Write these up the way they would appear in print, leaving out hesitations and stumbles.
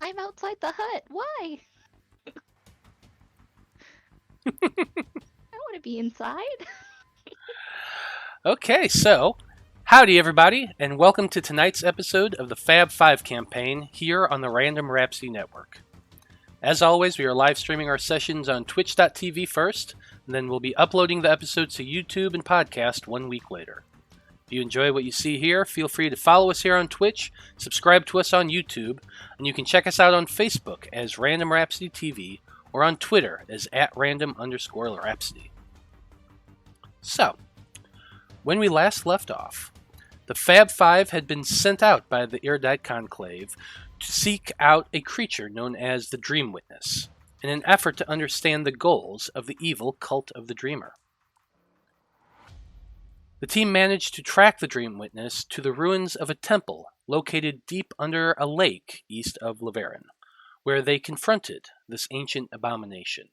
I'm outside the hut. Why? I want to be inside. Okay, so howdy everybody, and welcome to tonight's episode of the Faab Five Campaign here on the Random Rhapsody Network. As always, we are live streaming our sessions on twitch.tv first, and then we'll be uploading the episodes to YouTube and podcast 1 week later. If you enjoy what you see here, feel free to follow us here on Twitch, subscribe to us on YouTube, and you can check us out on Facebook as Random Rhapsody TV or on Twitter as @random_Rhapsody. So, when we last left off, the Fab Five had been sent out by the Erudite Conclave to seek out a creature known as the Dream Witness, in an effort to understand the goals of the evil Cult of the Dreamer. The team managed to track the Dream Witness to the ruins of a temple located deep under a lake east of Laverin, where they confronted this ancient abomination.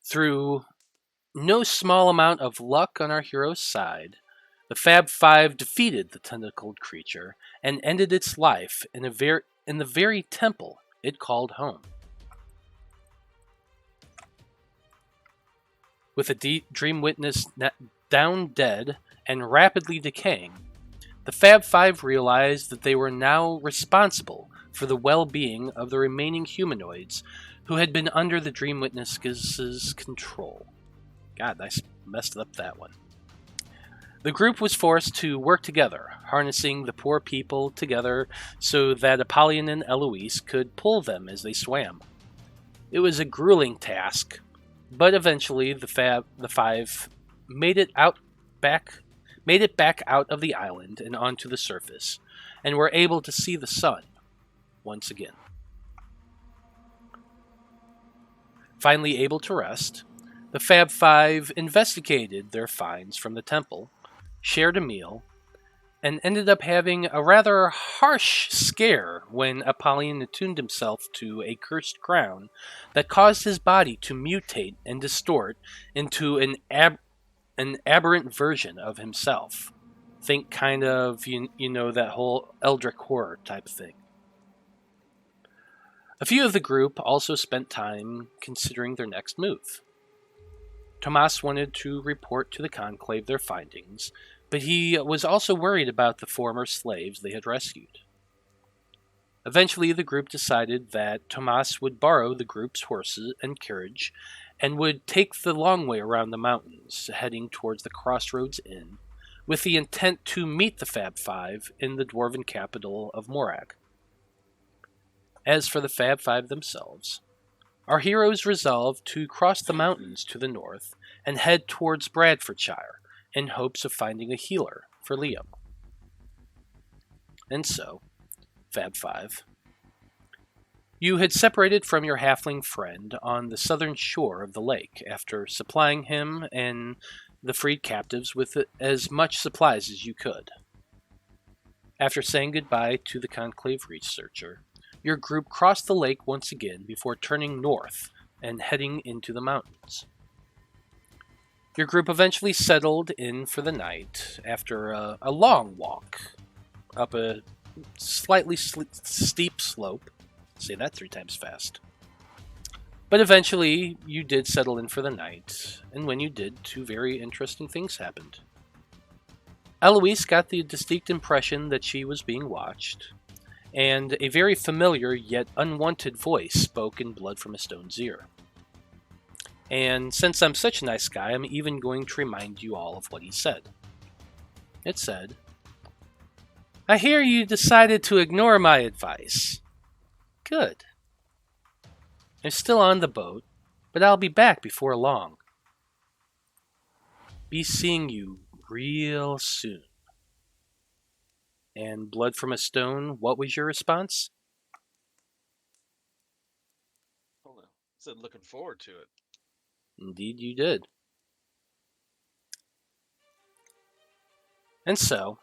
Through no small amount of luck on our hero's side, the Fab Five defeated the tentacled creature and ended its life in the very temple it called home. With the Dream Witness down dead and rapidly decaying, the Fab Five realized that they were now responsible for the well-being of the remaining humanoids who had been under the Dream Witness's control. God, I messed up that one. The group was forced to work together, harnessing the poor people together so that Apollyon and Eloise could pull them as they swam. It was a grueling task, but eventually the Five made it back out of the island and onto the surface, and were able to see the sun once again. Finally able to rest, the Fab Five investigated their finds from the temple, shared a meal, and ended up having a rather harsh scare when Apollyon attuned himself to a cursed crown that caused his body to mutate and distort into an aberrant version of himself. Think kind of, you know, that whole Eldritch horror type thing. A few of the group also spent time considering their next move. Tomas wanted to report to the Conclave their findings, but he was also worried about the former slaves they had rescued. Eventually, the group decided that Tomas would borrow the group's horses and carriage and would take the long way around the mountains, heading towards the Crossroads Inn, with the intent to meet the Fab Five in the dwarven capital of Morag. As for the Fab Five themselves, our heroes resolved to cross the mountains to the north and head towards Bradfordshire in hopes of finding a healer for Liam. And so, Fab Five, you had separated from your halfling friend on the southern shore of the lake after supplying him and the freed captives with as much supplies as you could. After saying goodbye to the Conclave researcher, your group crossed the lake once again before turning north and heading into the mountains. Your group eventually settled in for the night after a long walk up a slightly steep slope. Say that 3 times fast. But eventually, you did settle in for the night, and when you did, 2 very interesting things happened. Eloise got the distinct impression that she was being watched, and a very familiar yet unwanted voice spoke in Blood from a Stone's Ear. And since I'm such a nice guy, I'm even going to remind you all of what he said. It said, "I hear you decided to ignore my advice. Good. I'm still on the boat, but I'll be back before long. Be seeing you real soon." And Blood from a Stone, what was your response? Hold on. I said looking forward to it. Indeed you did. And so,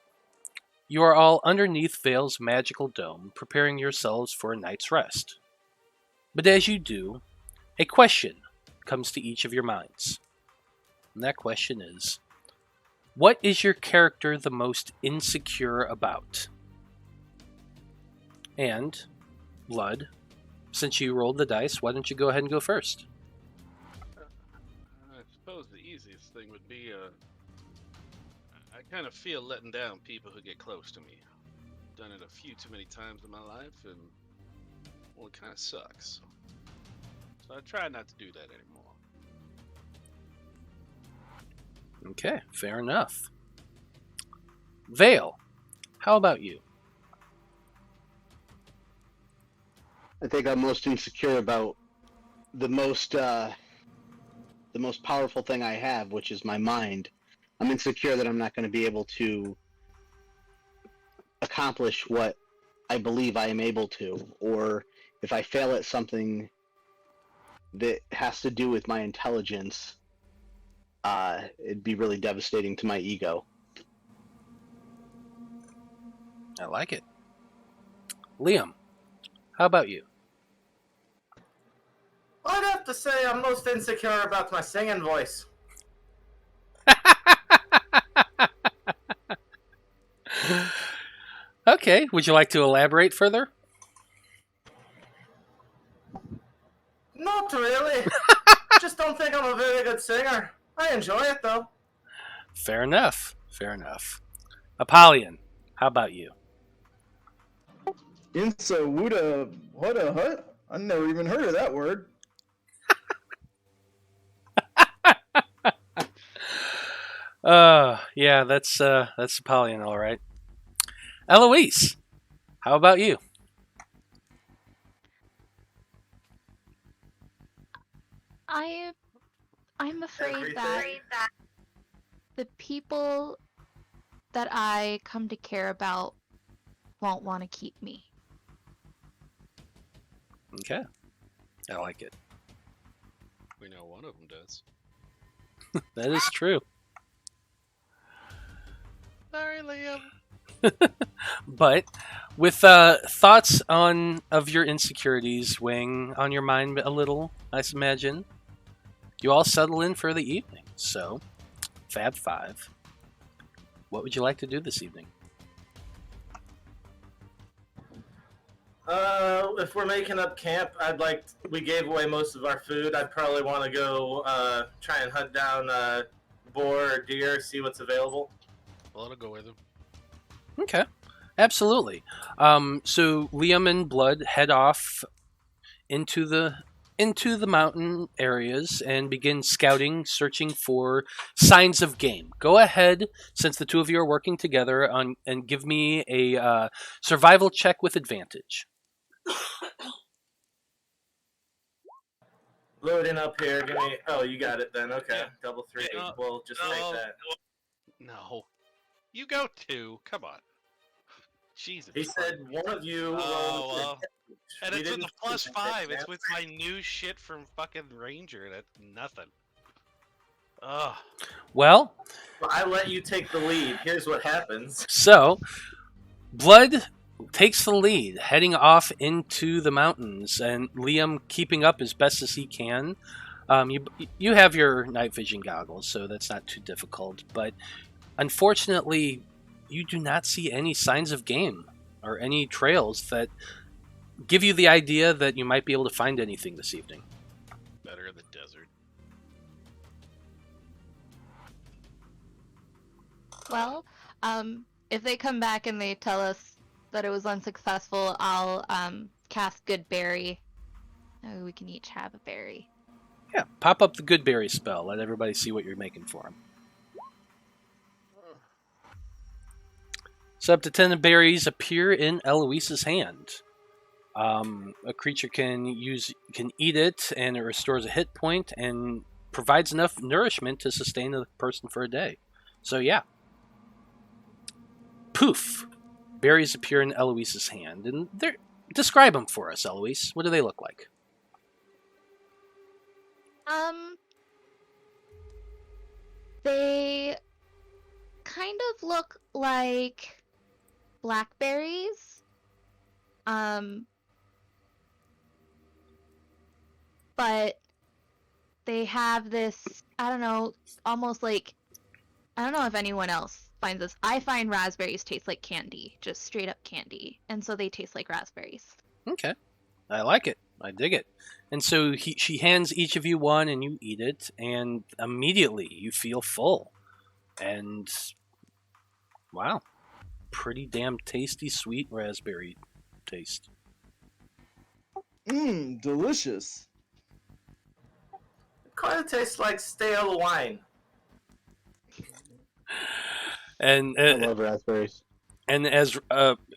you are all underneath Veil's magical dome, preparing yourselves for a night's rest. But as you do, a question comes to each of your minds. And that question is, what is your character the most insecure about? And Blood, since you rolled the dice, why don't you go ahead and go first? I suppose the easiest thing would be, I kind of feel letting down people who get close to me. Done it a few too many times in my life, and, well, it kind of sucks. So I try not to do that anymore. Okay, fair enough. Veil, how about you? I think I'm most insecure about the most powerful thing I have, which is my mind. I'm insecure that I'm not going to be able to accomplish what I believe I am able to, or if I fail at something that has to do with my intelligence, it'd be really devastating to my ego. I like it. Liam, how about you? I'd have to say I'm most insecure about my singing voice. Okay, would you like to elaborate further? Not really. Just don't think I'm a very good singer. I enjoy it, though. Fair enough. Fair enough. Apollyon, how about you? Insa Wuda Huda Hut? I never even heard of that word. Yeah, that's Apollyon, all right. Eloise, how about you? I'm afraid that the people that I come to care about won't want to keep me. Okay, I like it. We know one of them does. That is true. Sorry, Liam. But with thoughts of your insecurities weighing on your mind a little, I imagine, you all settle in for the evening. So, Faab Five, what would you like to do this evening? If we're making up camp, we gave away most of our food. I'd probably want to go try and hunt down boar or deer, see what's available. Well, I'll go with him. Okay, absolutely. So Liam and Blood head off into the mountain areas and begin scouting, searching for signs of game. Go ahead, since the two of you are working together, and give me a survival check with advantage. Loading up here. Give me. Oh, you got it then. Okay, Yeah. double three. Yeah. We'll just take that. No. You go two. Come on. Jesus. He said one of you. Oh, well. And We it's with didn't a plus choose 5. it, It's with my new shit from fucking Ranger. That's nothing. Ugh. Well, I let you take the lead. Here's what happens. so Blood takes the lead, heading off into the mountains, and Liam keeping up as best as he can. You have your night vision goggles, so that's not too difficult. But unfortunately, you do not see any signs of game or any trails that give you the idea that you might be able to find anything this evening. Better in the desert. Well, if they come back and they tell us that it was unsuccessful, I'll cast Good Berry. We can each have a berry. Yeah, pop up the good berry spell. Let everybody see what you're making for them. So up to 10 berries appear in Eloise's hand. A creature can eat it, and it restores a hit point and provides enough nourishment to sustain a person for a day. So yeah. Poof! Berries appear in Eloise's hand, and describe them for us, Eloise. What do they look like? They kind of look like blackberries. But they have this, I don't know, almost like, I don't know if anyone else finds this. I find raspberries taste like candy, just straight up candy. And so they taste like raspberries. Okay. I like it. I dig it. And so she hands each of you one, and you eat it, and immediately you feel full. And wow, pretty damn tasty sweet raspberry taste. Mmm, delicious. It kind of tastes like stale wine. And I love raspberries. and as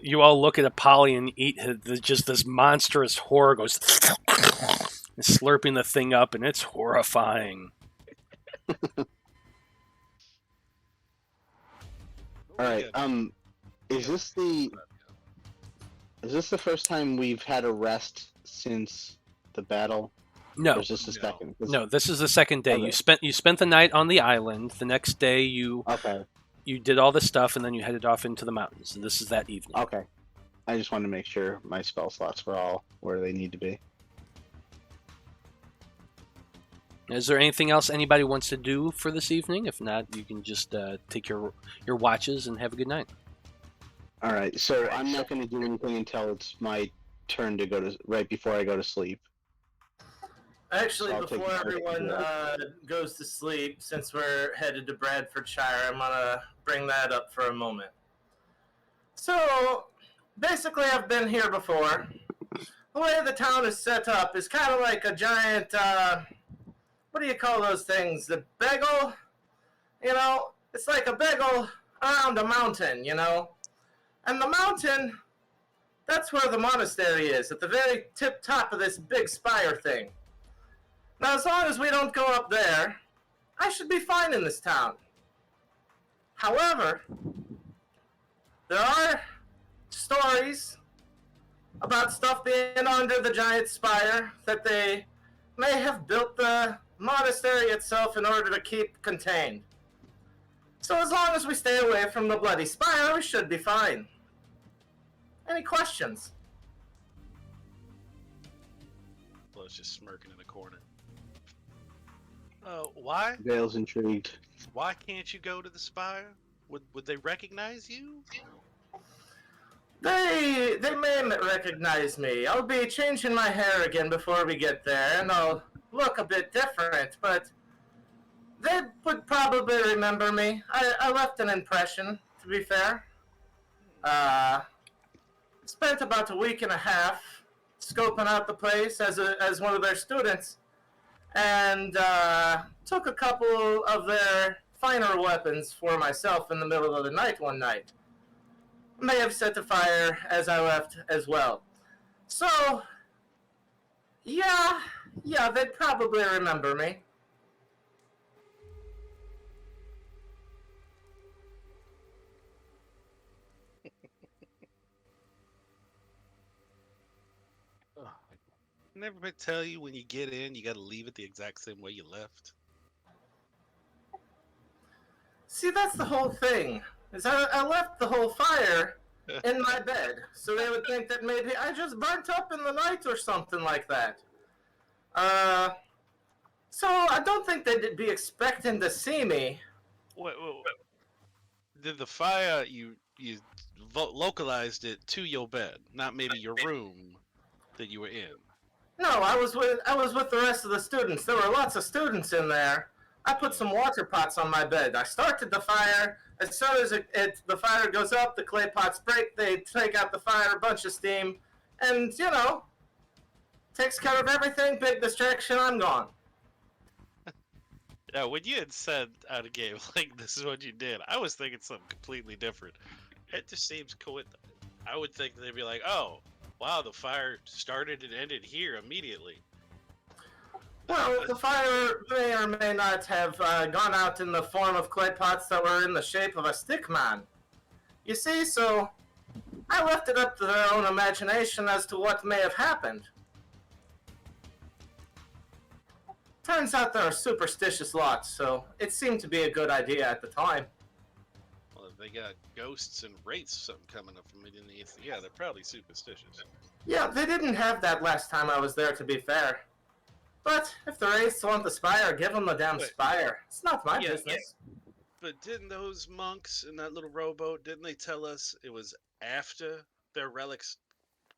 you all look at Apollyon eat, just this monstrous horror goes slurping the thing up, and it's horrifying. All right. Is this the first time we've had a rest since the battle? No, Or is this the second? no. This is the second day. Okay. You spent the night on the island. The next day, you did all the stuff, and then you headed off into the mountains. And this is that evening. Okay. I just wanted to make sure my spell slots were all where they need to be. Is there anything else anybody wants to do for this evening? If not, you can just take your watches and have a good night. All right. So I'm not going to do anything until it's my turn to go to right before I go to sleep. Actually, So I'll take before the first everyone one. goes to sleep, since we're headed to Bradfordshire, I'm gonna bring that up for a moment. So, basically, I've been here before. The way the town is set up is kind of like a giant, what do you call those things? The bagel? You know, it's like a bagel around a mountain, you know? And the mountain, that's where the monastery is, at the very tip top of this big spire thing. Now, as long as we don't go up there, I should be fine in this town. However, there are stories about stuff being under the giant spire, that they may have built the monastery itself in order to keep contained. So as long as we stay away from the bloody spire, we should be fine. Any questions? Well, it's just smirking in the corner. Why? Vale's intrigued. Why can't you go to the spire? Would they recognize you? They may recognize me. I'll be changing my hair again before we get there, and I'll look a bit different, but they would probably remember me. I left an impression, to be fair. Spent about a week and a half scoping out the place as one of their students, and took a couple of their finer weapons for myself in the middle of the night one night. May have set the fire as I left as well. So, yeah, they'd probably remember me. Never been tell you when you get in, you gotta leave it the exact same way you left. See, that's the whole thing. Is I left the whole fire in my bed, so they would think that maybe I just burnt up in the night or something like that. So I don't think they'd be expecting to see me. Wait. Did the fire you localized it to your bed, not maybe your room that you were in? No, I was with the rest of the students. There were lots of students in there. I put some water pots on my bed. I started the fire. As soon as the fire goes up, the clay pots break. They take out the fire, a bunch of steam, and takes care of everything. Big distraction. I'm gone. Yeah, when you had said out of game, like, this is what you did, I was thinking something completely different. It just seems coincidental. I would think they'd be like, oh, wow, the fire started and ended here immediately. Well, the fire may or may not have gone out in the form of clay pots that were in the shape of a stick man. You see, so I left it up to their own imagination as to what may have happened. Turns out there are superstitious lots, so it seemed to be a good idea at the time. Well, if they got ghosts and wraiths something coming up from underneath, yeah, they're probably superstitious. Yeah, they didn't have that last time I was there, to be fair. But if the wraiths want the spire, give them the damn spire. It's not my business. But didn't those monks in that little rowboat, didn't they tell us it was after their relics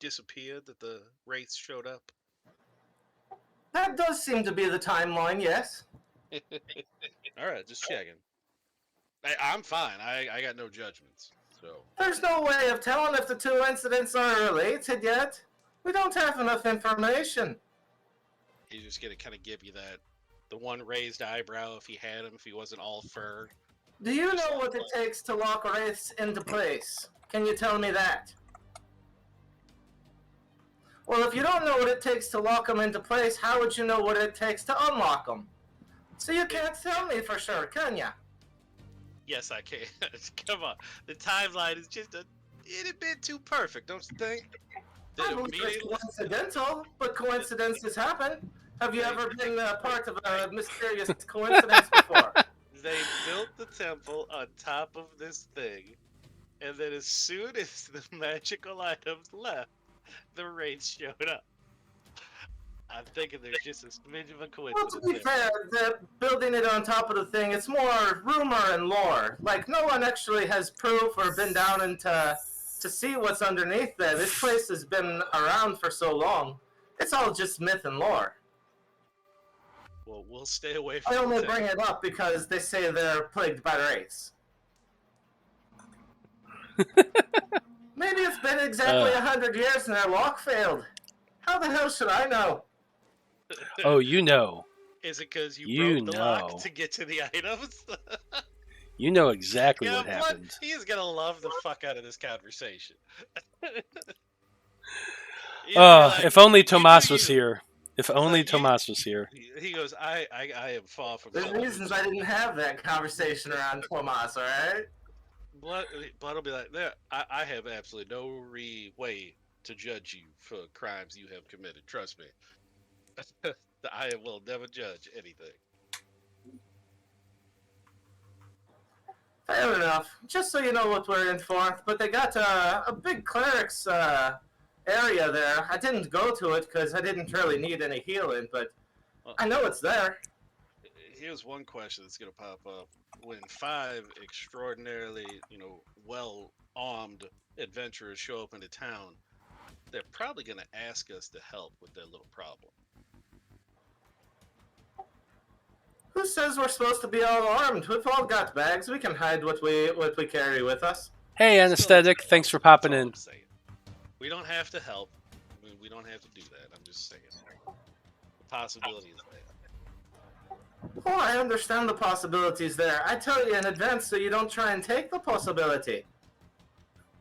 disappeared that the wraiths showed up? That does seem to be the timeline, yes. All right, just checking. I'm fine. I got no judgments. So There's no way of telling if the two incidents are related yet. We don't have enough information. he's just gonna kind of give you the one raised eyebrow if he had him, if he wasn't all fur. Do you know what it takes to lock wraiths into place? Can you tell me that? Well, if you don't know what it takes to lock them into place, how would you know what it takes to unlock them? So you can't tell me for sure, can ya? Yes, I can. Come on, the timeline is just a bit too perfect, don't you think? Did I believe it's immediately coincidental, but coincidences happen. Have you ever been part of a mysterious coincidence before? they built the temple on top of this thing, and then as soon as the magical items left, the wraiths showed up. I'm thinking there's just a smidge of a Well, coincidence to be there. fair, the building it on top of the thing, it's more rumor and lore. Like, no one actually has proof or been down into to see what's underneath there. This place has been around for so long. It's all just myth and lore. Well, we'll stay away from I only the bring it up because they say they're plagued by wraiths. Maybe it's been exactly 100 years and their lock failed. How the hell should I know? Oh, you know. Is it because you broke the know. lock to get to the items? You know exactly Yeah, what happened. He is gonna love the fuck out of this conversation. He's gonna be like, If only "You do Tomas was you." here. If only like, you- Tomas was here. He goes, I am far from. There's someone reasons who's- I didn't have that conversation around Tomas, alright? Blood will be like, there. I have absolutely no way to judge you for crimes you have committed. Trust me. I will never judge anything. Fair enough. Just so you know what we're in for. But they got a big cleric's area there. I didn't go to it because I didn't really need any healing, but Well, I know it's there. Here's one question that's gonna pop up: when 5 extraordinarily, well-armed adventurers show up into town, they're probably gonna ask us to help with their little problem. Who says we're supposed to be all armed? We've all got bags. We can hide what we carry with us. Hey, Anesthetic, thanks for popping That's all in. I'm saying. We don't have to help. I mean, we don't have to do that. I'm just saying. The possibility is there. Oh, I understand the possibilities there. I tell you in advance so you don't try and take the possibility.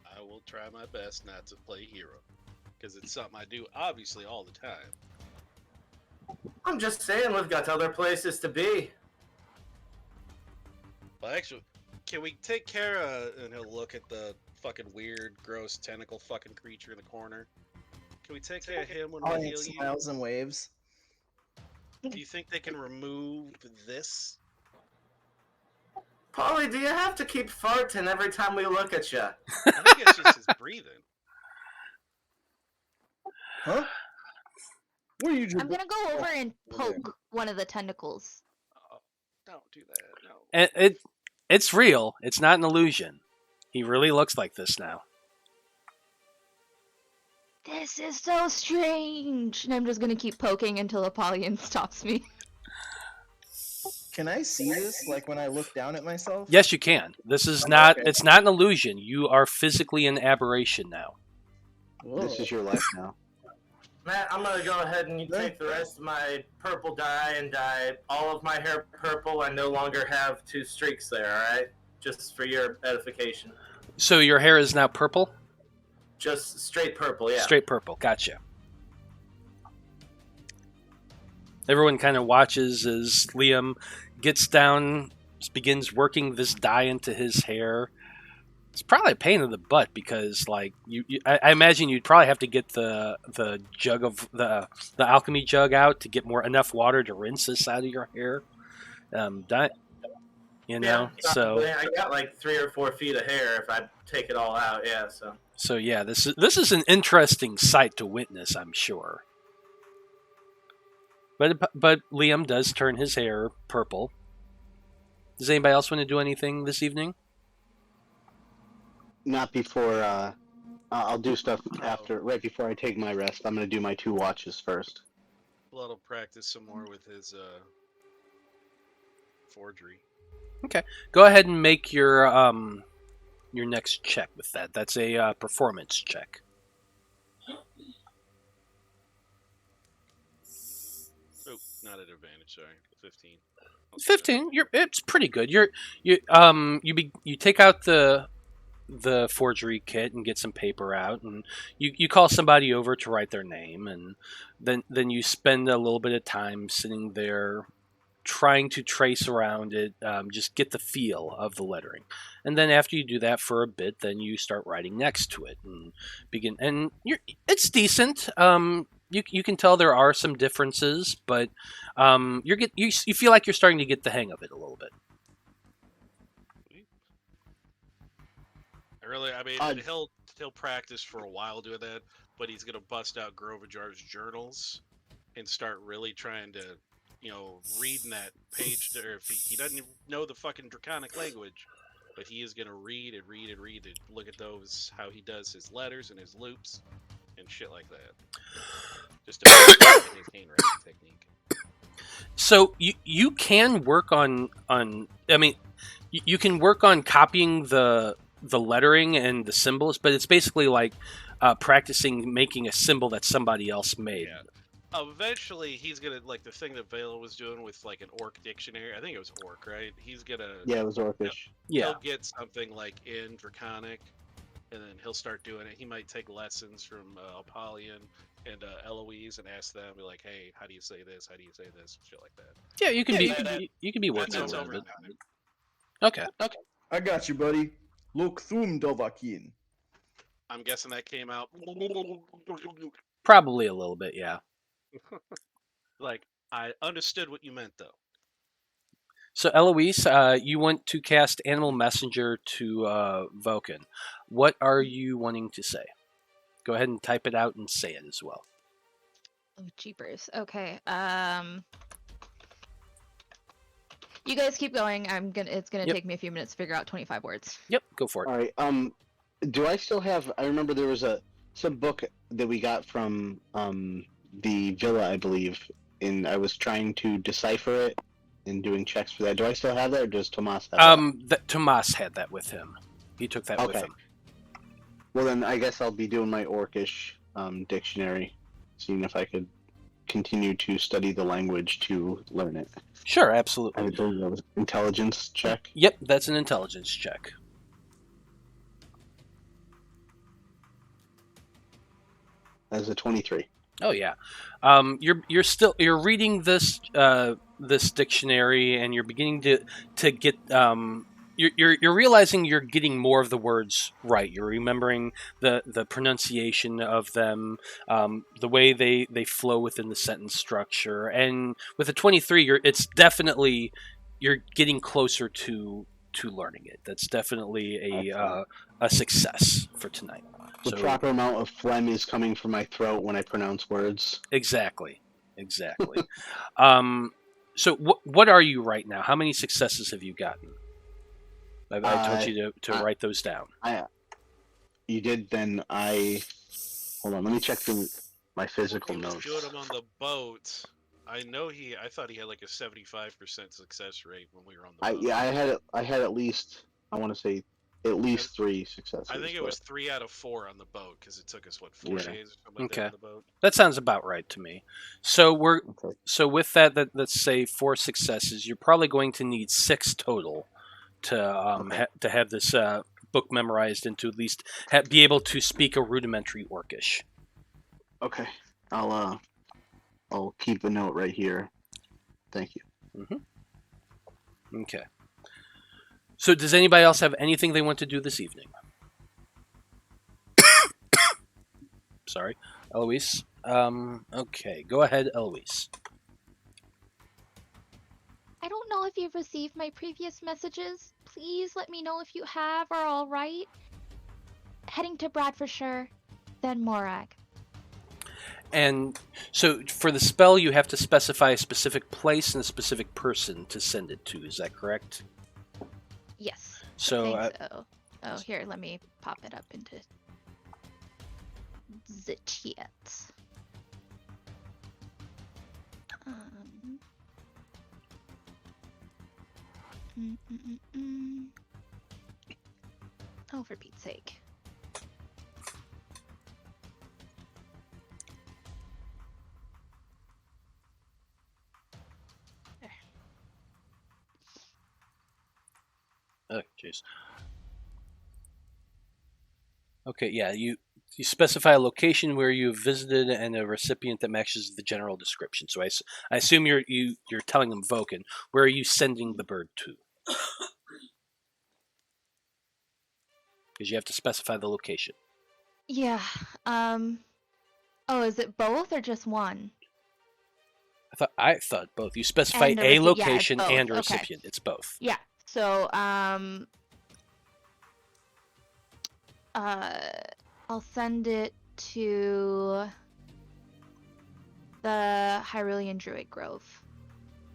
I will try my best not to play hero, because it's something I do obviously all the time. I'm just saying we've got other places to be. Well, actually, can we take care of, and he'll look at the fucking weird, gross, tentacle fucking creature in the corner. Can we take care of him when we heal you? Smiles and waves. Do you think they can remove this? Polly, do you have to keep farting every time we look at you? I think it's just his breathing. Huh? What are you I'm gonna go over and poke one of the tentacles. Oh, don't do that. No. It's real. It's not an illusion. He really looks like this now. This is so strange! And I'm just gonna keep poking until Apollyon stops me. Can I see this? Like when I look down at myself? Yes, you can. This is not. It's not an illusion. You are physically an aberration now. This is your life now. Matt, I'm gonna go ahead and take the rest of my purple dye and dye all of my hair purple. I no longer have 2 streaks there, alright? Just for your edification. So your hair is now purple? Just straight purple, yeah. Straight purple. Gotcha. Everyone kind of watches as Liam gets down, begins working this dye into his hair. It's probably a pain in the butt because, like, I imagine you'd probably have to get the jug of the alchemy jug out to get enough water to rinse this out of your hair. So I got like 3 or 4 feet of hair if I take it all out. Yeah, so yeah, this is an interesting sight to witness, I'm sure. But Liam does turn his hair purple. Does anybody else want to do anything this evening? Not before I'll do stuff after, right before I take my rest. I'm gonna do my 2 watches first. Blood will practice some more with his forgery. Go ahead and make your next check with that. That's a performance check. Oh, not at advantage. Sorry, 15. 15. It's pretty good. You take out the forgery kit and get some paper out, and you call somebody over to write their name, and then you spend a little bit of time sitting there trying to trace around it, just get the feel of the lettering. And then after you do that for a bit, then you start writing next to it and begin. And it's decent. You can tell there are some differences, but you feel like you're starting to get the hang of it a little bit. I mean, he'll practice for a while doing that, but he's gonna bust out Grovajar's journals and start really trying to, reading that page. Or if he doesn't even know the fucking draconic language, but he is gonna read and look at those, how he does his letters and his loops and shit like that. Just to his handwriting technique. So you can work on. I mean, you can work on copying the lettering and the symbols, but it's basically like practicing making a symbol that somebody else made. Yeah. Eventually, he's gonna, like the thing that Vela was doing with like an orc dictionary. I think it was orc, right? He's gonna. Yeah, it was Orcish. Yeah. He'll get something like in Draconic, and then he'll start doing it. He might take lessons from Apollyon and Eloise and ask them, be like, "Hey, how do you say this? How do you say this?" Shit like that. Yeah, you can be working That's on over it. now. Okay. I got you, buddy. Look through Dovakin. I'm guessing that came out Probably a little bit, yeah. like I understood what you meant though. So Eloise, you want to cast Animal Messenger to Vulcan. What are you wanting to say? Go ahead and type it out and say it as well. Oh, jeepers. Okay. You guys keep going. It's gonna take me a few minutes to figure out 25 words. Yep, go for it. All right. Do I still have? I remember there was some book that we got from the villa, I believe, and I was trying to decipher it and doing checks for that. Do I still have that, or does Tomas have that? Tomas had that with him. He took that with him. Well, then I guess I'll be doing my Orcish dictionary, seeing if I could continue to study the language to learn it. Sure, absolutely. I believe that was intelligence check. Yep, that's an intelligence check. As a 23. Oh yeah, you're reading this this dictionary, and you're beginning to get you're realizing you're getting more of the words right. You're remembering the pronunciation of them, the way they flow within the sentence structure, and with a 23, it's definitely you're getting closer to learning it. That's definitely a success for tonight. The proper amount of phlegm is coming from my throat when I pronounce words. Exactly. So what are you right now? How many successes have you gotten? I told you to write those down. You did. Then hold on. Let me check through my physical notes. Doing him on the boat. I thought he had like a 75% success rate when we were on the boat. I had at least, I want to say, at least 3 successes. I think it was 3 out of 4 on the boat because it took us 4 days or something like that on the boat. That sounds about right to me. So so with that, let's say 4 successes. You're probably going to need 6 total to have this book memorized and to at least be able to speak a rudimentary Orcish. Okay, I'll keep a note right here. Thank you. Mm-hmm. Okay. So does anybody else have anything they want to do this evening? Sorry, Eloise. Okay, go ahead, Eloise. I don't know if you've received my previous messages. Please let me know if you have or all right. Heading to Bradfordshire, then Morag. And so for the spell, you have to specify a specific place and a specific person to send it to. Is that correct? Yes. So, Oh, here, let me pop it up into... the yet. Oh, for Pete's sake. Oh, jeez. Okay, yeah, you specify a location where you have visited and a recipient that matches the general description. So I assume you're telling them Vulcan. Where are you sending the bird to? Because you have to specify the location. Yeah. Oh, is it both or just one? I thought both. You specify And a yeah, it's location both. and a Okay. recipient. It's both. Yeah. So, I'll send it to the Hyrulean Druid Grove.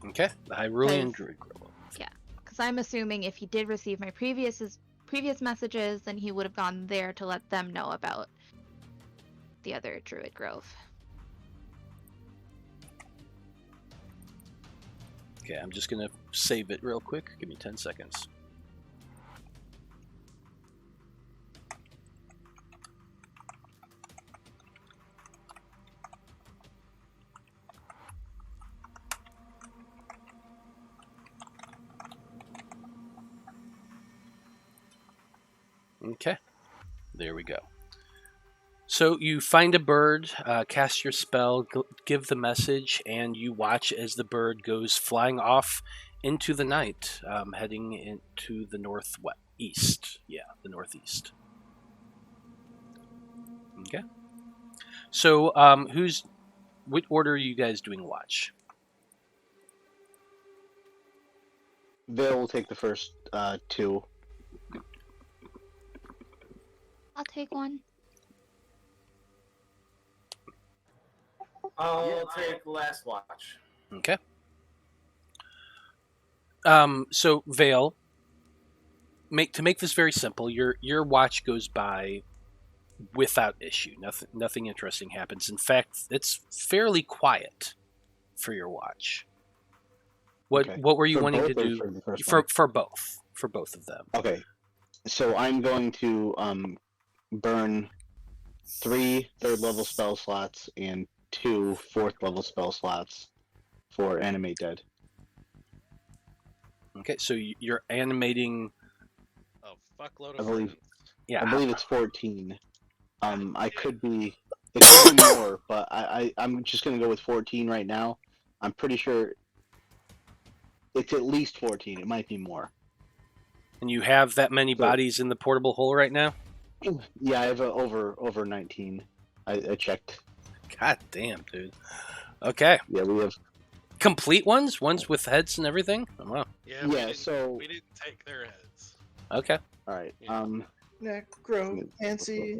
Okay, the Hyrulean Druid Grove. Yeah, because I'm assuming if he did receive my previous messages, then he would have gone there to let them know about the other Druid Grove. Okay, I'm just gonna save it real quick. Give me 10 seconds. Okay, there we go. So you find a bird, cast your spell, give the message, and you watch as the bird goes flying off into the night, heading into the northeast. Yeah, the northeast. Okay. So, what order are you guys doing watch? Veil will take the first two. I'll take one. I'll take last watch. Okay. So Veil, to make this very simple, your watch goes by without issue. Nothing interesting happens. In fact, it's fairly quiet for your watch. What were you wanting to do for both of them? Okay, so I'm going to burn 3 third-level spell slots and 2 fourth-level spell slots for Animate Dead. Okay, so you're animating. A fuckload I of believe. friends. Yeah, I believe it's 14. It could be more, but I'm just gonna go with 14 right now. I'm pretty sure it's at least 14. It might be more. and you have that many bodies in the portable hole right now? Yeah, I have over 19. I checked. God damn, dude. Okay. Yeah, we have Complete ones with heads and everything? Oh, wow. Yeah, we didn't take their heads. Okay. All right. Yeah. Necromancy.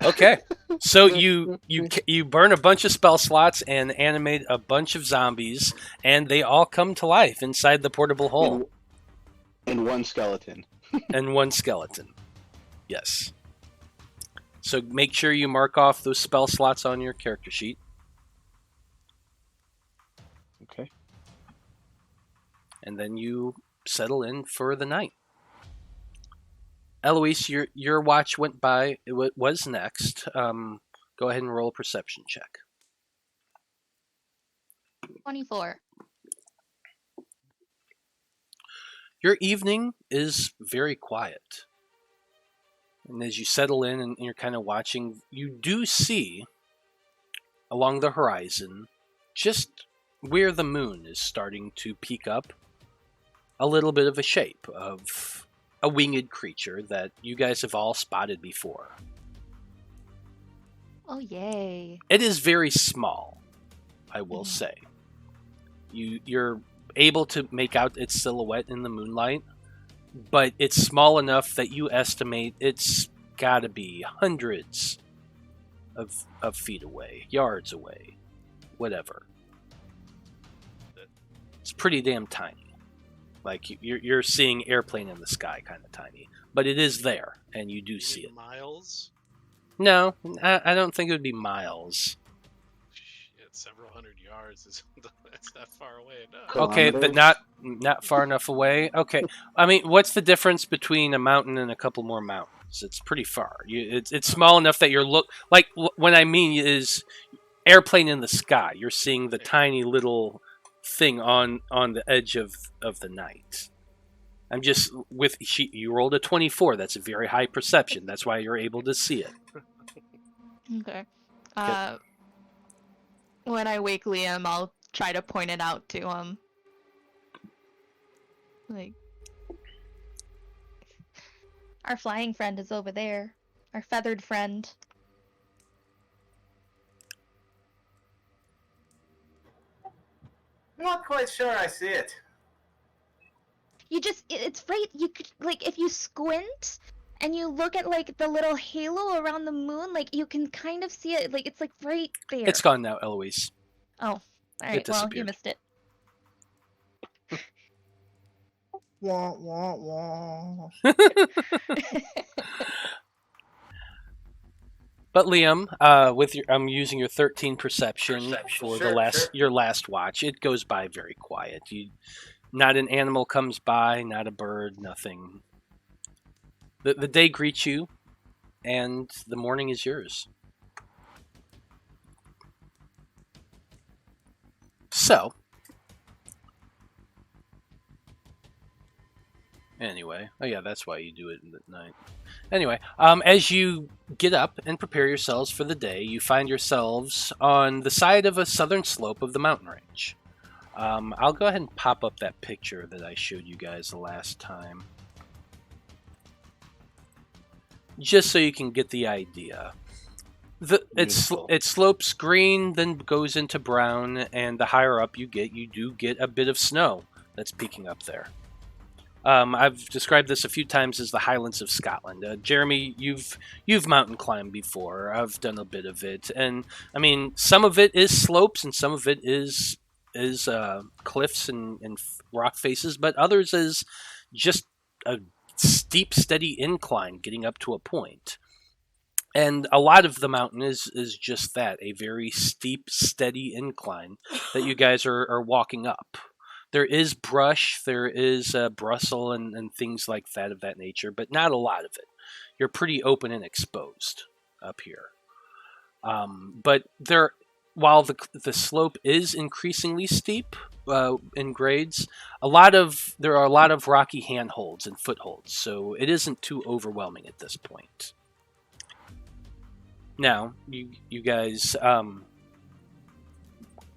Okay. So you burn a bunch of spell slots and animate a bunch of zombies, and they all come to life inside the portable hole. And one skeleton. And one skeleton. Yes. So make sure you mark off those spell slots on your character sheet. Okay. And then you settle in for the night. Eloise, your watch went by. It was next. Go ahead and roll a perception check. 24. Your evening is very quiet. And as you settle in and you're kind of watching, you do see along the horizon, just where the moon is starting to peek up, a little bit of a shape of a winged creature that you guys have all spotted before. Oh, yay. It is very small, I will say. You're able to make out its silhouette in the moonlight, but it's small enough that you estimate it's got to be hundreds of feet away, yards away, whatever. It's pretty damn tiny. Like, you're seeing airplane in the sky kind of tiny. But it is there, and you do see it. Miles? No, I don't think it would be miles. Shit, several hundred yards is that's not far away enough. Okay, but not far enough away. Okay, I mean, what's the difference between a mountain and a couple more mountains? It's pretty far. It's small enough that you're when I mean is airplane in the sky. You're seeing the tiny little thing on the edge of the night. I'm just you rolled a 24. That's a very high perception. That's why you're able to see it. Okay. When I wake Liam, I'll try to point it out to him. Like, our flying friend is over there. Our feathered friend. I'm not quite sure I see it. It's right, you could, like, if you squint and you look at, like, the little halo around the moon, like, you can kind of see it, like, it's, like, right there. It's gone now, Eloise. Oh, alright, well, you missed it. Wah, wah, wah. But Liam, I'm using your 13 perception for your last watch. It goes by very quiet. Not an animal comes by, not a bird, nothing. The day greets you, and the morning is yours. So, anyway, oh yeah, that's why you do it at night. Anyway, as you get up and prepare yourselves for the day, you find yourselves on the side of a southern slope of the mountain range. I'll go ahead and pop up that picture that I showed you guys the last time. Just so you can get the idea. It slopes green, then goes into brown, and the higher up you do get a bit of snow that's peeking up there. I've described this a few times as the Highlands of Scotland. Jeremy, you've mountain climbed before. I've done a bit of it, and I mean, some of it is slopes, and some of it is cliffs and rock faces, but others is just a steep, steady incline getting up to a point. And a lot of the mountain is just that, a very steep, steady incline that you guys are walking up. There is brush, there is bristle and things like that of that nature, but not a lot of it. You're pretty open and exposed up here. But while the slope is increasingly steep in grades, there are a lot of rocky handholds and footholds, so it isn't too overwhelming at this point. Now, you guys,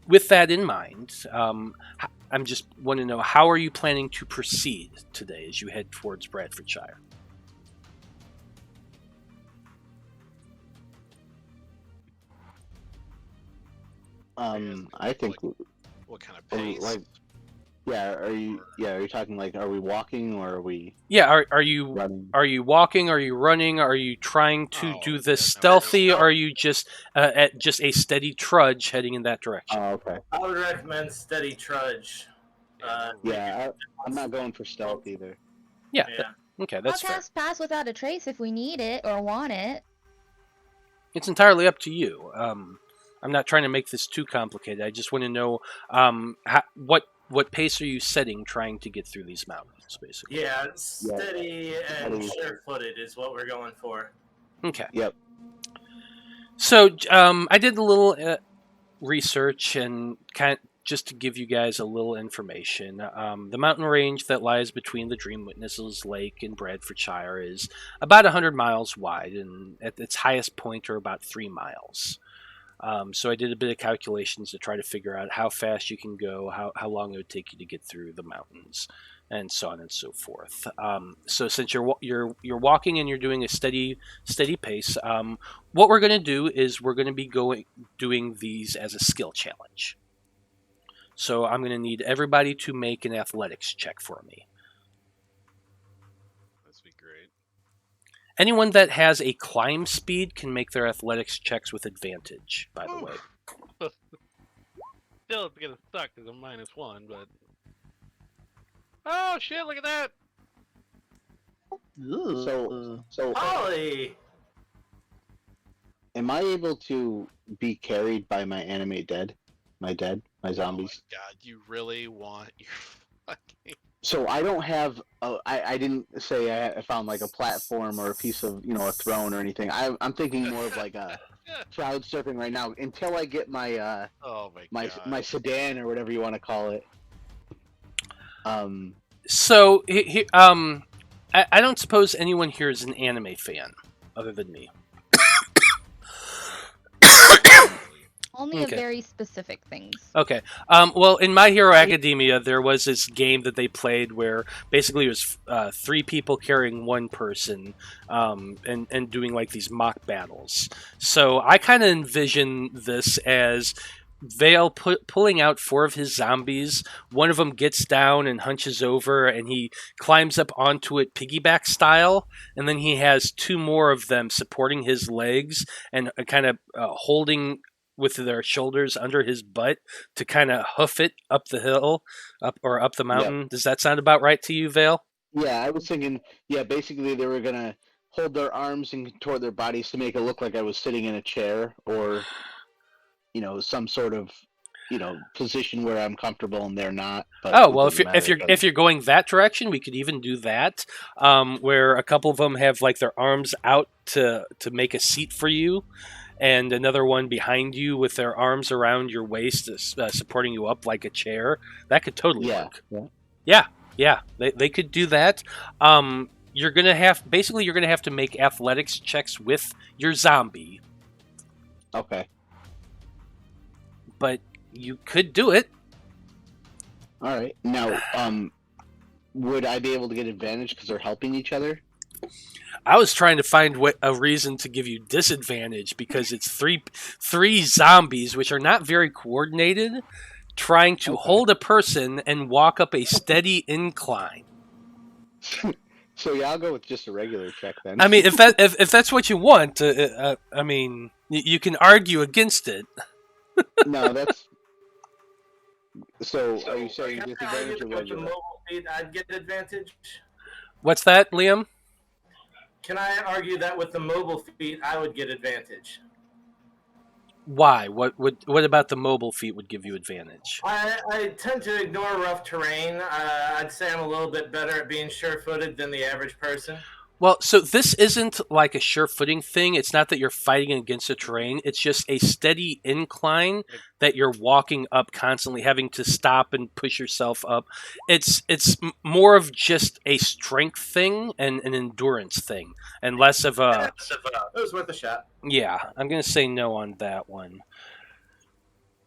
with that in mind, I'm just want to know, how are you planning to proceed today as you head towards Bradfordshire? I think. What kind of pace? Are you talking like, are we walking or are we? Yeah, are you running? Are you walking? Are you running? Are you trying to do this stealthy? Or are you just at just a steady trudge heading in that direction? Oh, okay. I would recommend steady trudge. I'm not going for stealth either. Yeah. Okay, that's fair. I'll cast Pass Without a Trace if we need it or want it. It's entirely up to you. I'm not trying to make this too complicated. I just want to know what pace are you setting trying to get through these mountains, basically? Yeah, steady and sure-footed is what we're going for. Okay. Yep. So I did a little research and just to give you guys a little information. The mountain range that lies between the Dream Witnesses Lake and Bradfordshire is about 100 miles wide, and at its highest point are about 3 miles. So I did a bit of calculations to try to figure out how fast you can go, how long it would take you to get through the mountains, and so on and so forth. So since you're walking and you're doing a steady pace, what we're going to do is we're going to be doing these as a skill challenge. So I'm going to need everybody to make an athletics check for me. That'd be great. Anyone that has a climb speed can make their athletics checks with advantage, by the way. Still, it's going to suck because I'm -1, but... Oh, shit, look at that! So Ollie! Am I able to be carried by my animate dead? My zombies? Oh my god, you really want your fucking... So I don't have. I didn't say I found like a platform or a piece of a throne or anything. I'm thinking more of like a crowd surfing right now until I get my oh my god. my sedan or whatever you want to call it. So, I don't suppose anyone here is an anime fan, other than me. Only Okay. of very specific things. Okay. Well, in My Hero Academia, there was this game that they played where basically it was 3 people carrying 1 person, and doing like these mock battles. So I kind of envision this as Veil pulling out 4 of his zombies. One of them gets down and hunches over, and he climbs up onto it piggyback style, and then he has 2 more of them supporting his legs and kind of holding with their shoulders under his butt to kind of hoof it up the hill, up the mountain. Yep. Does that sound about right to you, Veil? Yeah, I was thinking, basically they were going to hold their arms and contort their bodies to make it look like I was sitting in a chair or, some sort of, position where I'm comfortable and they're not. But oh, well, if you're going that direction, we could even do that, where a couple of them have like their arms out to make a seat for you, and another one behind you with their arms around your waist, supporting you up like a chair. That could totally work. Yeah. They could do that. You're gonna have to make athletics checks with your zombie. Okay. But you could do it. All right. Now, would I be able to get advantage because they're helping each other? I was trying to find a reason to give you disadvantage because it's three zombies, which are not very coordinated, trying to hold a person and walk up a steady incline. So I'll go with just a regular check then. I mean, if that's what you want, I mean, you can argue against it. No, that's. So are you saying disadvantage or with the mobile feat, I'd get advantage? What's that, Liam? Can I argue that with the mobile feat, I would get advantage? Why? What about the mobile feat would give you advantage? I tend to ignore rough terrain. I'd say I'm a little bit better at being sure-footed than the average person. Well, so this isn't like a sure-footing thing. It's not that you're fighting against the terrain. It's just a steady incline that you're walking up constantly, having to stop and push yourself up. It's more of just a strength thing and an endurance thing, and less of a... It was worth a shot. Yeah, I'm going to say no on that one.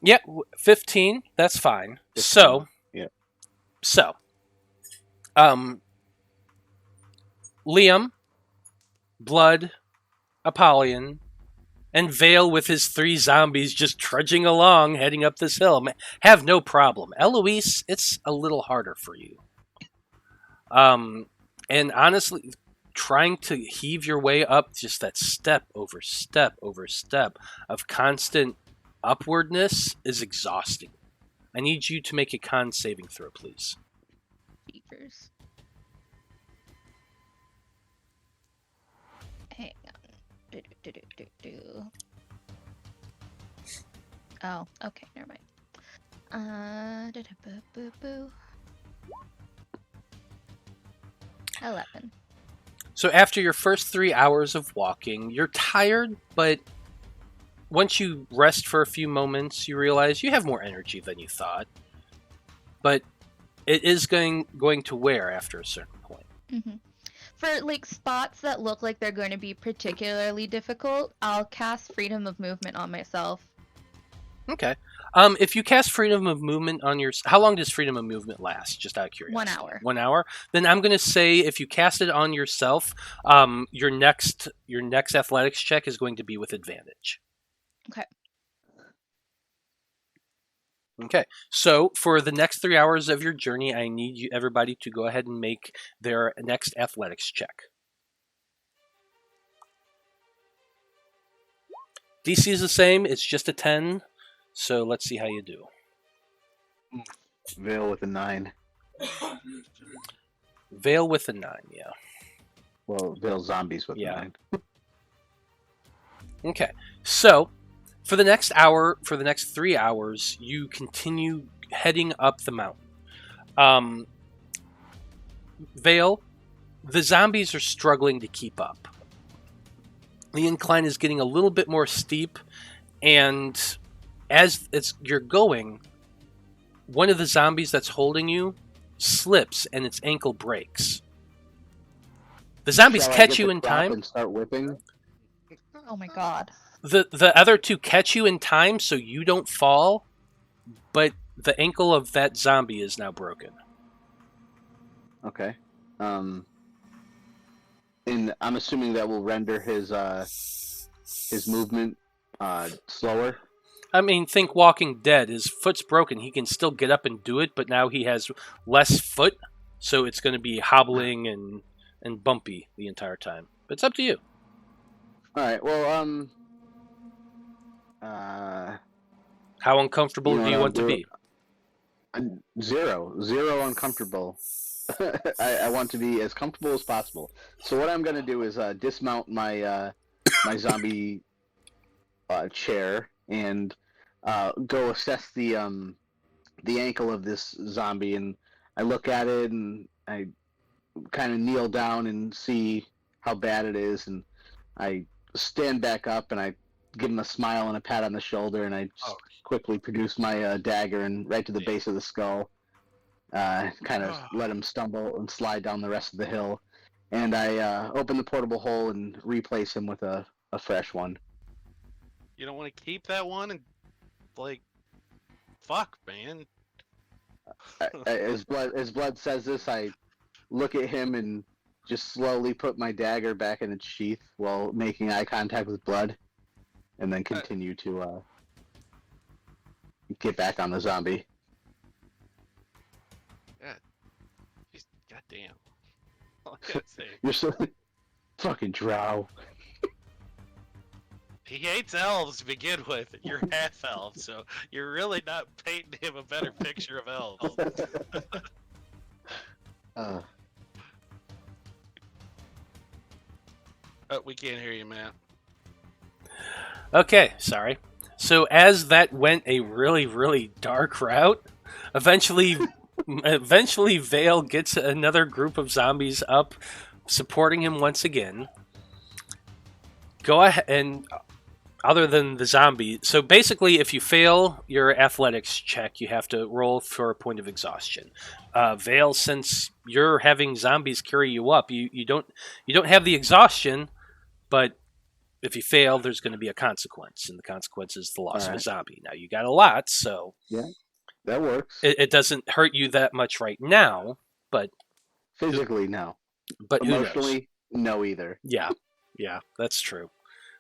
Yeah, 15. That's fine. 15. So, Liam, Blood, Apollyon, and Veil with his 3 zombies just trudging along, heading up this hill. Have no problem. Eloise, it's a little harder for you. And honestly, trying to heave your way up just that step over step over step of constant upwardness is exhausting. I need you to make a con saving throw, please. Jeepers. Hang on. Oh, okay, never mind. 11. So after your first 3 hours of walking, you're tired, but once you rest for a few moments, you realize you have more energy than you thought. But it is going to wear after a certain point. Mm-hmm. For like spots that look like they're going to be particularly difficult, I'll cast Freedom of Movement on myself. Okay. If you cast Freedom of Movement on your... How long does Freedom of Movement last? Just out of curiosity. 1 hour. 1 hour? Then I'm going to say if you cast it on yourself, your next athletics check is going to be with advantage. Okay. Okay. So for the next 3 hours of your journey, I need everybody to go ahead and make their next athletics check. DC is the same. It's just a 10. So let's see how you do. Veil with a 9. Veil with a 9, yeah. Well, Veil zombies with a 9. Okay, so for the next hour, for the next 3 hours, you continue heading up the mountain. Veil, the zombies are struggling to keep up. The incline is getting a little bit more steep, and as you're going, one of the zombies that's holding you slips and its ankle breaks. The zombies Shall I catch get you the in crop time. and start whipping? Oh my god. The other two catch you in time so you don't fall, but the ankle of that zombie is now broken. Okay. And I'm assuming that will render his movement slower. I mean, think Walking Dead. His foot's broken. He can still get up and do it, but now he has less foot, so it's going to be hobbling and bumpy the entire time. But it's up to you. All right. Well, How uncomfortable You know do you what want to I'll do? be? Zero uncomfortable. I want to be as comfortable as possible. So what I'm going to do is dismount my my zombie chair and go assess the ankle of this zombie, and I look at it and I kind of kneel down and see how bad it is, and I stand back up and I give him a smile and a pat on the shoulder, and I just quickly produce my dagger and right to the base of the skull. Kind of let him stumble and slide down the rest of the hill, and I open the portable hole and replace him with a fresh one. You don't want to keep that one and like, fuck, man. As blood says this, I look at him and just slowly put my dagger back in its sheath while making eye contact with blood, and then continue to get back on the zombie. Goddamn. All I gotta say. You're so fucking drow. He hates elves to begin with. You're half elf, so you're really not painting him a better picture of elves. We can't hear you, Matt. Okay, sorry. So as that went a really, really dark route, eventually Vale gets another group of zombies up, supporting him once again. Go ahead, and other than the zombie, so basically if you fail your athletics check, you have to roll for a point of exhaustion. Vale, since you're having zombies carry you up, you don't have the exhaustion, but if you fail, there's going to be a consequence, and the consequence is the loss of a zombie. Now, you got a lot, so yeah, that works. It doesn't hurt you that much right now, but physically, no. But emotionally, no either. Yeah, that's true.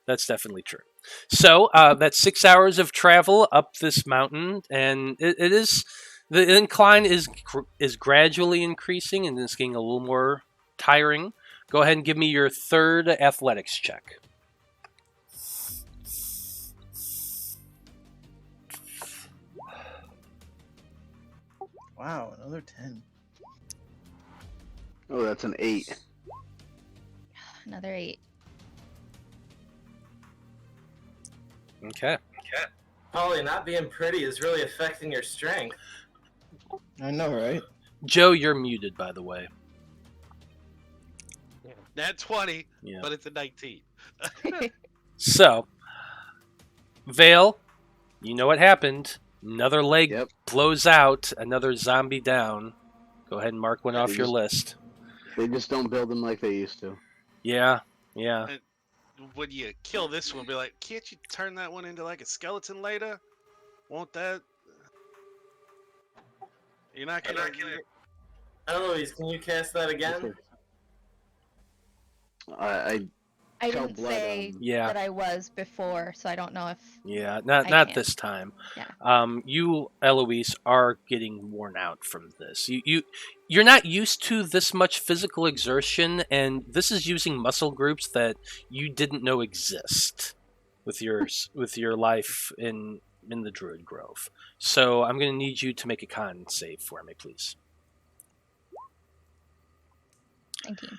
That's definitely true. So that's 6 hours of travel up this mountain, and it is the incline is gradually increasing, and it's getting a little more tiring. Go ahead and give me your third athletics check. Wow, another 10. Oh, that's an 8. Another 8. Okay. Polly, not being pretty is really affecting your strength. I know, right? Joe, you're muted, by the way. Nat 20, Yeah. but it's a 19. So, Vale, you know what happened. Another leg blows out, another zombie down. Go ahead and mark one off your list. They just don't build them like they used to. Yeah. And when you kill this one, be like, can't you turn that one into like a skeleton later? Won't that? You're not gonna. Eloise, can you cast that again? I didn't say that I was before, so I don't know if. Yeah, not this time. Yeah. You, Eloise, are getting worn out from this. You're not used to this much physical exertion, and this is using muscle groups that you didn't know exist with your life in the Druid Grove. So I'm going to need you to make a con save for me, please. 19.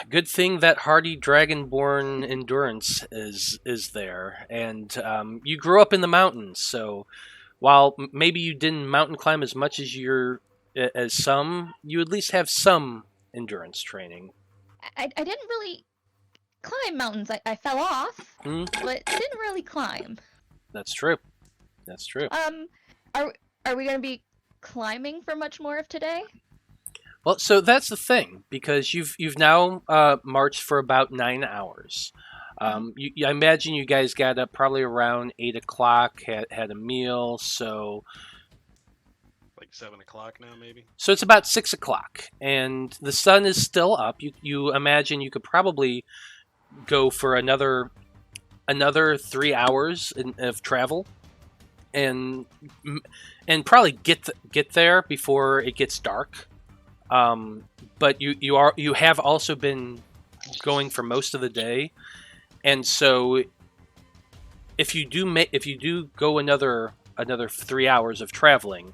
Good thing that hardy dragonborn endurance is there, and you grew up in the mountains. So while maybe you didn't mountain climb as much as some, you at least have some endurance training. I didn't really climb mountains. I fell off, but didn't really climb. That's true. That's true. Are we gonna be climbing for much more of today? Well, so that's the thing, because you've now marched for about 9 hours. I imagine you guys got up probably around 8 o'clock, had a meal, so Like 7 o'clock now, maybe. So it's about 6 o'clock, and the sun is still up. You imagine you could probably go for another 3 hours of travel, and probably get there before it gets dark. But you have also been going for most of the day, and so if you do go another 3 hours of traveling,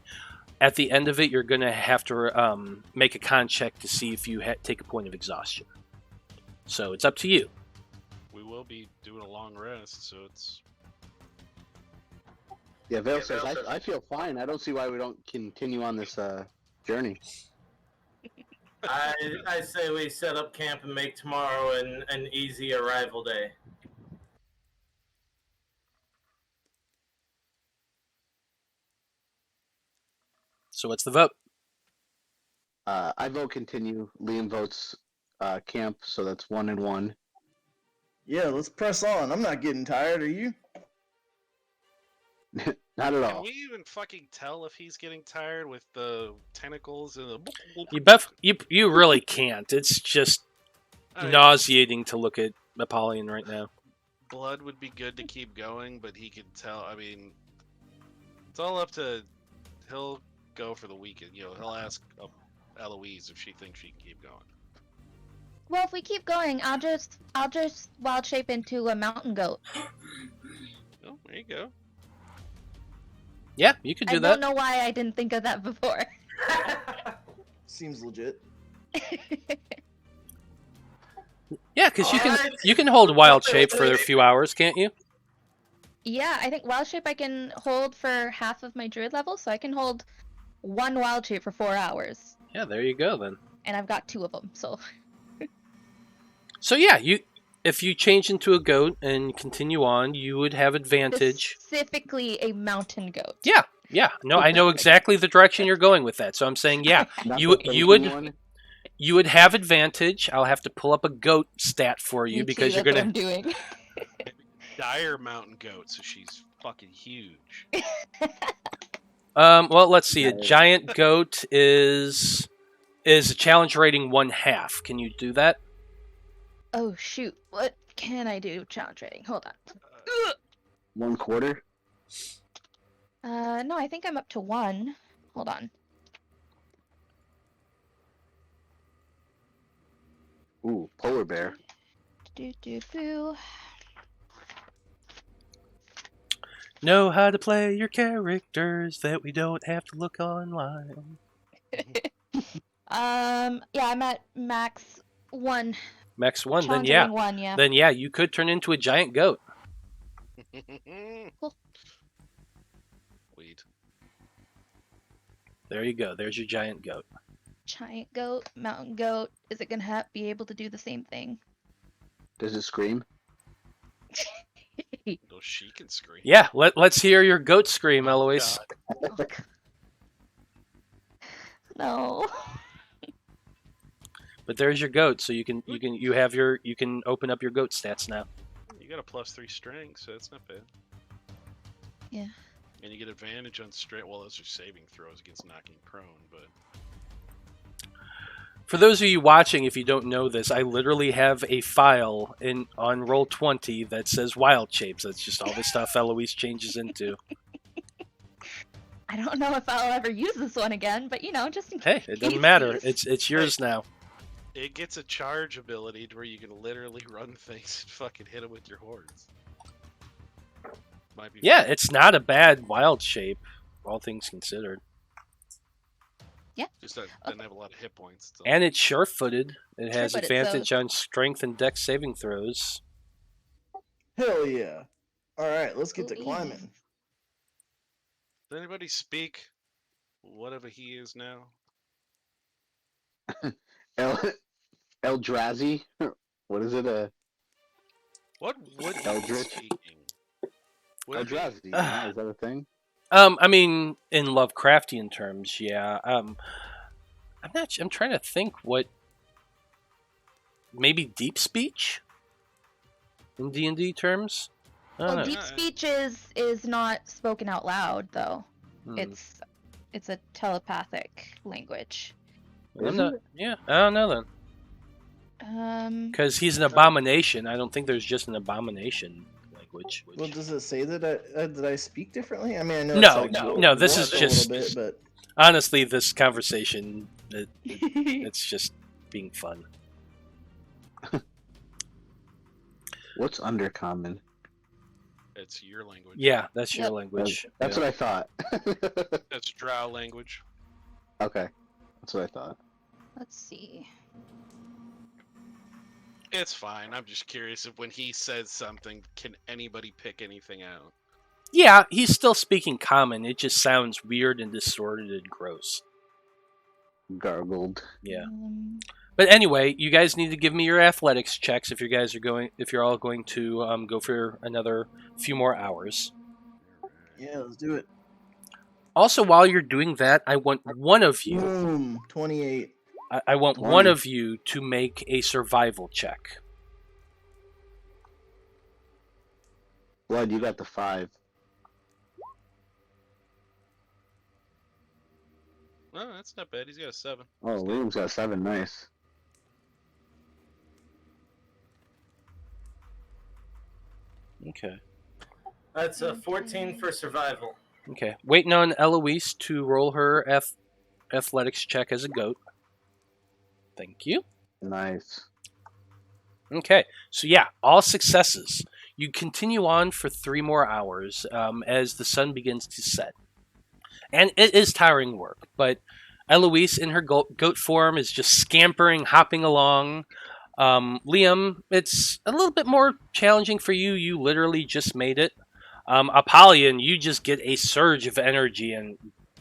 at the end of it you're going to have to make a con check to see if you take a point of exhaustion. So it's up to you. We will be doing a long rest, so it's. Yeah, Veil says, I feel fine. I don't see why we don't continue on this journey. I say we set up camp and make tomorrow an easy arrival day. So what's the vote? I vote continue. Liam votes camp, so that's 1 and 1. Yeah, let's press on. I'm not getting tired. Are you? Not at Can all. we even fucking tell if he's getting tired with the tentacles and the? You really can't. It's just I mean, nauseating to look at Apollyon right now. blood would be good to keep going, but he could tell. I mean, it's all up to. He'll go for the weekend. He'll ask Eloise if she thinks she can keep going. Well, if we keep going, I'll just wild shape into a mountain goat. Oh, there you go. Yeah, you could do I that. don't know why I didn't think of that before. Seems legit. Yeah, because you can hold wild shape for a few hours, can't you? Yeah, I think wild shape I can hold for half of my druid level, so I can hold 1 wild shape for 4 hours. Yeah, there you go then. And I've got 2 of them, so. So yeah, if you change into a goat and continue on, you would have advantage. Specifically a mountain goat. Yeah. No, I know exactly the direction you're going with that. So I'm saying, yeah, Not you the would thinking one. you would have advantage. I'll have to pull up a goat stat for you Me because too, you're that's gonna. what I'm doing. Dire mountain goat, so she's fucking huge. Well, let's see. A giant goat is a challenge rating 1/2. Can you do that? Oh shoot, what can I do challenge rating? Hold on. 1/4. No, I think I'm up to 1. Hold on. Ooh, polar bear. Do. Know how to play your characters that we don't have to look online. Yeah, I'm at max 1. Max 1, then Challenge yeah. rating 1, yeah. Then yeah, you could turn into a giant goat. Cool. Weed. There you go. There's your giant goat. Giant goat, mountain goat. Is it gonna be able to do the same thing? Does it scream? No, she can scream. Yeah, let's hear your goat scream, Eloise. God. Oh, God. No. But there's your goat, so you can open up your goat stats now. You got a +3 strength, so it's not bad. Yeah. And you get advantage on strength. Well, those are saving throws against knocking prone, but. For those of you watching, if you don't know this, I literally have a file on Roll20 that says wild shapes. That's just all the stuff Eloise changes into. I don't know if I'll ever use this one again, but just in case. Hey, it doesn't matter. It's yours now. It gets a charge ability to where you can literally run things and fucking hit them with your horns. Might be Yeah, fun. it's not a bad wild shape, all things considered. Yeah. Just doesn't have a lot of hit points. So. And it's sure-footed. It has Sure-footed, so- advantage on strength and dex saving throws. Hell yeah! All right, let's get to Ooh, climbing. Does anybody speak whatever he is now? Eldrazi? What is it? What would he be Eldritch? speaking? Would it be- Eldrazi? Yeah, is that a thing? I mean, in Lovecraftian terms, yeah. I'm not. I'm trying to think what. Maybe deep speech. In D&D terms. I don't Well, know. deep speech is not spoken out loud, though. Hmm. It's a telepathic language. I'm Is not. it? Yeah, I don't know then. Because he's an abomination. I don't think there's just an abomination language. Well, does it say that I speak differently? I mean, I know No, it's like no, this warped is a just- little bit, but Honestly, this conversation, it's just being fun. What's undercommon? It's your language. Yeah, that's your Yep. language. That's Yeah. what I thought. That's drow language. Okay, that's what I thought. Let's see. It's fine. I'm just curious if when he says something, can anybody pick anything out? Yeah, he's still speaking common. It just sounds weird and distorted and gross. Gargled. Yeah. Um, But anyway, you guys need to give me your athletics checks if you're all going to go for another few more hours. yeah, let's do it. Also, while you're doing that, I want one of you. Boom, 28. I want 20. one of you to make a survival check. Blood, you got the 5. Oh, that's not bad. He's got a 7. Oh, Liam's got 7. Nice. Okay. That's a 14 for survival. Okay. Waiting on Eloise to roll her athletics check as a goat. Thank you. Nice. Okay, so yeah, all successes. You continue on for 3 more hours as the sun begins to set. And it is tiring work, but Eloise in her goat form is just scampering, hopping along. Liam, it's a little bit more challenging for you. You literally just made it. Apollyon, you just get a surge of energy and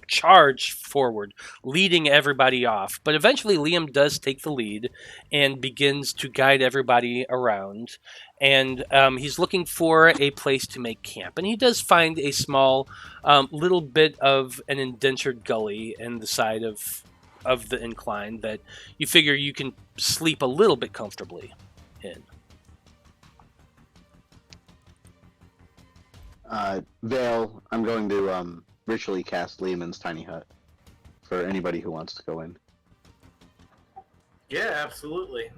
charge forward, leading everybody off. But eventually Liam does take the lead and begins to guide everybody around. And he's looking for a place to make camp. And he does find a small little bit of an indentured gully in the side of the incline that you figure you can sleep a little bit comfortably in. Veil, I'm going to ritually cast Lehman's tiny hut for anybody who wants to go in. Yeah, absolutely.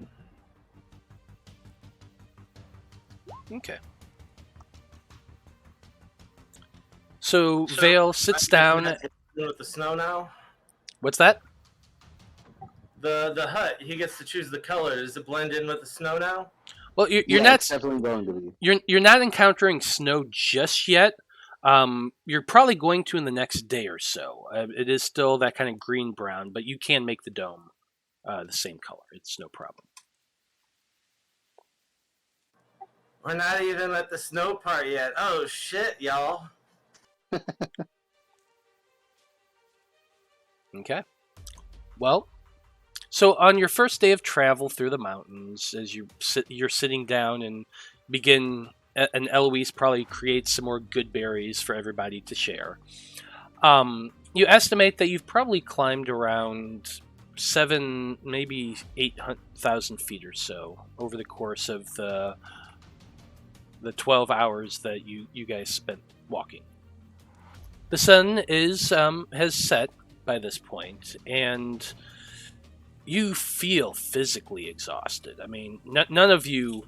Okay. So Vale sits down. With the snow now. What's that? The hut, he gets to choose the color. Does it blend in with the snow now? Well, you're Yeah, not it's definitely going to be. you're not encountering snow just yet. You're probably going to in the next day or so. It is still that kind of green brown, but you can make the dome the same color. It's no problem. We're not even at the snow part yet. Oh shit, y'all. Okay. Well, so on your first day of travel through the mountains, as you're sitting down and begin, and Eloise probably creates some more good berries for everybody to share. You estimate that you've probably climbed around 7, maybe 8,000 feet or so over the course of the 12 hours that you guys spent walking. The sun has set by this point, and you feel physically exhausted. I mean, none of you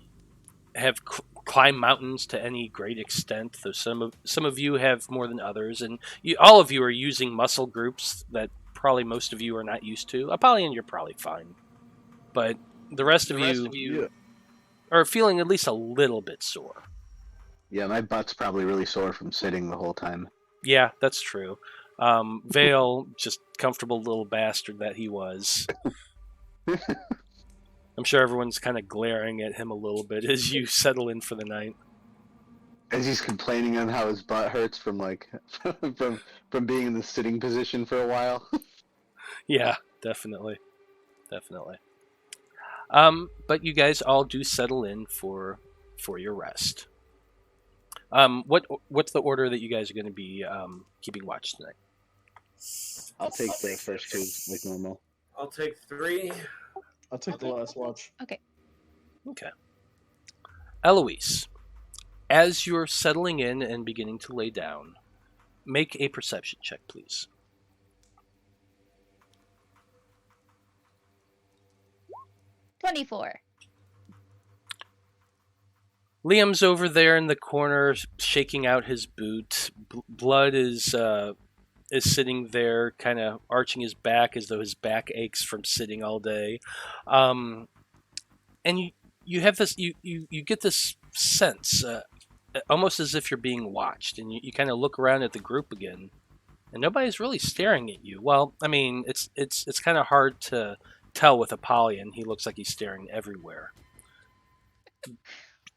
have climbed mountains to any great extent, though some of you have more than others, and all of you are using muscle groups that probably most of you are not used to. Apollyon, you're probably fine, but the rest of you are feeling at least a little bit sore. Yeah, my butt's probably really sore from sitting the whole time. Yeah, that's true. Veil, just comfortable little bastard that he was. I'm sure everyone's kind of glaring at him a little bit as you settle in for the night. As he's complaining on how his butt hurts from like from being in the sitting position for a while. Yeah, definitely. But you guys all do settle in for your rest. What's the order that you guys are going to be keeping watch tonight? I'll take the first two like normal. I'll take 3. I'll take the last watch. Okay. Eloise, as you're settling in and beginning to lay down, make a perception check, please. 24. Liam's over there in the corner, shaking out his boot. Blood is sitting there, kind of arching his back as though his back aches from sitting all day. And you have this, you get this sense, almost as if you're being watched, and you kind of look around at the group again, and nobody's really staring at you. Well, I mean, it's kind of hard to tell with Apollyon. He looks like he's staring everywhere.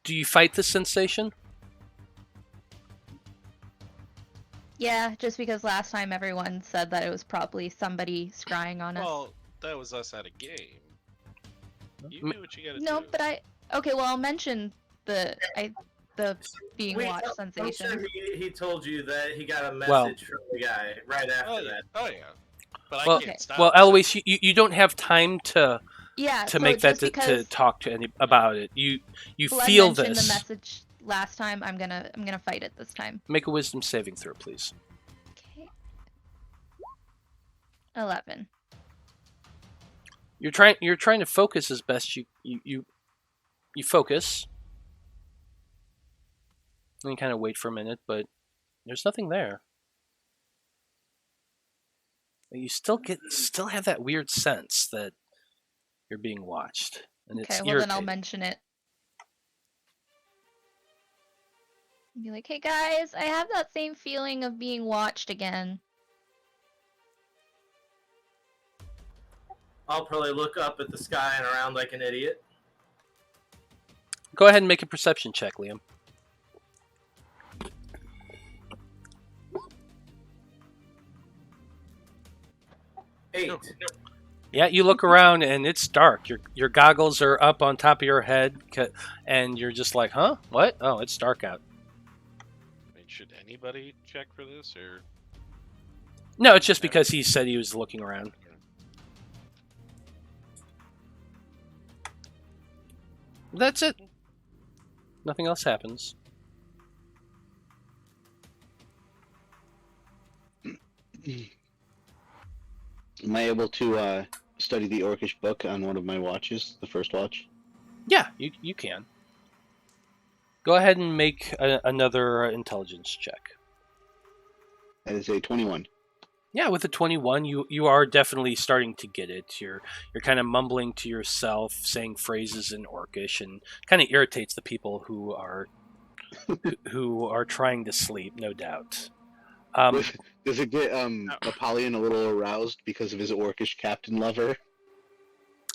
Do you fight this sensation? Yeah, just because last time everyone said that it was probably somebody scrying on us. Well, that was us at a game. You do what you gotta do. No, but okay, well, I'll mention the being watched I'm sensation. sure he told you that he got a message Well- from the guy right after that. Oh yeah. But Well- I can't stop. Well, Eloise, you don't have time to Yeah, so make that just to talk to any about it. You Blood feel mentioned this. the message last time. I'm gonna fight it this time. Make a wisdom saving throw, please. Okay. 11. You're trying to focus as best you focus. And you kind of wait for a minute, but there's nothing there. You still have that weird sense that you're being watched, and it's Okay, well then I'll irritating. mention it. Be like, hey guys, I have that same feeling of being watched again. I'll probably look up at the sky and around like an idiot. Go ahead and make a perception check, Liam. Eight. Yeah, you look around and it's dark. Your goggles are up on top of your head, and you're just like, huh? What? Oh, it's dark out. I mean, should anybody check for this or? No, it's just because he said he was looking around. That's it. Nothing else happens. Am I able to study the Orcish book on one of my watches, the first watch? Yeah, you can. Go ahead and make another intelligence check. That is a 21. Yeah, with a 21, you are definitely starting to get it. You're kind of mumbling to yourself, saying phrases in Orcish, and kind of irritates the people who are trying to sleep, no doubt. Does it get Apollyon a little aroused because of his Orcish captain lover?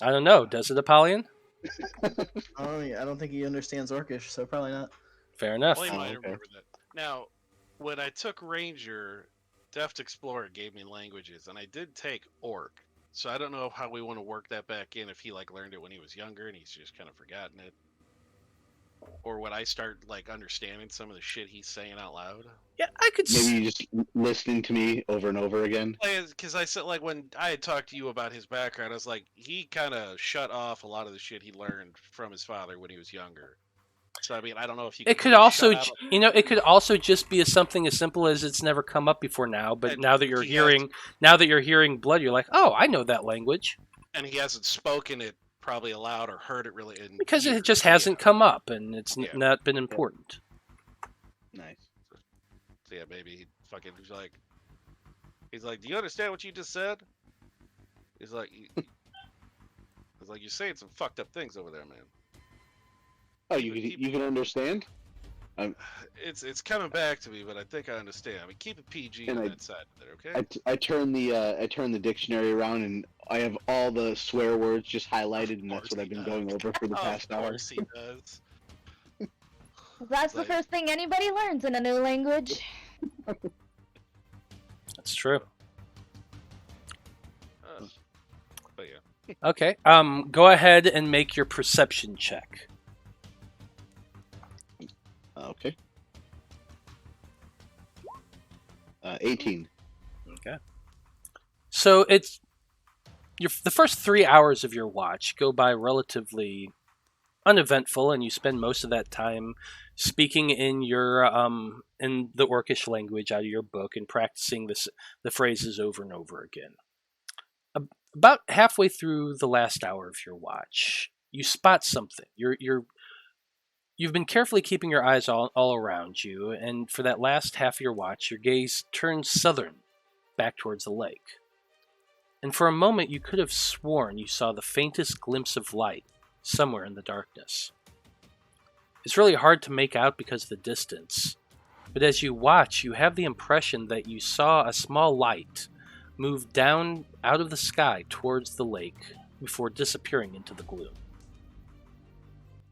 I don't know. Does it, Apollyon? I don't think he understands Orcish, so probably not. Fair enough. Well, you might okay. remember that. Now, when I took Ranger, Deft Explorer gave me languages, and I did take Orc. So I don't know how we want to work that back in. If he learned it when he was younger and he's just kind of forgotten it, or when I start understanding some of the shit he's saying out loud. Yeah, I could. Maybe you just listening to me over and over again. Because I said when I had talked to you about his background, I was like, he kind of shut off a lot of the shit he learned from his father when he was younger. So I mean, I don't know if you. It could also, it could also just be something as simple as it's never come up before now. But And now that you're he has- hearing blood, you're like, oh, I know that language And he hasn't spoken it probably aloud or heard it really in because it years. just hasn't come up and it's Yeah. not been important. Nice. So yeah, maybe he fucking he's like, do you understand what you just said? He's like, you're saying some fucked up things over there, man. Oh, you can understand? It's coming back to me, but I think I understand. I mean, keep it PG And on I- that side of it, okay? I turn the dictionary around, and I have all the swear words just highlighted, and that's course what I've he been does. going over for the past Of hour. course he does. That's the Like- first thing anybody learns in a new language. That's true. But yeah. Okay. Go ahead and make your perception check. Okay. 18. Okay. So it's the first 3 hours of your watch go by relatively uneventful, and you spend most of that time speaking in your in the Orcish language out of your book and practicing the phrases over and over again. About halfway through the last hour of your watch, you spot something. You've been carefully keeping your eyes all around you, and for that last half of your watch, your gaze turns southern, back towards the lake. And for a moment, you could have sworn you saw the faintest glimpse of light somewhere in the darkness. It's really hard to make out because of the distance, but as you watch, you have the impression that you saw a small light move down out of the sky towards the lake before disappearing into the gloom.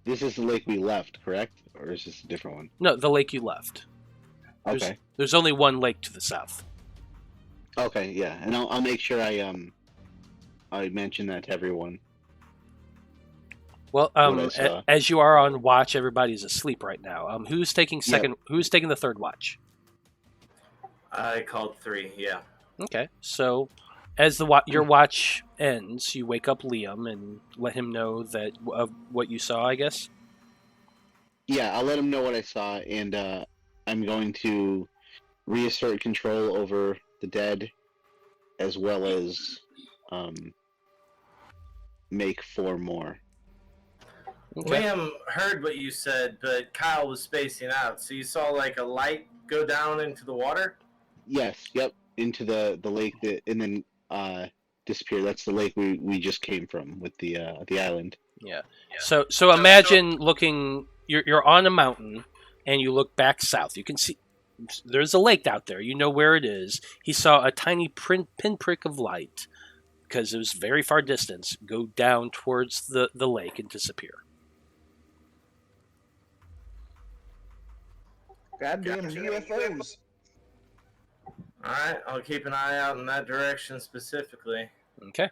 This is the lake we left, correct? Or is this a different one? No, the lake you left. Okay. There's only one lake to the south. Okay, yeah, and I'll make sure I mention that to everyone. Well, What I saw. as you are on watch, everybody's asleep right now. Who's taking second? Who's taking the third watch? I called 3, yeah. Okay, so as your watch ends, you wake up Liam and let him know that of what you saw, I guess. Yeah, I'll let him know what I saw, and I'm going to reassert control over the dead, as well as make 4 more. Okay. Liam heard what you said, but Kyle was spacing out. So you saw like a light go down into the water? Yes, yep, into the lake and then disappear. That's the lake we just came from with the island. Yeah. So imagine looking. You're on a mountain, and you look back south. You can see there's a lake out there. You know where it is. He saw a tiny pinprick of light, because it was very far distance, go down towards the lake and disappear. Goddamn UFOs. Alright, I'll keep an eye out in that direction specifically. Okay.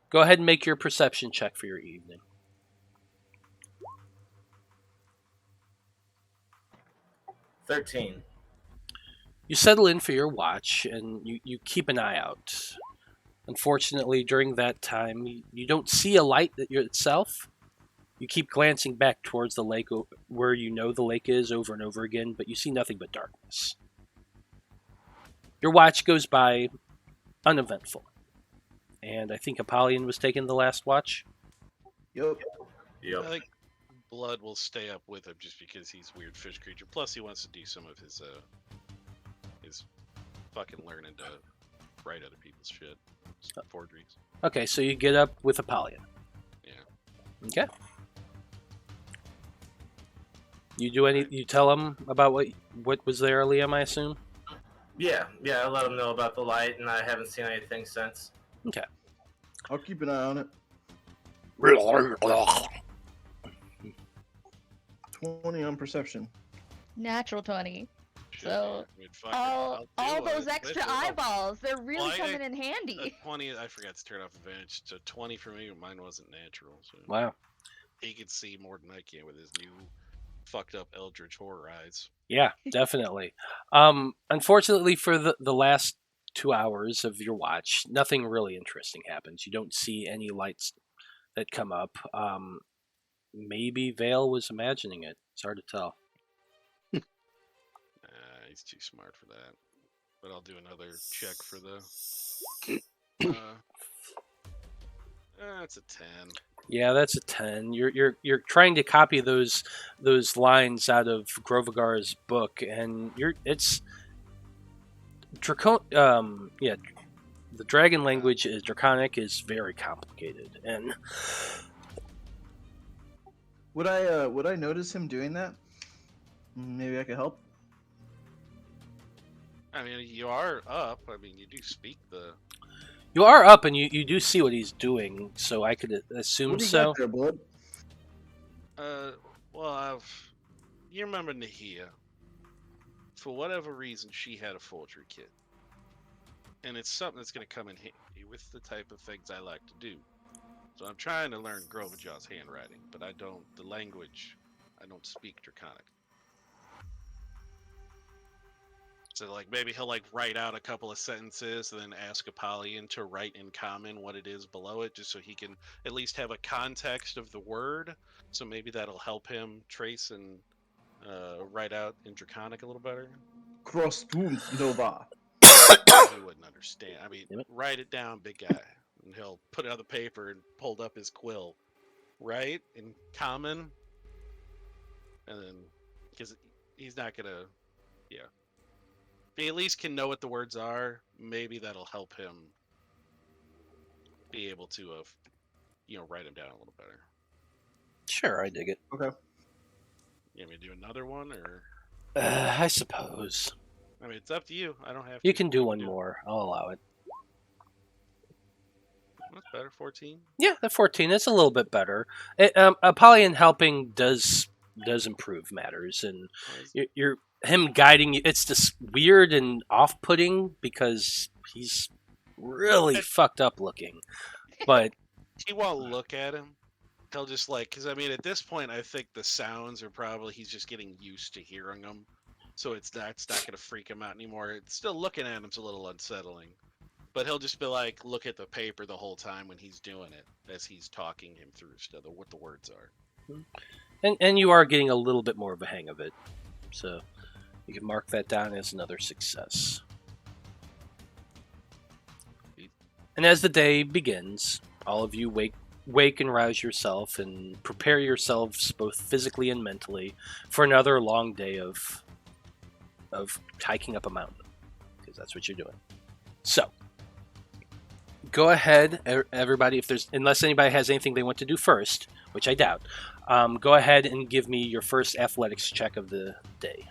Go ahead and make your perception check for your evening. 13. You settle in for your watch, and you keep an eye out. Unfortunately, during that time, you don't see a light itself. You keep glancing back towards the lake where you know the lake is over and over again, but you see nothing but darkness. Your watch goes by uneventful. And I think Apollyon was taking the last watch. Yup. Yep. I think Blood will stay up with him just because he's a weird fish creature. Plus, he wants to do some of his fucking learning to write other people's shit. Forgeries. Okay, so you get up with Apollyon. Yeah. Okay. You tell him about what was there, Liam, I assume? Yeah, I let him know about the light, and I haven't seen anything since. Okay. I'll keep an eye on it. 20 on perception. Natural 20. Shit, So, I mean, fuck it, all I'll do those it. extra Bitch, I'll- eyeballs, they're really Well, coming in A handy. 20, I forgot to turn off advantage. So 20 for me, mine wasn't natural. So Wow. he could see more than I can with his new fucked up Eldritch horror eyes. Yeah, definitely. Unfortunately, for the last 2 hours of your watch, nothing really interesting happens. You don't see any lights that come up. Maybe Veil was imagining it. It's hard to tell. He's too smart for that. But I'll do another check for the. That's a 10. Yeah, that's a 10. You're trying to copy those lines out of Grovagar's book, and it's the dragon language is draconic, is very complicated, and Would I notice him doing that? Maybe I could help. I mean, you are up. I mean, you do speak the. You are up, and you do see what he's doing, so I could assume What do you so. got there, Blood? Well, you remember Nahia. For whatever reason, she had a forgery kit. And it's something that's going to come in handy with the type of things I like to do. So I'm trying to learn Grovajaw's handwriting, but I don't speak Draconic. So like maybe he'll like write out a couple of sentences and then ask Apollyon to write in common what it is below it, just so he can at least have a context of the word. So maybe that'll help him trace and write out in Draconic a little better. Crosstoons Nova. He wouldn't understand. I mean, write it down, big guy. And he'll put it on the paper and pulled up his quill. Right? In common. And then, because he's not going to, yeah. If he at least can know what the words are, maybe that'll help him be able to, write them down a little better. Sure, I dig it. Okay. You want me to do another one, or? I suppose. I mean, it's up to you. I don't have to. You can do one more. I'll allow it. That's better, 14? Yeah, the 14. It's a little bit better. Apollyon helping does improve matters, and you're him guiding you. It's just weird and off-putting because he's really fucked up looking. But he won't look at him. He'll just because I mean, at this point, I think the sounds are probably he's just getting used to hearing them, so it's not going to freak him out anymore. It's still looking at him's a little unsettling, but he'll just be like, look at the paper the whole time when he's doing it, as he's talking him through what the words are. And you are getting a little bit more of a hang of it, so you can mark that down as another success. And as the day begins, all of you wake and rouse yourself and prepare yourselves both physically and mentally for another long day of hiking up a mountain, because that's what you're doing. So go ahead, everybody, unless anybody has anything they want to do first, which I doubt, go ahead and give me your first athletics check of the day.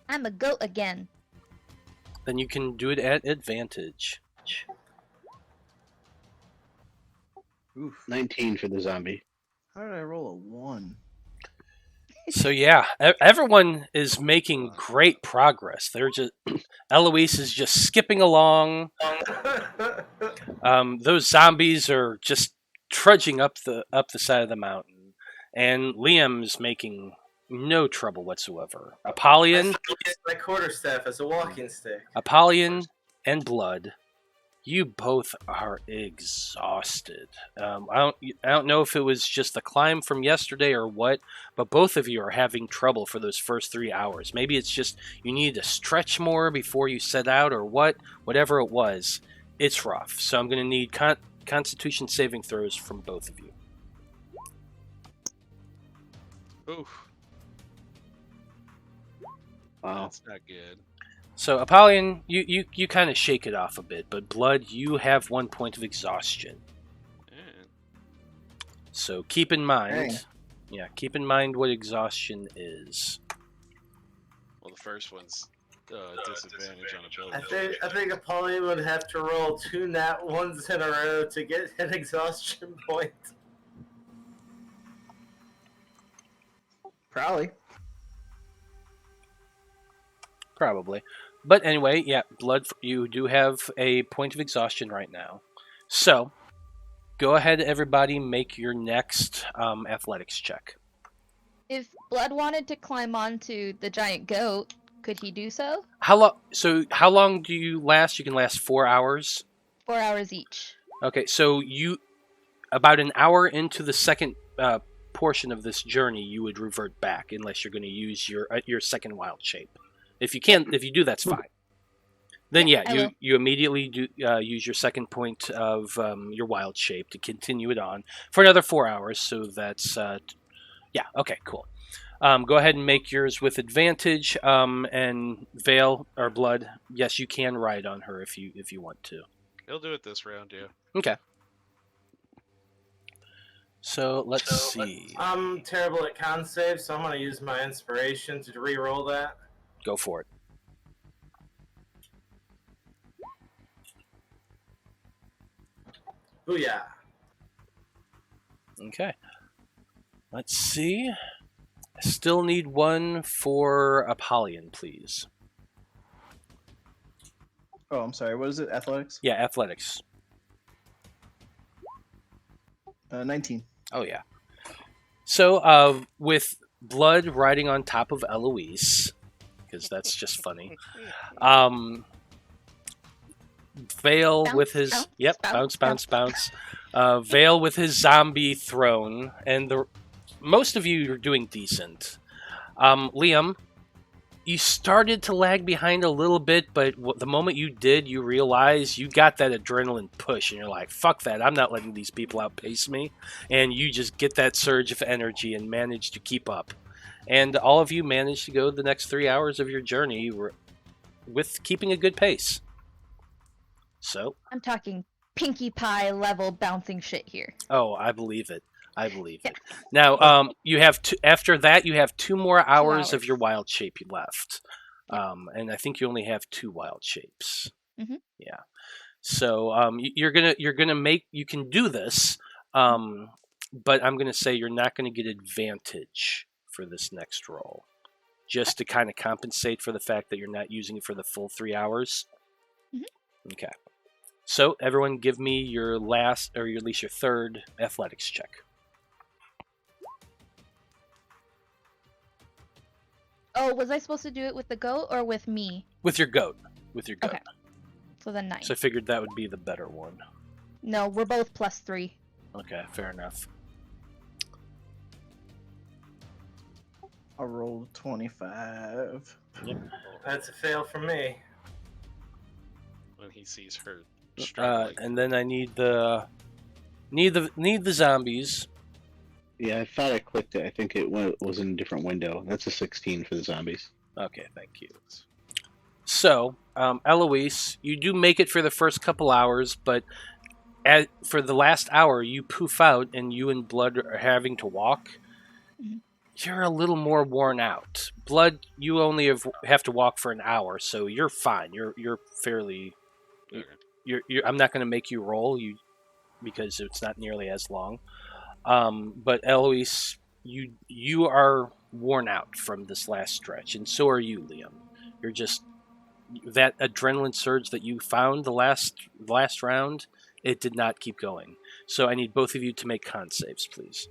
I'm a goat again. Then you can do it at advantage. Oof. 19 for the zombie. How did I roll a 1? So yeah, everyone is making great progress. They're just Eloise is just skipping along. Those zombies are just trudging up the side of the mountain, and Liam's making no trouble whatsoever. Apollyon, my quarterstaff as a walking stick. Apollyon and Blood, you both are exhausted. I don't know if it was just the climb from yesterday or what, but both of you are having trouble for those first 3 hours. Maybe it's just you need to stretch more before you set out, or whatever it was. It's rough. So I'm going to need Constitution saving throws from both of you. Oof. Wow. That's not good. So Apollyon, you kind of shake it off a bit, but Blood, you have 1 point of exhaustion. Yeah. So keep in mind, Dang. keep in mind what exhaustion is. Well, the first one's disadvantage on ability. I think Apollyon would have to roll 2 nat 1s in a row to get an exhaustion point. Probably. Probably. But anyway, yeah, Blood, you do have a point of exhaustion right now. So, go ahead, everybody, make your next athletics check. If Blood wanted to climb onto the giant goat, could he do so? How long do you last? You can last 4 hours? 4 hours each. Okay, so about an hour into the second portion of this journey, you would revert back, unless you're going to use your second wild shape. If you do, that's fine. Then you immediately use your second point of your wild shape to continue it on for another 4 hours. So that's okay, cool. Go ahead and make yours with advantage. And Veil or Blood, yes, you can ride on her if you want to. He'll do it this round, yeah. Okay. So let's see. I'm terrible at con saves, so I'm going to use my inspiration to re-roll that. Go for it. Booyah. Okay. Let's see. I still need one for Apollyon, please. Oh, I'm sorry. What is it? Athletics? Yeah, athletics. 19. Oh, yeah. So, with blood riding on top of Eloise, because that's just funny. Veil Bounce, with his bounce, yep, bounce, bounce. Veil with his zombie throne, and most of you are doing decent. Liam, you started to lag behind a little bit, but the moment you did, you realize you got that adrenaline push, and you're like, "Fuck that! I'm not letting these people outpace me." And you just get that surge of energy and manage to keep up. And all of you managed to go the next 3 hours of your journey with keeping a good pace. So, I'm talking Pinkie Pie level bouncing shit here. oh, I believe it. I believe it. Now, you have after that, you have 2 more hours of your wild shape left, and I think you only have 2 wild shapes. Mhm. Yeah. So, you can do this, but I'm gonna say you're not gonna get advantage for this next roll, just to kind of compensate for the fact that you're not using it for the full 3 hours. Mhm. Okay. So everyone give me your last, or at least your third athletics check. Oh, was I supposed to do it with the goat or with me? With your goat. With your goat. Okay. So then 9. So I figured that would be the better one. No, we're both +3. Okay, fair enough. I rolled 25. Yep. That's a fail for me. When he sees her struggling. And then I need the zombies. Yeah, I thought I clicked it. I think it was in a different window. That's a 16 for the zombies. Okay, thank you. So, Eloise, you do make it for the first couple hours, but for the last hour, you poof out, and you and Blood are having to walk. Mhm. You're a little more worn out. Blood, you only have to walk for an hour, so you're fine. You're fairly. Okay. I'm not going to make you roll because it's not nearly as long. But Eloise, you are worn out from this last stretch, and so are you, Liam. You're just that adrenaline surge that you found the last round. It did not keep going. So I need both of you to make con saves, please.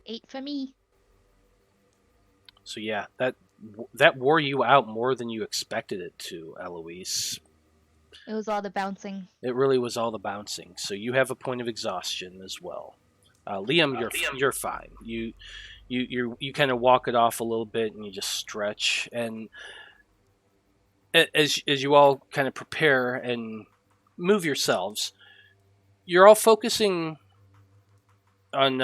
8 for me. So yeah, that wore you out more than you expected it to, Eloise. It was all the bouncing. It really was all the bouncing. So you have a point of exhaustion as well. Liam, you're fine. You kind of walk it off a little bit and you just stretch. And as you all kind of prepare and move yourselves, you're all focusing on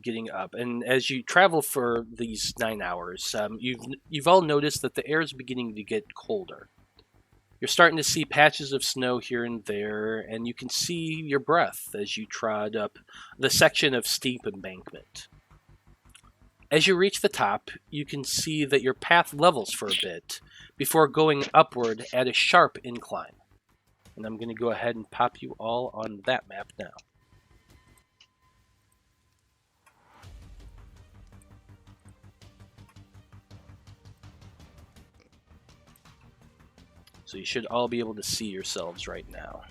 getting up. And as you travel for these 9 hours, you've all noticed that the air is beginning to get colder. You're starting to see patches of snow here and there, and you can see your breath as you trod up the section of steep embankment. As you reach the top, you can see that your path levels for a bit before going upward at a sharp incline. And I'm going to go ahead and pop you all on that map now. So you should all be able to see yourselves right now.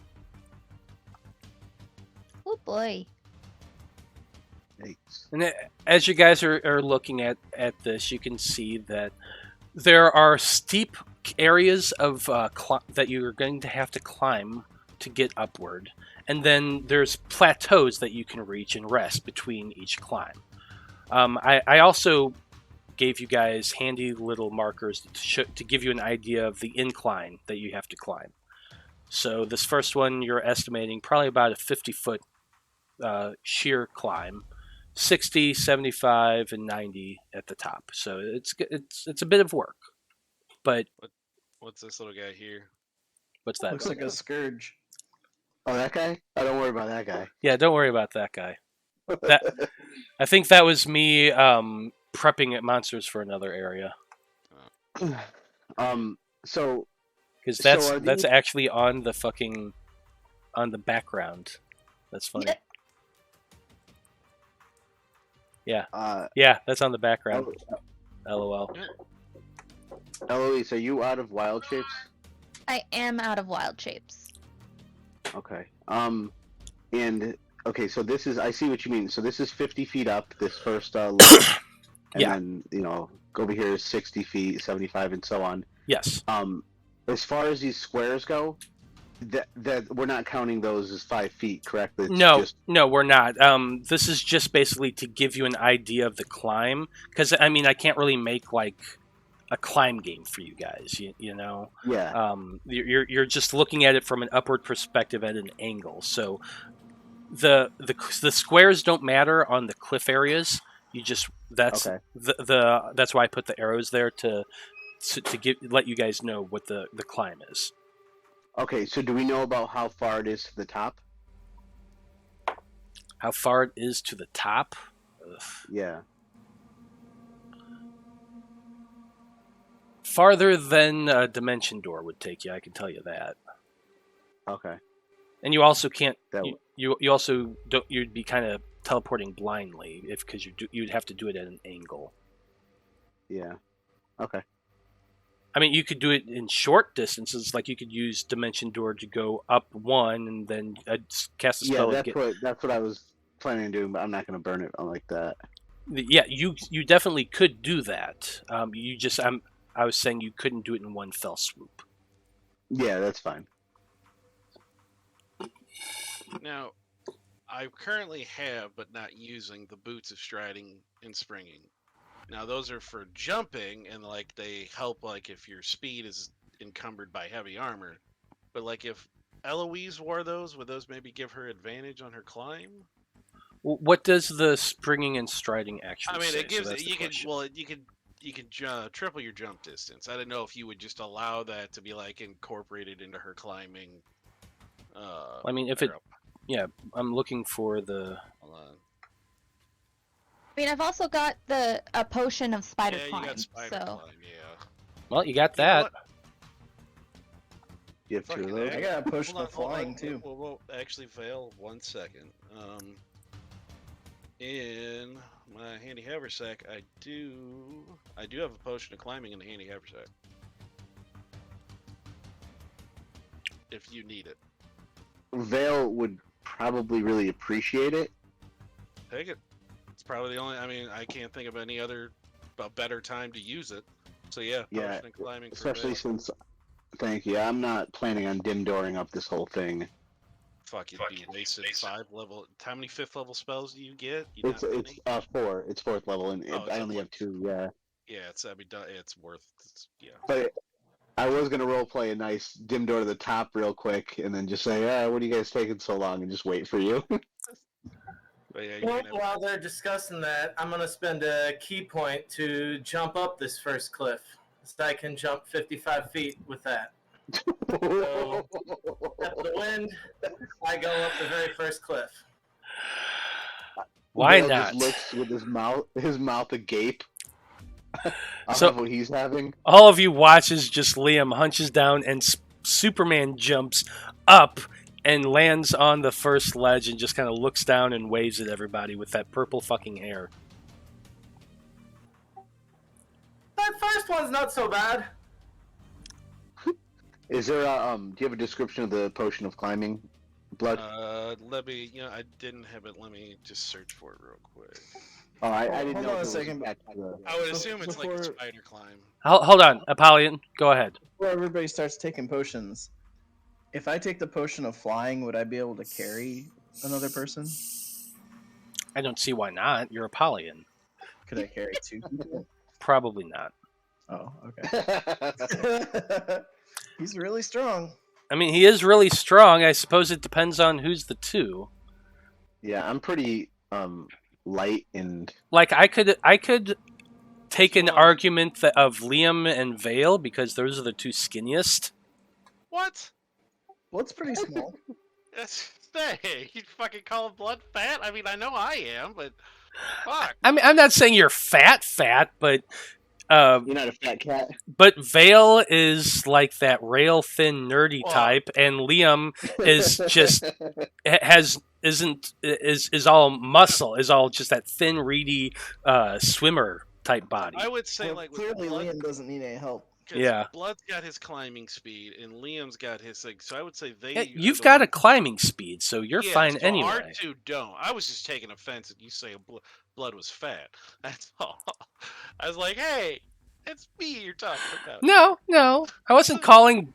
Oh boy. Thanks. And as you guys are looking at this, you can see that there are steep areas of that you're going to have to climb to get upward. And then there's plateaus that you can reach and rest between each climb. I also gave you guys handy little markers to give you an idea of the incline that you have to climb. So this first one, you're estimating probably about a 50-foot sheer climb, 60, 75, and 90 at the top. So it's a bit of work. But What's this little guy here? what's that? Looks like a scourge. Oh, that guy? Oh, don't worry about that guy. Yeah, don't worry about that guy. I think that was me prepping monsters for another area. So Because So are that's these- actually on the background. That's funny. Yeah. Yeah, that's on the background. LOL. Eloise, are you out of wild shapes? I am out of wild shapes. Okay. And okay, so this is, I see what you mean. So this is 50 feet up, this first level. And Yeah. then, go over here is 60 feet, 75, and so on. Yes. As far as these squares go, that we're not counting those as 5 feet, correct? It's No, we're not. This is just basically to give you an idea of the climb. Because, I mean, I can't really make, like, a climb game for you guys, you know? Yeah. You're just looking at it from an upward perspective at an angle. So the squares don't matter on the cliff areas. You just that's Okay. that's why I put the arrows there to let you guys know what the climb is. Okay, so do we know about how far it is to the top? How far it is to the top? Ugh. Yeah. Farther than a dimension door would take you, I can tell you that. Okay. And you also can't. That You also don't. You'd be kind of teleporting blindly because you'd have to do it at an angle. Yeah. Okay. I mean, you could do it in short distances, like you could use Dimension Door to go up one and then cast a spell. Yeah, that's what I was planning on doing, but I'm not going to burn it like that. Yeah, you definitely could do that. I was saying you couldn't do it in one fell swoop. Yeah, that's fine. Now, I currently have, but not using, the boots of striding and springing. Now, those are for jumping, and like they help like if your speed is encumbered by heavy armor. But like if Eloise wore those, would those maybe give her advantage on her climb? What does the springing and striding actually I mean, say? it gives So that's the question. you can triple your jump distance. I didn't know if you would just allow that to be like incorporated into her climbing. I mean, if it, yeah, I'm looking for the. Hold on. I mean, I've also got a potion of spider Yeah, climb. you got spider so. climb. Yeah. Well, you got that. You have two of those? I got a potion Hold on, of flying too. We'll actually Veil 1 second. In my handy haversack, I do have a potion of climbing in the handy haversack. If you need it, Veil would probably really appreciate it. take it. It's probably the only. I mean, I can't think of any other a better time to use it. So yeah, Yeah, potion of climbing. For especially Veil. since. Thank you. I'm not planning on dim-dooring up this whole thing. Fuck, you'd be wasted 5 level. How many 5th level spells do you get? You It's 4. It's 4th level, and Oh, I only have 2. Yeah. Yeah, it's worth. Yeah. But I was gonna roleplay a nice dim door to the top real quick, and then just say, "What are you guys taking so long?" and just wait for you. But yeah, you Well, can have, while they're discussing that, I'm going to spend a key point to jump up this first cliff. So I can jump 55 feet with that. So, step of the wind, I go up the very first cliff. Why Veil not? Just looks with his mouth agape. So- Of what he's having. All of you watch as just Liam hunches down and Superman jumps up and lands on the first ledge and just kind of looks down and waves at everybody with that purple fucking hair. That first one's not so bad. Is there a do you have a description of the potion of climbing, Blood? let me. I didn't have it. Let me just search for it real quick. Oh, I didn't Hold know. on if a it was second. attached to the- I would assume it's like a before- spider climb. Hold on, Apollyon, go ahead. Before everybody starts taking potions, if I take the potion of flying, would I be able to carry another person? I don't see why not. You're Apollyon. Could I carry 2 people? Probably not. Oh, okay. He's really strong. I mean, he is really strong. I suppose it depends on who's the two. Yeah, I'm pretty light and Like I could take an Well- argument of Liam and Vale because those are the two skinniest. What? Well, it's pretty small. Hey, you fucking call blood fat? I mean, I know I am, but fuck. I mean, I'm not saying you're fat, but You're not a fat cat. but Vale is like that rail thin nerdy Well- type, and Liam is just is all muscle, is all just that thin, reedy swimmer type body. I would say Well, like with clearly blood, Liam doesn't need any help. 'cause Yeah. Blood's got his climbing speed and Liam's got his thing. So I would say they. Yeah, are you've the got a ones- climbing speed, so you're Yeah, fine so anyway. Our two don't. I was just taking offense at you saying blood was fat. That's all. I was like, hey, it's me you're talking about. No, I wasn't calling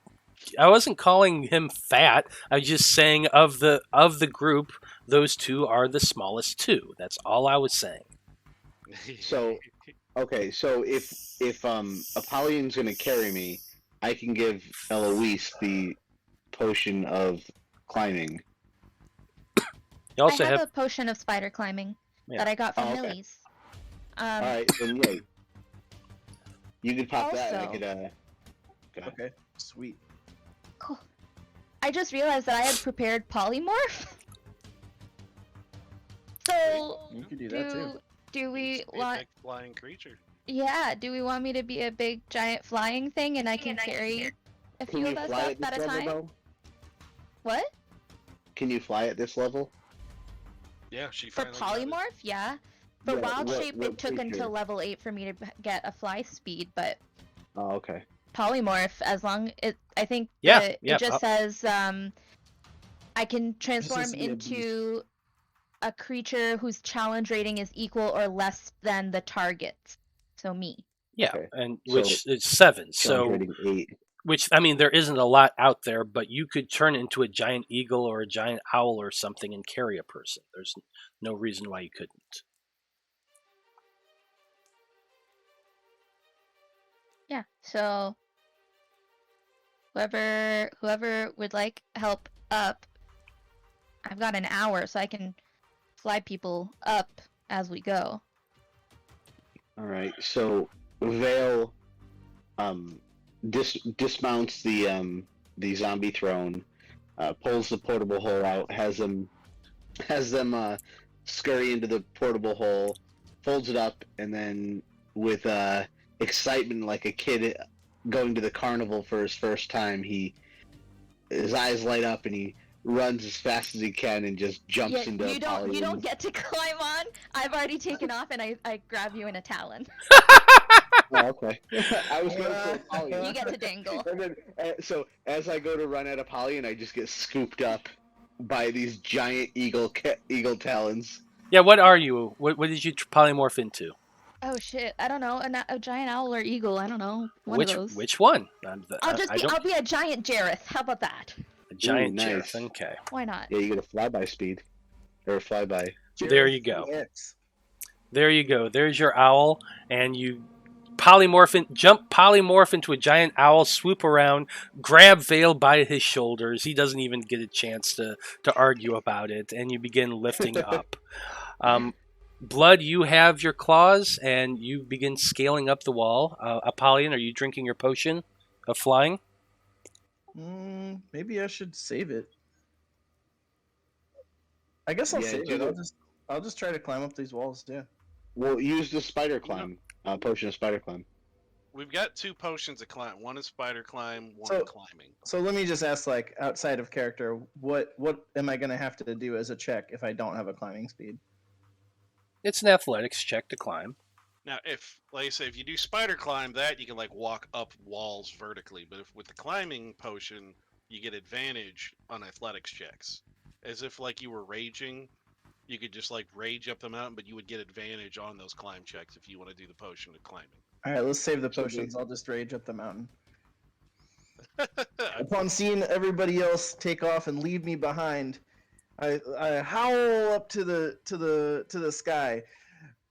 him fat. I was just saying of the group, those two are the smallest two. That's all I was saying. So, okay, so if Apollyon's gonna carry me, I can give Eloise the potion of climbing. You also I have have a potion of spider climbing Yeah. that I got from Oh, okay. Millie's. All right, then yay. You could pop that, and I Also- could. Go ahead. Okay, sweet. Cool. I just realized that I had prepared polymorph. So You could do that too. do we Just be a want? big flying creature. Yeah. Do we want me to be a big giant flying thing and I can carry a Can few you of us fly up at this at a level, time? though? What? Can you fly at this level? Yeah, she For finally got it. polymorph, yeah. For Yeah, wild what- shape, what it took creature? until level 8 for me to get a fly speed, but Oh, okay. polymorph, as long it, I think Yeah, it yeah, just says I can transform to be a into a creature whose challenge rating is equal or less than the target's. So me. yeah, Okay. and So- which is 7. So I'm So rating 8. which I mean, there isn't a lot out there, but you could turn into a giant eagle or a giant owl or something and carry a person. There's no reason why you couldn't. Yeah. So whoever would like help up, I've got an hour, so I can fly people up as we go. All right. So Vale dismounts the zombie throne, pulls the portable hole out, has them scurry into the portable hole, folds it up, and then with excitement like a kid going to the carnival for his first time, his eyes light up and he runs as fast as he can and just jumps into you don't Apollyon. get to climb on. I've already taken off and I grab you in a talon. Oh, okay. I was going for Apollyon. You get to dangle. And then, so as I go to run at Apollyon, I just get scooped up by these giant eagle talons. Yeah, what are you? What did you polymorph into? Oh shit! I don't know. A giant owl or eagle? I don't know. One of those. Which one? I'll be a giant Jareth. How about that? A giant Ooh, Jareth. nice. Okay. Why not? Yeah, you get a flyby speed, or a flyby. There you go. X. There you go. There's your owl, and you jump polymorph into a giant owl, swoop around, grab Vale by his shoulders. He doesn't even get a chance to argue about it, and you begin lifting up. Blood, you have your claws, and you begin scaling up the wall. Apollyon, are you drinking your potion of flying? Maybe I should save it. I guess I'll Yeah, save do it. the- I'll just try to climb up these walls. Yeah. Well, use the spider climb, potion of spider climb. We've got 2 potions of climb. One is spider climb, one So- climbing. So let me just ask, like, outside of character, what am I gonna have to do as a check if I don't have a climbing speed? It's an athletics check to climb. Now, if, like I say, if you do spider climb, that you can like walk up walls vertically. But if with the climbing potion, you get advantage on athletics checks, as if like you were raging. You could just like rage up the mountain, but you would get advantage on those climb checks if you want to do the potion of climbing. All right, let's save the So potions. I'll just rage up the mountain. I Upon seeing everybody else take off and leave me behind, I howl up to the sky.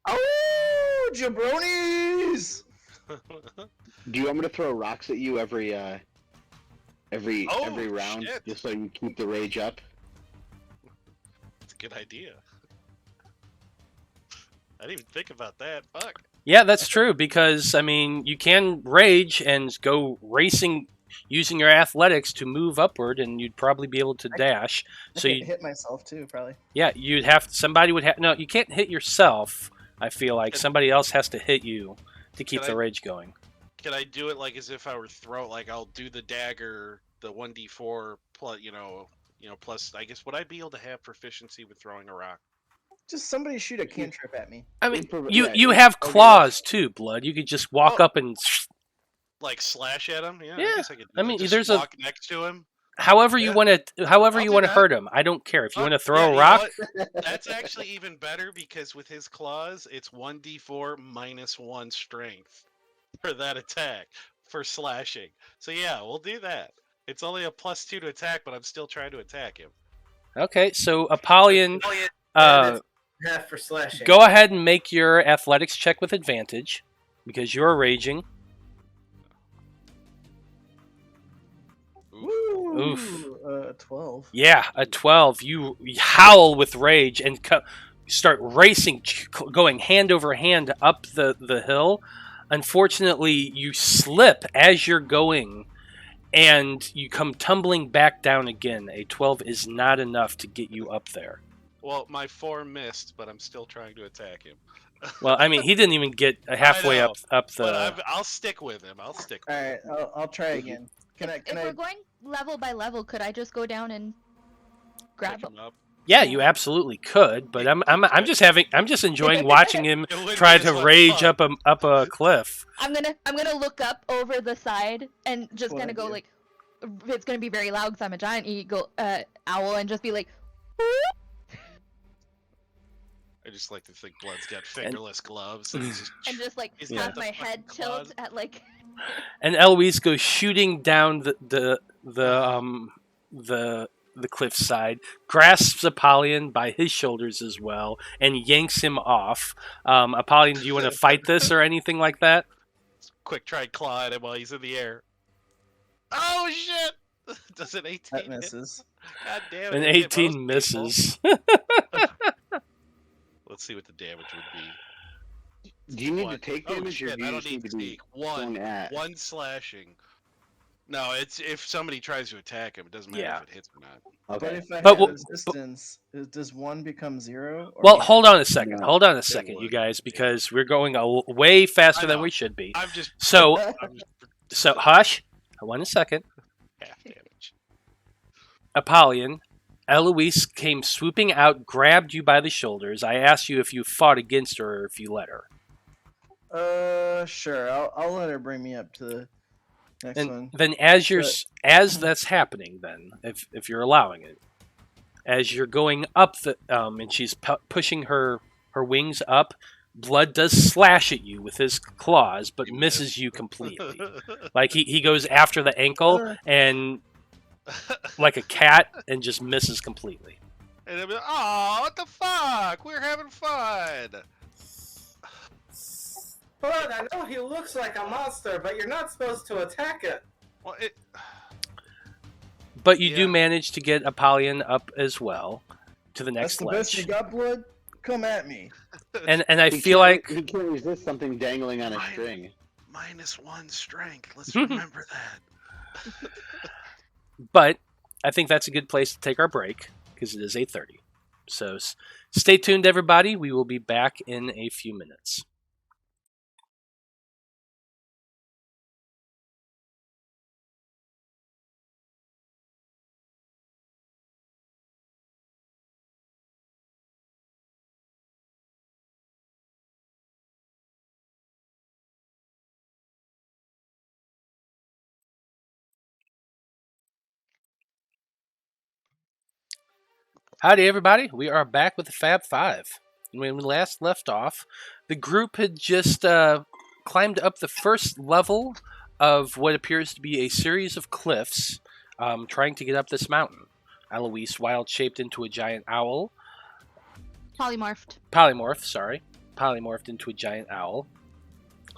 Oh, jabronis! Do you want me to throw rocks at you every Oh, round, shit. just so you keep the rage up? It's a good idea. I didn't even think about that. Fuck. Yeah, that's true, because, I mean, you can rage and go racing using your athletics to move upward, and you'd probably be able to dash. I So could you, hit myself too, probably. yeah, you'd have somebody would have. No, you can't hit yourself. I feel like Can- somebody else has to hit you to keep Can the I- rage going. Can I do it like as if I were like I'll do the dagger, the 1d4 plus, plus. I guess would I be able to have proficiency with throwing a rock? Just somebody shoot a cantrip at me. I mean, Improv- you yeah, you it- have okay, claws too, Blood. You could just walk Oh. up and Like slash at him? Yeah, Yeah, I guess I could. I mean, just there's a- walk next to him. however you Yeah. want to I'll do that. hurt him. I don't care if you Oh, want to yeah, throw you a know rock. what? That's actually even better because with his claws, it's 1d4 minus 1 strength for that attack for slashing. So yeah, we'll do that. It's only a +2 to attack, but I'm still trying to attack him. Okay, so Apollyon, And it's half for slashing. go ahead and make your athletics check with advantage because you're raging. Oof. 12. Yeah, a 12. You howl with rage and start racing, going hand over hand up the hill. Unfortunately, you slip as you're going, and you come tumbling back down again. A 12 is not enough to get you up there. Well, my 4 missed, but I'm still trying to attack him. Well, I mean, he didn't even get halfway know, up But the. I'll stick with him. I'll stick with All him. right, I'll try again. Can if I? we're going level by level, could I just go down and grab Pick him? him up. Yeah, you absolutely could, but I'm just enjoying watching him It wouldn't try be to as much rage fun. up a cliff. I'm gonna look up over the side and just Good kind of go idea. like, it's gonna be very loud because I'm a giant eagle owl, and just be like, I just like to think Blood's got fingerless gloves. And he's just, and just like He's have got the my fucking head claws. tilt at like. And Eloise goes shooting down the cliffside, grasps Apollyon by his shoulders as well, and yanks him off. Apollyon, do you want to fight this or anything like that? quick try and claw at him while he's in the air. Oh shit! Does an 18 That hit? misses. God damn it. An it hit 18 most people. misses. Let's see what the damage would be. Do you need One. to take Oh damage, or shit! do I you don't just need need to to be take one. going at? One slashing. No, it's if somebody tries to attack him, it doesn't matter Yeah. if it hits or not. But Okay. if I But have w- resistance, does 1 become 0? Or Well, no? hold on a second. No, Hold on a it second, you would. guys, Yeah. because we're going way faster I than know. we should be. I'm just So, I'm just so hush. 1 second. half damage. Apollyon, Eloise came swooping out, grabbed you by the shoulders. I asked you if you fought against her or if you let her. Sure. I'll let her bring me up to the next And one. then as you're But- as that's happening, then if you're allowing it, as you're going up the and she's pushing her wings up, Blood does slash at you with his claws, but He misses missed. you completely. Like he goes after the ankle and like a cat and just misses completely. And I'll be like, oh, what the fuck? We're having fun. But I know he looks like a monster, but you're not supposed to attack it. Well, But you do Yeah. manage to get Apollyon up as well to the That's next the best you ledge. got, Blood? Come at me. And I He feel can't- like he can't resist something dangling on a Mine. string. -1 strength. Let's remember that. but I think that's a good place to take our break because it is 8:30. So stay tuned, everybody. We will be back in a few minutes. Howdy, everybody. We are back with the Fab Five. When we last left off, the group had just climbed up the first level of what appears to be a series of cliffs, trying to get up this mountain. Eloise wild-shaped into a giant owl. Polymorphed. Polymorphed into a giant owl.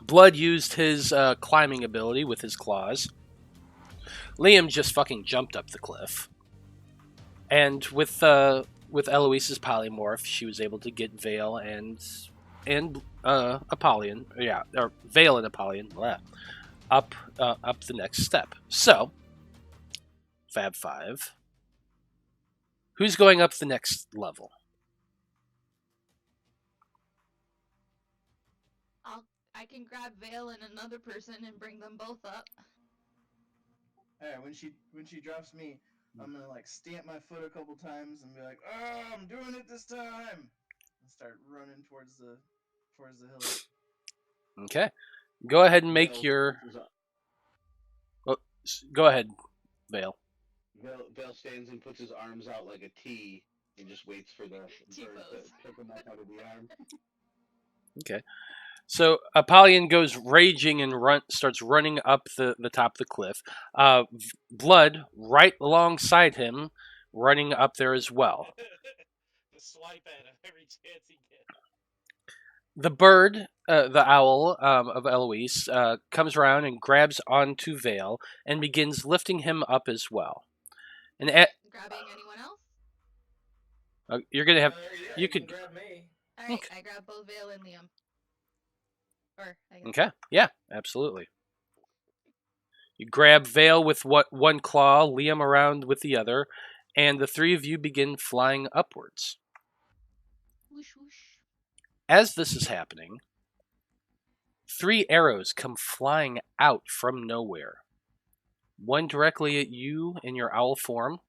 Blood used his climbing ability with his claws. Liam just fucking jumped up the cliff. And with Eloise's polymorph, she was able to get Veil and Apollyon, or Veil and Apollyon, up the next step. So, Fab Five, who's going up the next level? I can grab Veil and another person and bring them both up. Alright, when she drops me, I'm gonna like stamp my foot a couple times and be like, "Oh, I'm doing it this time!" And start running towards the hilly. Okay. Go ahead and make Vale your. puts his- Oh, go ahead, Vale. Vale stands and puts his arms out like a T and just waits for the bird T-pose. to pick him up out of the arm. Okay. So Apollyon goes raging and starts running up the top of the cliff. Blood right alongside him, running up there as well. To swipe at him every chance he gets. The bird, the owl of Eloise, comes around and grabs onto Vale and begins lifting him up as well. And Grabbing anyone else? you're gonna have Yeah, you can could grab me. Alright, Okay. I grab both Veil and Liam. Or, I guess. Okay, yeah, absolutely. You grab Vale with one claw, Liam around with the other, and the three of you begin flying upwards. Whoosh, whoosh. As this is happening, 3 arrows come flying out from nowhere. One directly at you in your owl form,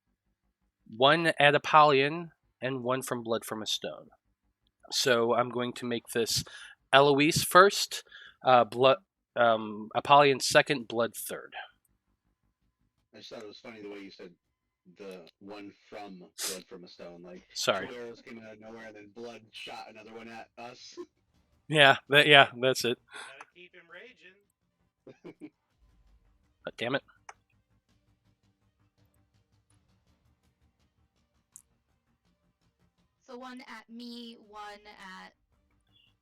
one at Apollyon, and one from Blood from a Stone. So I'm going to make this Eloise first, Apollyon second, Blood third. I just thought it was funny the way you said the one from Blood from a Stone. Like, Sorry. 2 arrows came out of nowhere and then Blood shot another one at us. Yeah, that's it. Gotta keep him raging. Damn it. So one at me, one at...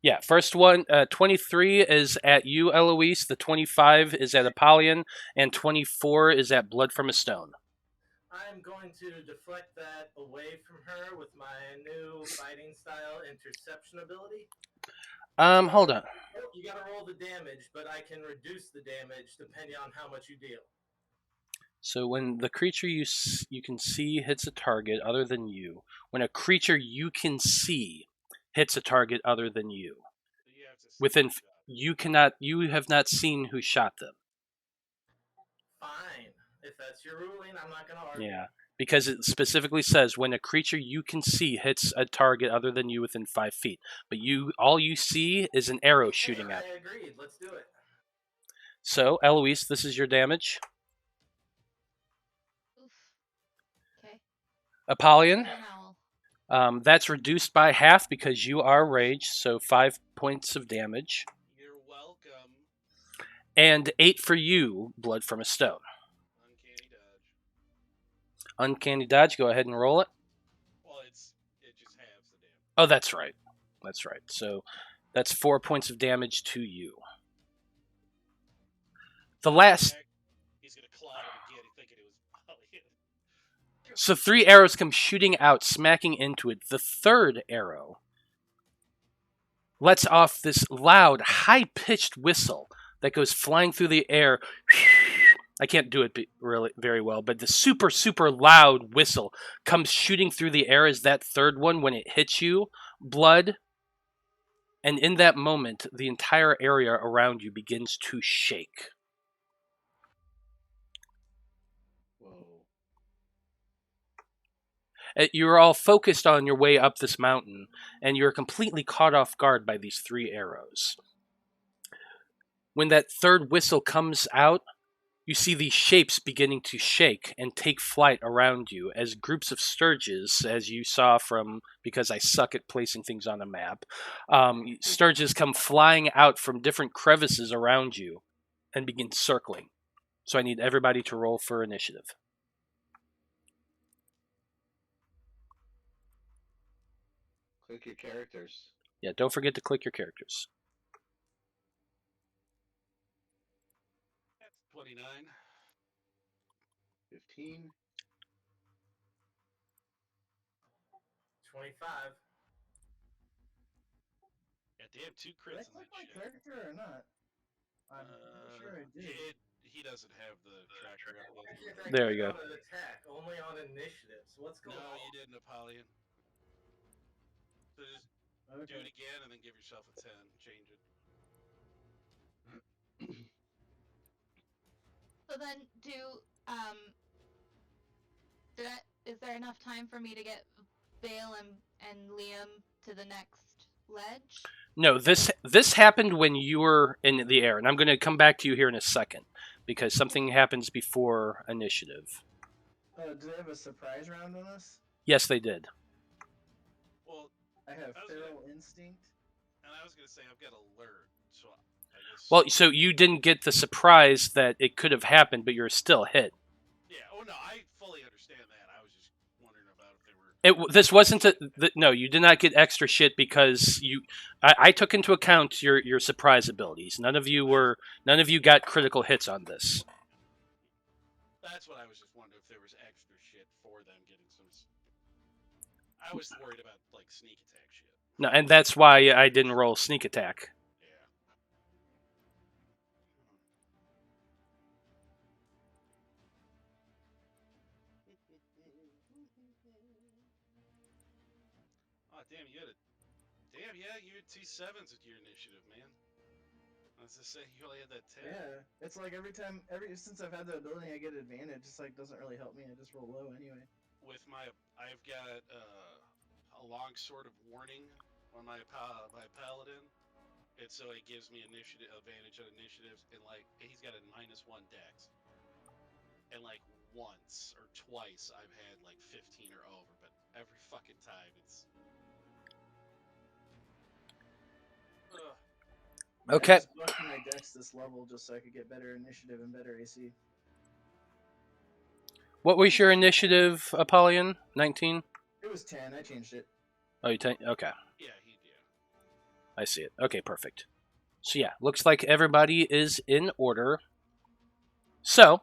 Yeah, first one, 23 is at you, Eloise. The 25 is at Apollyon, and 24 is at Blood from a Stone. I'm going to deflect that away from her with my new fighting style interception ability. Hold on. You gotta roll the damage, but I can reduce the damage depending on how much you deal. So when the creature you can see hits a target other than you, when a creature you can see hits a target other than you, So you have to within you have not seen who shot them. Fine. If that's your ruling, I'm not gonna argue. Yeah, because it specifically says when a creature you can see hits a target other than you within 5 feet, but all you see is an arrow shooting at. I agreed. Let's do it. So Eloise, this is your damage. Oof. Okay. Apollyon, An owl. that's reduced by half because you are raged, so 5 points of damage. You're welcome. And 8 for you, Blood from a Stone. Uncanny dodge. Uncanny dodge, go ahead and roll it. Well, it just halves the damage. Oh, that's right. That's right. So that's 4 points of damage to you. The last... He's gonna cloud him again, thinking it was Apollyon. So 3 arrows come shooting out, smacking into it. The third arrow lets off this loud, high-pitched whistle that goes flying through the air. I can't do it really very well, but the super, super loud whistle comes shooting through the air as that third one, when it hits you, Blood. And in that moment, the entire area around you begins to shake. Whoa. You're all focused on your way up this mountain, and you're completely caught off guard by these 3 arrows. When that third whistle comes out, you see these shapes beginning to shake and take flight around you as groups of sturges, as you saw from, because I suck at placing things on a map, sturges come flying out from different crevices around you and begin circling. So I need everybody to roll for initiative. Click your characters. Yeah, don't forget to click your characters. That's 29. 15. 25. Goddamn, 2 Did I crits in click that my shit. character or not? I'm sure I did. He doesn't have the tracker up yet. There you go. On an attack, only on initiatives. What's going No, on? you didn't, Apollyon. So just do it again and then give yourself a 10. Change it. So then, is there enough time for me to get Vale and Liam to the next ledge? No, this happened when you were in the air, and I'm going to come back to you here in a second because something happens before initiative. Do they have a surprise round on us? Yes, they did. Well, I have feral instinct. and I was gonna say I've got alert, so I guess. Well, so you didn't get the surprise that it could have happened, but you're still hit. Yeah. Oh no, I fully understand that. I was just wondering about if they were. This wasn't no. You did not get extra shit because I took into account your surprise abilities. None of you got critical hits on this. That's what I was just wondering if there was extra shit for them getting some. I was worried about like sneak attack shit. No, and that's why I didn't roll sneak attack. Yeah. Oh damn! You had 2 7s with your initiative, man. I was just saying you only had that 10. Yeah, it's like since I've had the ability, I get advantage. It's like doesn't really help me. I just roll low anyway. With I've got a long sword of warning on my paladin, and so it gives me advantage on initiatives, and like he's got a -1 dex, and like once or twice I've had like 15 or over, but every fucking time it's. Okay. I just buffed my dex this level just so I could get better initiative and better AC. What was your initiative, Apollyon? 19? It was 10. I changed it. Oh, you okay. Yeah. I see it. Okay, perfect. So yeah, looks like everybody is in order. So,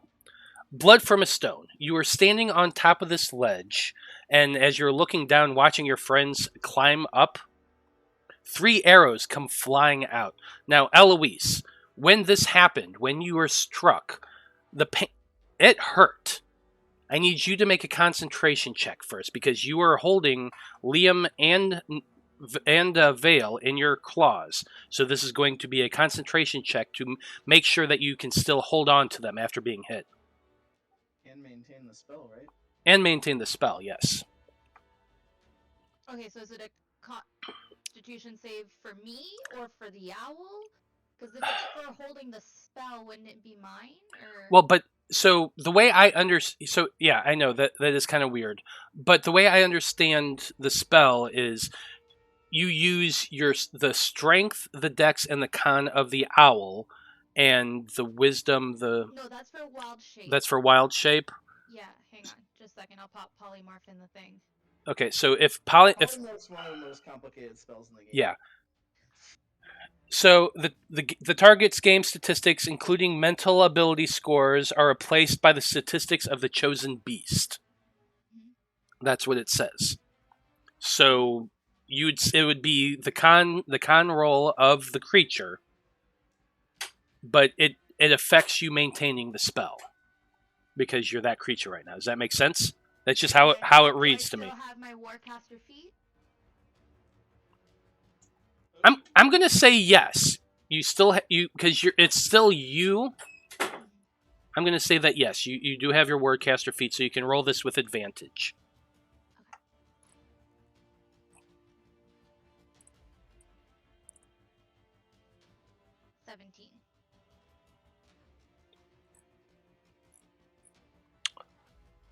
blood from a stone. You are standing on top of this ledge, and as you're looking down, watching your friends climb up, 3 arrows come flying out. Now, Eloise, when this happened, when you were struck, it hurt. I need you to make a concentration check first because you are holding Liam and Veil in your claws. So this is going to be a concentration check to make sure that you can still hold on to them after being hit. And maintain the spell, right? And maintain the spell, yes. Okay, so is it a Constitution save for me or for the owl? Because if it's for holding the spell, wouldn't it be mine? Or... Well, but so the way I understand, so yeah, I know that is kind of weird, but the way I understand the spell is you use the strength, the dex, and the con of the owl, and the wisdom. No, that's for wild shape. That's for wild shape. Yeah, hang on, just a second. I'll pop polymorph in the thing. Okay, so if Polymorph's one of the most complicated spells in the game. Yeah. So the target's game statistics, including mental ability scores, are replaced by the statistics of the chosen beast. Mm-hmm. That's what it says. So it would be the con roll of the creature, but it affects you maintaining the spell because you're that creature right now. Does that make sense? That's just how it reads to me. Do I still have my Warcaster feat? I'm gonna say yes. You still because it's still you. I'm gonna say that yes, you do have your Wordcaster feat, so you can roll this with advantage. Okay. 17.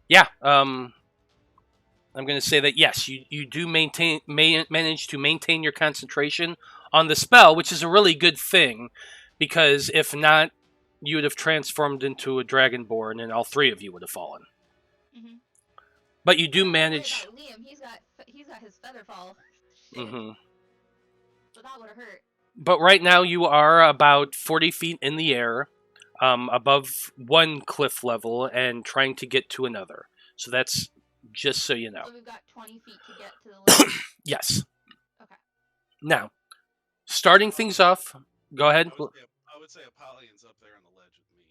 Yeah. I'm going to say that yes, you do manage to maintain your concentration on the spell, which is a really good thing, because if not, you would have transformed into a dragonborn, and all 3 of you would have fallen. Mm-hmm. But you do manage. Liam, he's got his feather fall. Shit. Mm-hmm. So that would have hurt. But right now you are about 40 feet in the air, above one cliff level, and trying to get to another. So that's. Just so you know. So we've got 20 feet to get to the ledge? Yes. Okay. Now, starting things off, go ahead. I was would say Apollyon's up there on the ledge with me,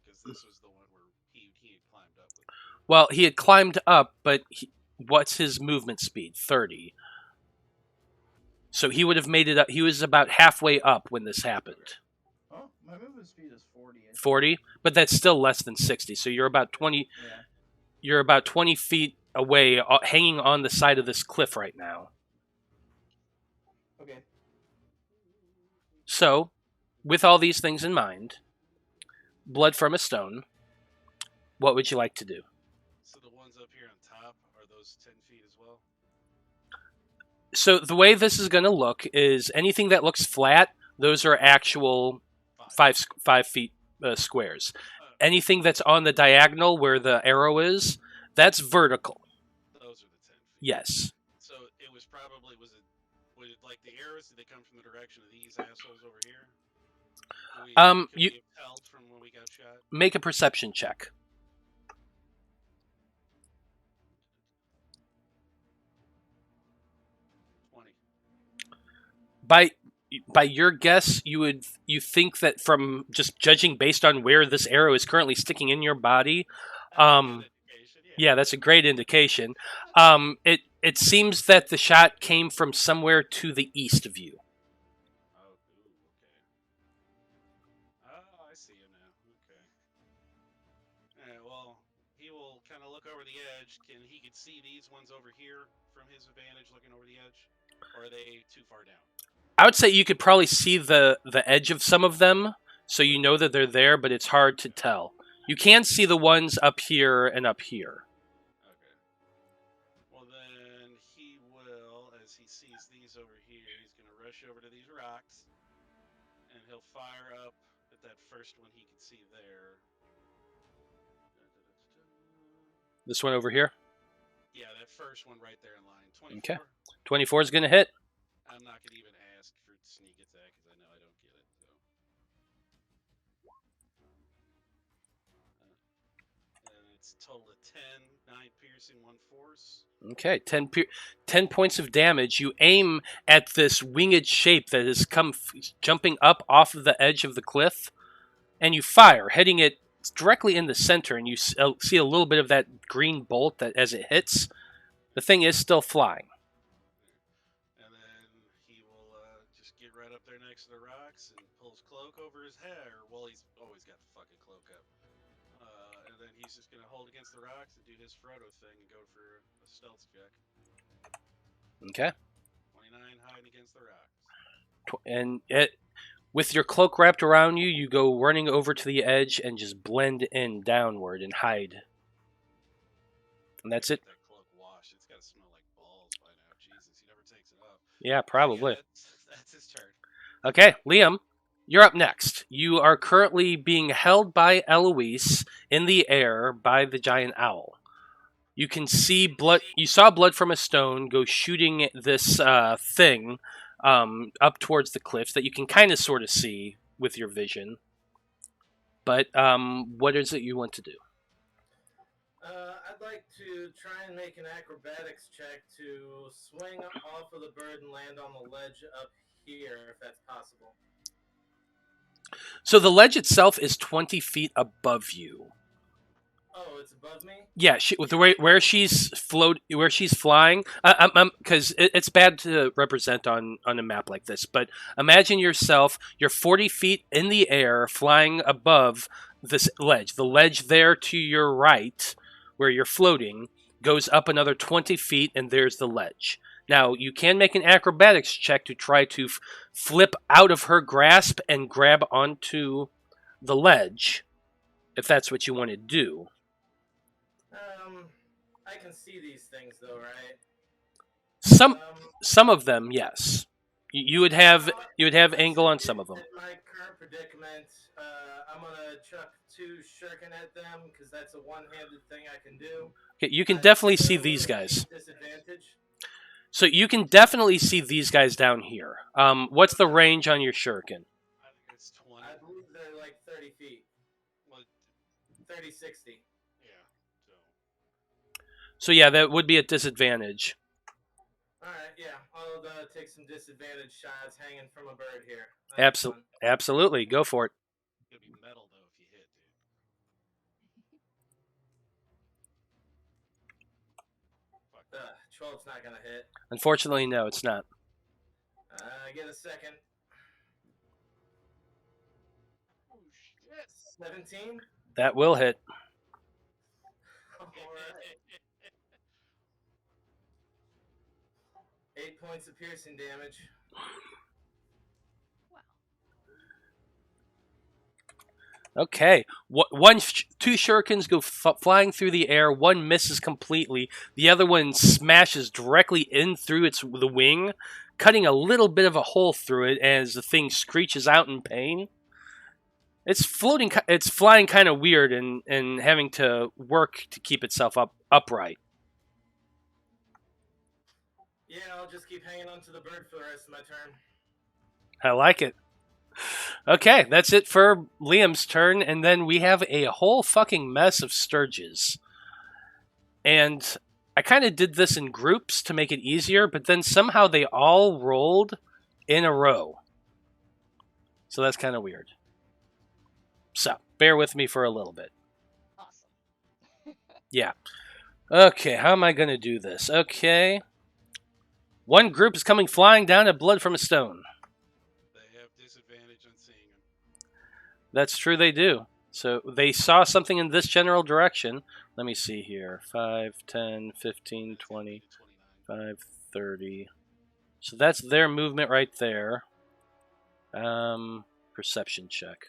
because this was the one where he had climbed up with me. Well, he had climbed up, but what's his movement speed? 30. So he would have made it up. He was about halfway up when this happened. Oh, my movement speed is 40. 40, but that's still less than 60. So you're about 20. Yeah. You're about 20 feet away, hanging on the side of this cliff right now. Okay. So, with all these things in mind, blood from a stone, what would you like to do? So the ones up here on top, are those 10 feet as well? So the way this is going to look is anything that looks flat, those are actual 5 feet squares. Anything that's on the diagonal where the arrow is, that's vertical. Those are the 10 feet. Yes. So it was probably, was it like the arrows, did they come from the direction of these assholes over here? Could we have telled from when we got shot? Make a perception check. By your guess, you think that from just judging based on where this arrow is currently sticking in your body, yeah, that's a great indication. It seems that the shot came from somewhere to the east of you. Oh, I see him now. Okay. Alright, well, he will kind of look over the edge. He could see these ones over here from his vantage looking over the edge? Or are they too far down? I would say you could probably see the edge of some of them, so you know that they're there, but it's hard to tell. You can see the ones up here and up here. Okay. Well, then he will, as he sees these over here, he's going to rush over to these rocks, and he'll fire up at that first one he can see there. This one over here? Yeah, that first one right there in line. 24. Okay. 24 is going to hit. I'm not going to even ask for sneak attack because I know I don't get it. So. And it's total of 10, 9 piercing, 1 force. Okay, 10 points of damage. You aim at this winged shape that has come jumping up off of the edge of the cliff, and you fire, hitting it directly in the center, and you see a little bit of that green bolt that as it hits, the thing is still flying. Get right up there next to the rocks and pull his cloak over his hair. Well, he's always got the fucking cloak up. And then he's just going to hold against the rocks and do his Frodo thing and go for a stealth check. Okay. 29 hiding against the rocks. And with your cloak wrapped around you, you go running over to the edge and just blend in downward and hide. And that's it. That cloak wash. It's got to smell like balls by now. Jesus, he never takes it off. Yeah, probably. Yeah, that's his turn. Okay, Liam, you're up next. You are currently being held by Eloise in the air by the giant owl. You can see blood. You saw blood from a stone go shooting this thing up towards the cliffs that you can kind of sort of see with your vision. But what is it you want to do? I'd like to try and make an acrobatics check to swing off of the bird and land on the ledge up here, if that's possible. So the ledge itself is 20 feet above you. Oh, it's above me? Yeah, where she's flying. Because it's bad to represent on a map like this. But imagine yourself, you're 40 feet in the air, flying above this ledge. The ledge there to your right, where you're floating, goes up another 20 feet, and there's the ledge. Now, you can make an acrobatics check to try to flip out of her grasp and grab onto the ledge, if that's what you want to do. I can see these things, though, right? Some of them, yes. You would have angle on some of them. In my current predicament, I'm gonna chuck 2 shuriken at them because that's a one-handed thing I can do. Okay, you can definitely see these guys. Disadvantage. So you can definitely see these guys down here. What's the range on your shuriken? I think it's 20. I believe they're like 30 feet. Well, 30, 60. yeah. So yeah, that would be a disadvantage. Alright, yeah. I'll take some disadvantage shots hanging from a bird here. Absolutely. Go for it. It's gonna be metal though if you hit, dude. Fuck. 12's not gonna hit. Unfortunately, no, it's not. Get a second. Oh shit. 17. That will hit. Alright. 8 points of piercing damage. Okay. Two shurikens go flying through the air. One misses completely. The other one smashes directly in through the wing, cutting a little bit of a hole through it as the thing screeches out in pain. It's floating. It's flying kind of weird and having to work to keep itself upright. Yeah, I'll just keep hanging on to the bird for the rest of my turn. I like it. Okay, that's it for Liam's turn, and then we have a whole fucking mess of Sturges. And I kind of did this in groups to make it easier, but then somehow they all rolled in a row. So that's kind of weird. So, bear with me for a little bit. Awesome. Yeah. Okay, how am I going to do this? Okay. One group is coming flying down at blood from a stone. They have disadvantage on seeing him. That's true, they do. So they saw something in this general direction. Let me see here. 5, 10, 15, 20, 5, 30. So that's their movement right there. Perception check.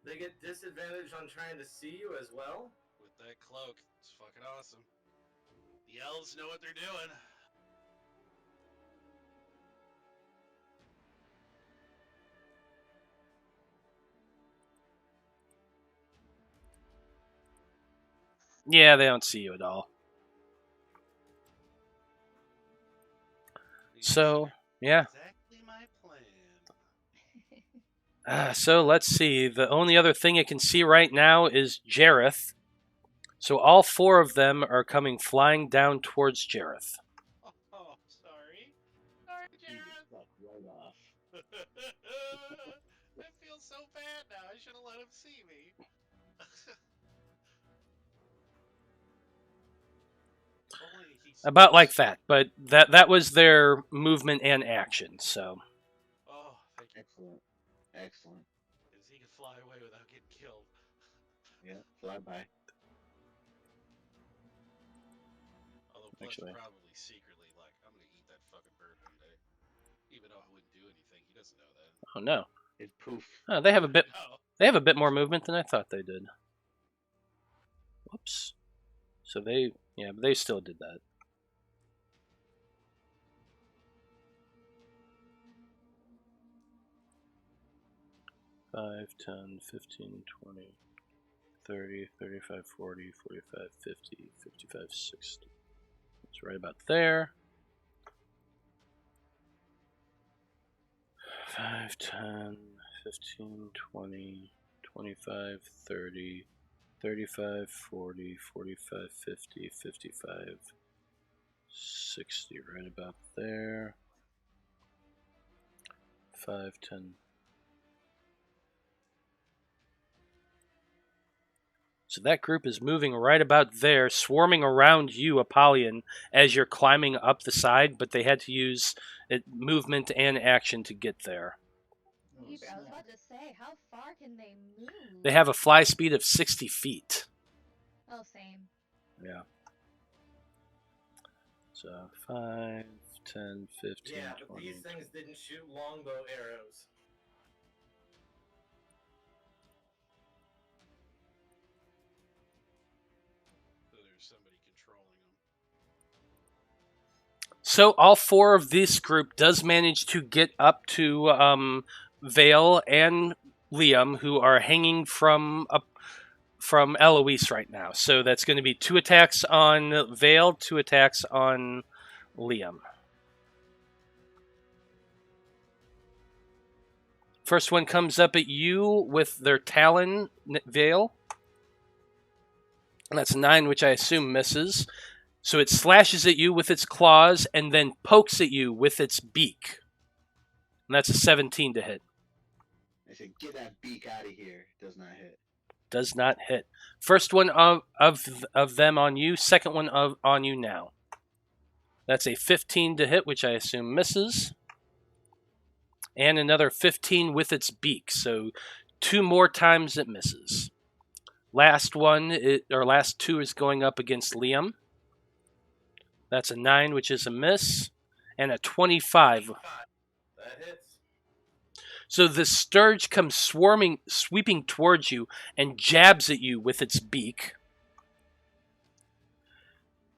They get disadvantage on trying to see you as well? With that cloak, it's fucking awesome. The elves know what they're doing. Yeah, they don't see you at all. So, yeah. Exactly my plan. So let's see. The only other thing it can see right now is Jareth. So all four of them are coming flying down towards Jareth. Oh, sorry. Sorry, Jared. Right off. I feel so bad now. I should have let him see me. Only he About like that, but that was their movement and action, so. Oh, thank you. Excellent. Excellent. Because he could fly away without getting killed. Yeah, fly by. Although Blood's Actually. probably secretly like, I'm gonna eat that fucking bird one day. Even though I wouldn't do anything, he doesn't know that. Oh no. It poof. Oh, they have a bit No. they have a bit more movement than I thought they did. Whoops. So they still did that. Five, 10, 15, 20, 30, 35, 40, 45, 50, 55, 60. It's right about there. 5, 10, 15, 20, 25, 30, 35, 40, 45, 50, 55, 60. Right about there. 5, 10. So that group is moving right about there, swarming around you, Apollyon, as you're climbing up the side, but they had to use movement and action to get there. Oh, I was snap. about to say, how far can they move? They have a fly speed of 60 feet. Oh, same. Yeah. So 5, 10, 15, Yeah, but 20. these things didn't shoot longbow arrows. So there's somebody controlling them. So all four of this group does manage to get up to Veil and Liam, who are hanging from Eloise right now. So that's going to be 2 attacks on Veil, 2 attacks on Liam. First one comes up at you with their Talon Veil. And that's 9, which I assume misses. So it slashes at you with its claws and then pokes at you with its beak. And that's a 17 to hit. I said, get that beak out of here. Does not hit. Does not hit. First one of them on you. Second one on you now. That's a 15 to hit, which I assume misses. And another 15 with its beak. So 2 more times it misses. Last two is going up against Liam. That's a 9, which is a miss. And a 25. That hits. So the sturge comes sweeping towards you and jabs at you with its beak.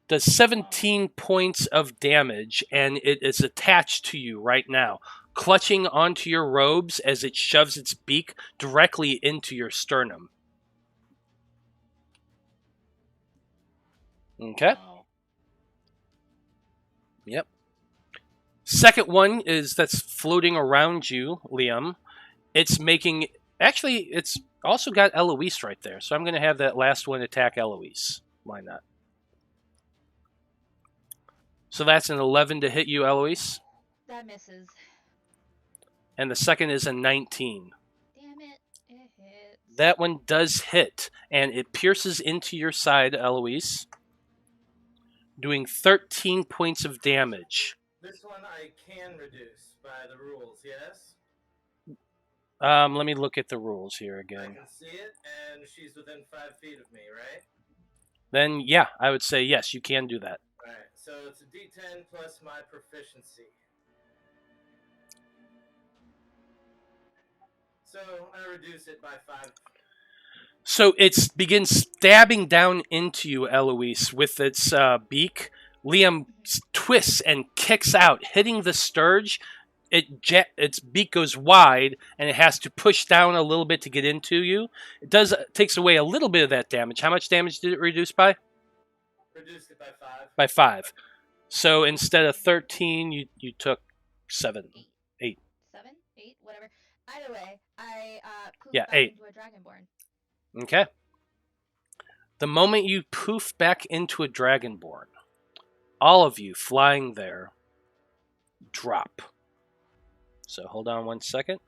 Does 17 points of damage, and it is attached to you right now, clutching onto your robes as it shoves its beak directly into your sternum. Okay. Yep. Second one that's floating around you, Liam. It's also got Eloise right there. So I'm going to have that last one attack Eloise. Why not? So that's an 11 to hit you, Eloise. That misses. And the second is a 19. Damn it. It hits. That one does hit, and it pierces into your side, Eloise, doing 13 points of damage. This one I can reduce by the rules, yes? Let me look at the rules here I again. can see it, and she's within 5 feet of me, right? Then, yeah, I would say yes, you can do that. Alright, so it's a D10 plus my proficiency. So I reduce it by 5. So it begins stabbing down into you, Eloise, with its beak. Liam twists and kicks out, hitting the sturge. Its beak goes wide, and it has to push down a little bit to get into you. It takes away a little bit of that damage. How much damage did it reduce by? Reduced it by 5. By 5. So instead of 13, you took 7. 8. 7? 8? Whatever. Either way, I poof Yeah, back 8. into a dragonborn. Okay. The moment you poof back into a dragonborn, all of you flying there drop. So hold on 1 second.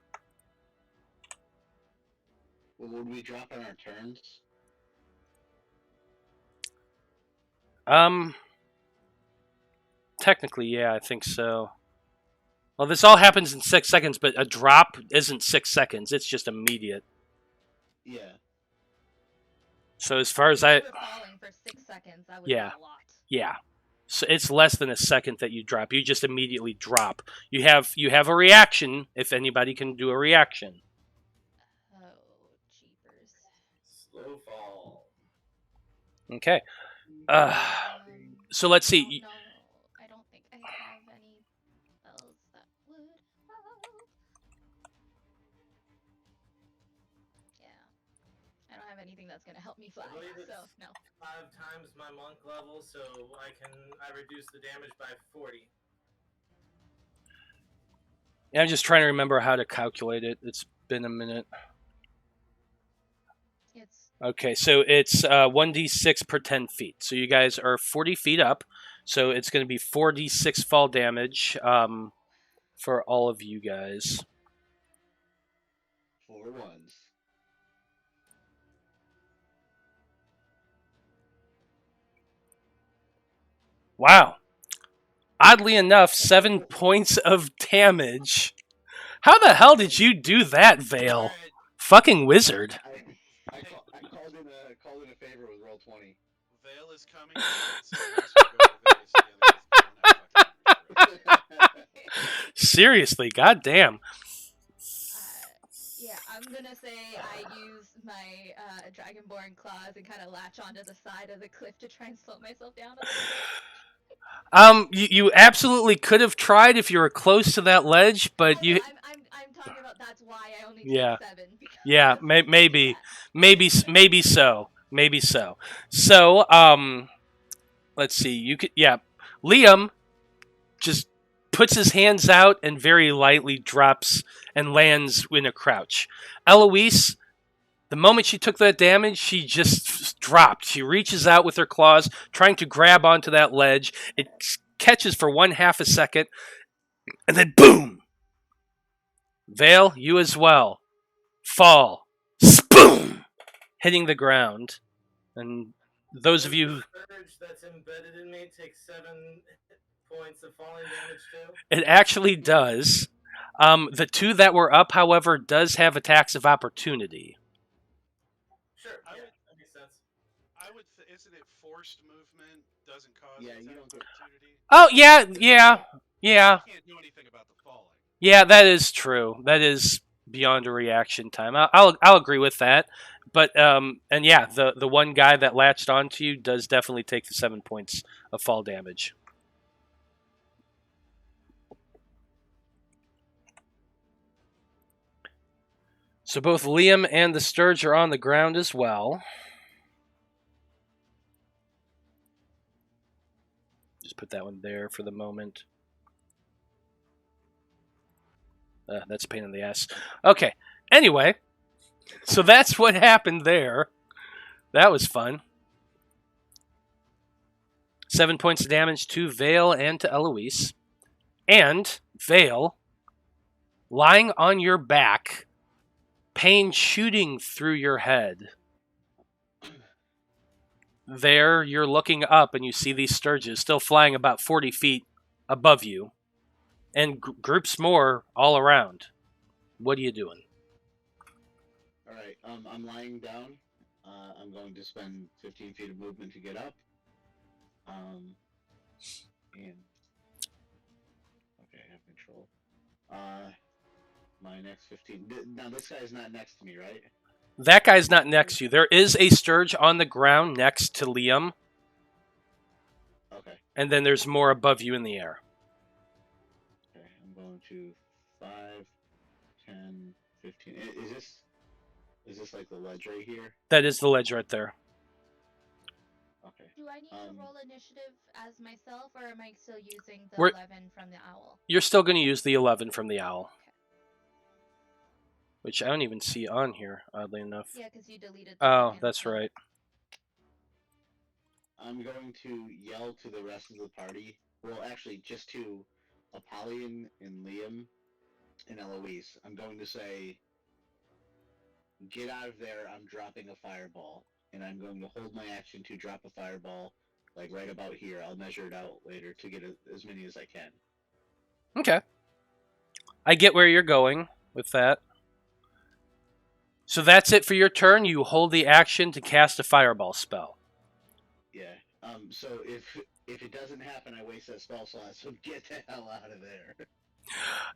Well, would we drop on our turns? Technically, yeah, I think so. Well, this all happens in 6 seconds, but a drop isn't 6 seconds. It's just immediate. Yeah. So as far as if you were falling for 6 seconds, that would Yeah. be a lot. Yeah. So it's less than a second that you drop. You just immediately drop. You have a reaction, if anybody can do a reaction. Oh, jeepers. Slow fall. Okay. So let's see. No, I don't think I have any spells that would help. Yeah. I don't have anything that's going to help me fly, I believe it's so no. 5 times my monk level, so I reduce the damage by 40. Yeah, I'm just trying to remember how to calculate it. It's been a minute. Okay, so it's 1d6 per 10 feet. So you guys are 40 feet up. So it's going to be 4d6 fall damage for all of you guys. 4 ones. Wow. Oddly enough, 7 points of damage. How the hell did you do that, Veil? Fucking wizard. I called in a favor with roll 20. Veil is coming. So we should go over this Seriously, goddamn. Yeah, I'm gonna say I use my Dragonborn claws and kind of latch onto the side of the cliff to try and slow myself down a little bit. You absolutely could have tried if you were close to that ledge, but I'm talking about that's why I only Yeah. took 7. Yeah, maybe so. So, let's see. Liam just puts his hands out and very lightly drops and lands in a crouch. Eloise, the moment she took that damage, she just dropped. She reaches out with her claws, trying to grab onto that ledge. It catches for 1/2 a second, and then boom! Veil, you as well. fall, spoom, hitting the ground. And those of you, The surge that's embedded in me takes 7 points of falling damage too. it actually does. The two that were up, however, does have attacks of opportunity. Sure, I yeah, would- that makes sense. Isn't it forced movement doesn't cause Yeah, an you attack don't of get- opportunity? Oh, yeah. You can't do anything about the falling. Yeah, that is true. That is beyond a reaction time. I'll agree with that. But and yeah, the one guy that latched onto you does definitely take the 7 points of fall damage. So both Liam and the Sturge are on the ground as well. Just put that one there for the moment. That's a pain in the ass. Okay. Anyway, so that's what happened there. That was fun. 7 points of damage to Veil and to Eloise. And Veil, lying on your back, pain shooting through your head. There, you're looking up and you see these sturges still flying about 40 feet above you, and groups more all around. What are you doing? All right. I'm lying down. I'm going to spend 15 feet of movement to get up. And okay, I have control. My next 15. Now this guy's not next to me, right? That guy's not next to you. There is a sturge on the ground next to Liam, Okay. and then there's more above you in the air. Okay. I'm going to 5, 10, 15. Is this like the ledge right here? That is the ledge right there. Okay. Do I need to roll initiative as myself, or am I still using the We're- 11 from the owl? You're still going to use the 11 from the owl, which I don't even see on here, oddly enough. Yeah, because you deleted the Oh, second, that's so- right. I'm going to yell to the rest of the party. Well, actually, just to Apollyon and Liam and Eloise. I'm going to say, get out of there, I'm dropping a fireball. And I'm going to hold my action to drop a fireball, like right about here. I'll measure it out later to get as many as I can. Okay. I get where you're going with that. So that's it for your turn. You hold the action to cast a fireball spell. Yeah. So if it doesn't happen, I waste that spell slot, so get the hell out of there.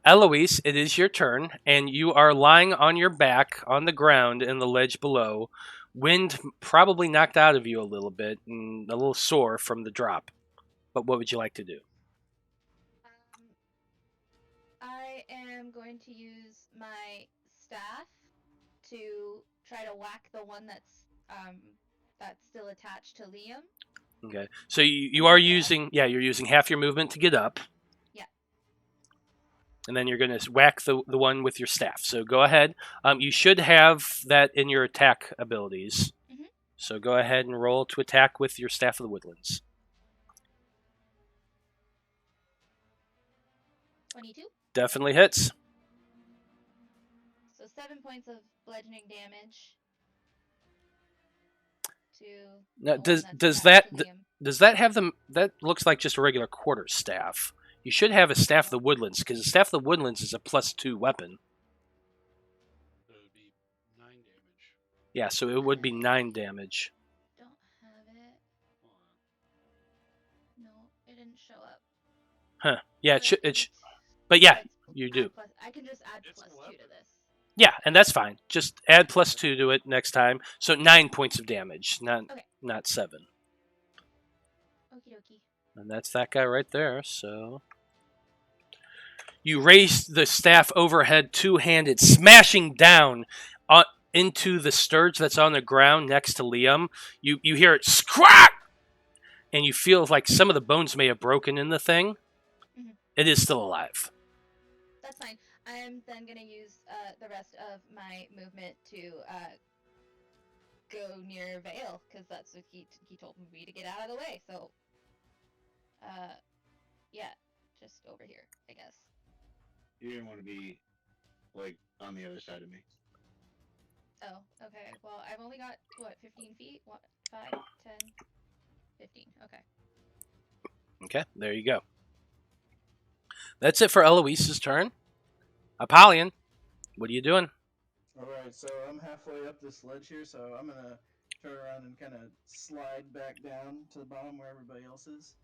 Eloise, it is your turn, and you are lying on your back on the ground in the ledge below. Wind probably knocked out of you a little bit and a little sore from the drop. But what would you like to do? I am going to use my staff to try to whack the one that's still attached to Liam. Okay. So you are using, you're using half your movement to get up. Yeah. And then you're going to whack the one with your staff. So go ahead. You should have that in your attack abilities. Mm-hmm. So go ahead and roll to attack with your Staff of the Woodlands. 22. Definitely hits. So 7 points of bludgeoning damage to. Now, the one does that's that attached to Liam. does that have them? That looks like just a regular quarter staff. You should have a Staff of the Woodlands, because the Staff of the Woodlands is a +2 weapon. So it would be 9 damage. Yeah, so it would be 9 damage. Don't have it. No, it didn't show up. Huh. Yeah, it should. But But yeah, it's you add do. I can just add It's +2 11. to this. Yeah, and that's fine. Just add +2 to it next time. So 9 points of damage, not 7. Okie dokie. And that's that guy right there. So you raise the staff overhead, two-handed, smashing down into the sturge that's on the ground next to Liam. You hear it scrack, and you feel like some of the bones may have broken in the thing. Mhm. It is still alive. That's fine. I am then going to use the rest of my movement to go near Vale, because that's what he told me to get out of the way. So, yeah, just over here, I guess. You didn't want to be, like, on the other side of me. Oh, okay. Well, I've only got, what, 15 feet? What, 5, 10, 15. Okay. Okay, there you go. That's it for Eloise's turn. Apollyon, what are you doing? Alright, so I'm halfway up this ledge here, so I'm gonna turn around and kind of slide back down to the bottom where everybody else is.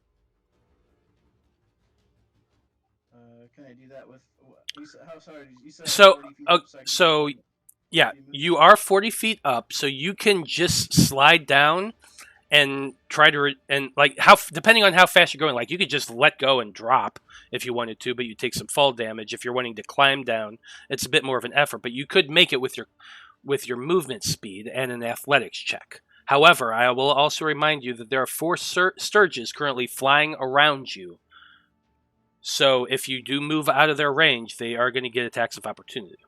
Can I do that with you said, how sorry you said So, 40 feet uh, up, so I can so 40 yeah, feet move? you are 40 feet up, so you can just slide down and try to and like how depending on how fast you're going, like you could just let go and drop if you wanted to, but you take some fall damage. If you're wanting to climb down, it's a bit more of an effort, but you could make it with your movement speed and an athletics check. However, I will also remind you that there are 4 sturges currently flying around you. So if you do move out of their range, they are going to get attacks of opportunity.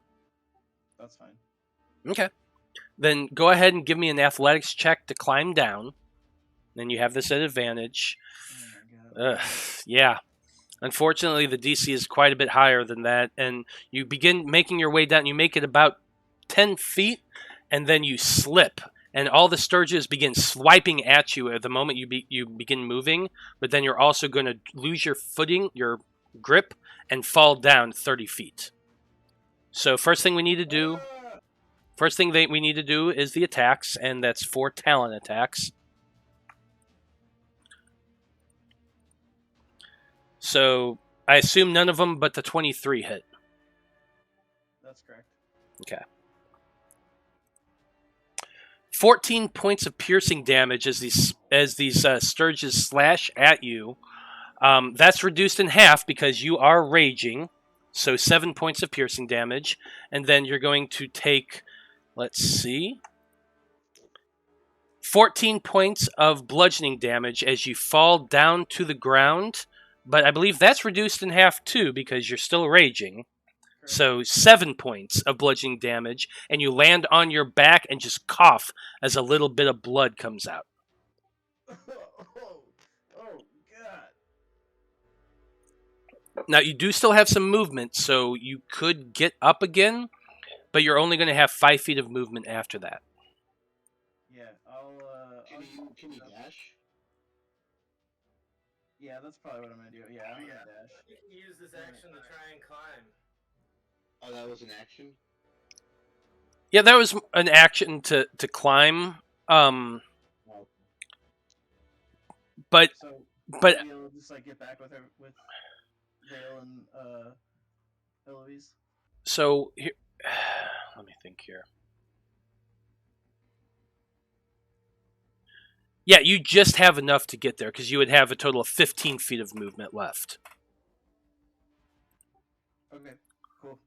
That's fine. Okay. Then go ahead and give me an athletics check to climb down. Then you have this at advantage. Oh my god. Yeah. Unfortunately, the DC is quite a bit higher than that, and you begin making your way down. You make it about 10 feet, and then you slip, and all the sturges begin swiping at you at the moment you begin moving, but then you're also going to lose your footing, your grip, and fall down 30 feet. So first thing we need to do is the attacks, and that's 4 talent attacks. So I assume none of them but the 23 hit. That's correct. Okay. 14 points of piercing damage as these sturges slash at you. That's reduced in half because you are raging. So 7 points of piercing damage. And then you're going to take, let's see, 14 points of bludgeoning damage as you fall down to the ground. But I believe that's reduced in half too because you're still raging. So 7 points of bludgeoning damage, and you land on your back and just cough as a little bit of blood comes out. Oh god. Now, you do still have some movement, so you could get up again, but you're only going to have 5 feet of movement after that. Yeah, Can you dash? Yeah, that's probably what I'm gonna do. Yeah, I'm gonna dash. You can use this action to try and climb. Oh, that was an action? Yeah, that was an action to climb. Oh. But So but maybe I'll just like get back with her with Vale and Eloise. so here, let me think here. Yeah, you just have enough to get there because you would have a total of 15 feet of movement left. Okay, cool.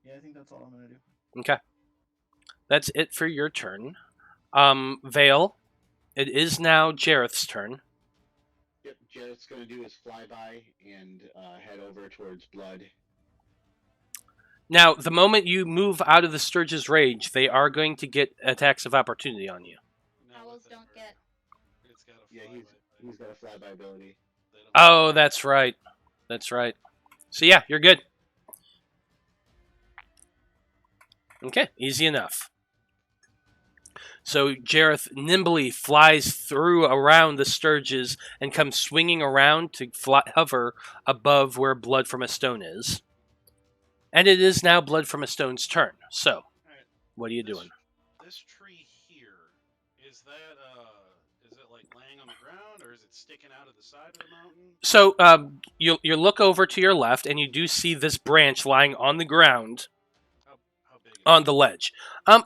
Yeah, I think that's all I'm gonna do. Okay. That's it for your turn. Vale, it is now Jareth's turn. Yep, Jared's gonna do his flyby and head over towards Blood. Now, the moment you move out of the Sturge's rage, they are going to get attacks of opportunity on you. Owls don't get. It's got a Yeah, he's got a flyby ability. Oh, that's right. That's right. So yeah, you're good. Okay, easy enough. So Jareth nimbly flies through around the Sturges and comes swinging around to hover above where Blood from a Stone is. And it is now Blood from a Stone's turn. So, what are you doing? This tree here, is it like laying on the ground, or is it sticking out of the side of the mountain? So you look over to your left, and you do see this branch lying on the ground How big? on the ledge.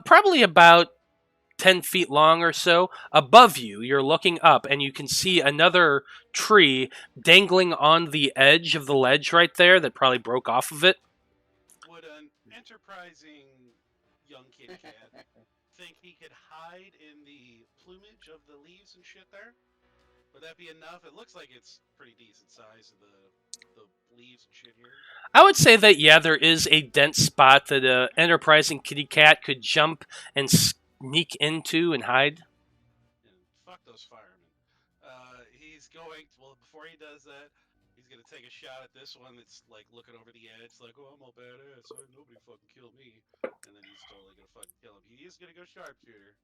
Probably about 10 feet long or so. Above you, you're looking up, and you can see another tree dangling on the edge of the ledge right there that probably broke off of it. Would an enterprising young kitty cat think he could hide in the plumage of the leaves and shit there? Would that be enough? It looks like it's pretty decent size of the leaves and shit here. I would say that, yeah, there is a dense spot that an enterprising kitty cat could jump and sneak into and hide. And fuck those firemen. He's going. Well, before he does that, He's gonna take a shot at this one that's like looking over the edge, like, oh, I'm all badass, so nobody fucking kill me. And then he's totally gonna fucking kill him. He is gonna go sharpshooter,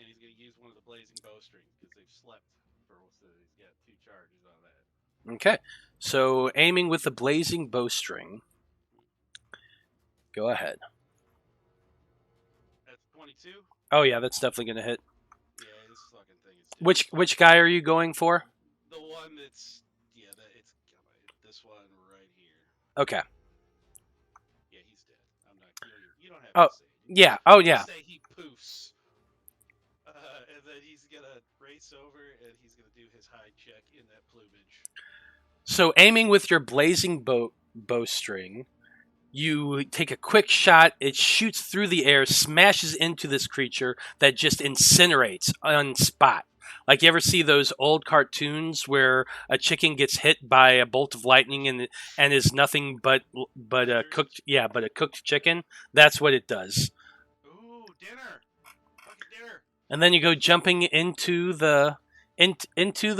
and he's gonna use one of the blazing bowstring because they've slept for so he's got 2 charges on that. Okay. So aiming with the blazing bowstring. Go ahead. That's 22. Oh yeah, that's definitely gonna hit. Yeah, this fucking thing is. Which guy are you going for? The one that's it's this one right here. Okay. Yeah, he's dead. I'm not. You don't have Oh to say. yeah. Oh yeah. Say he poofs. And then he's gonna race over and he's gonna do his hide check in that plumage. So aiming with your blazing bowstring, you take a quick shot. It shoots through the air, smashes into this creature that just incinerates on spot. Like you ever see those old cartoons where a chicken gets hit by a bolt of lightning and is nothing but a cooked chicken? That's what it does. Ooh, dinner! Fucking dinner! And then you go jumping into the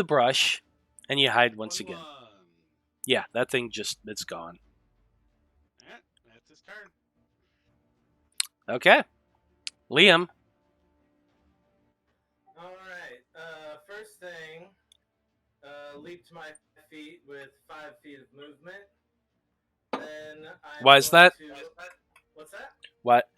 brush, and you hide once again. Yeah, that thing it's gone. Alright, that's his turn. Okay, Liam. Alright, first thing, leap to my feet with 5 feet of movement. Then Why is that? What's that? What?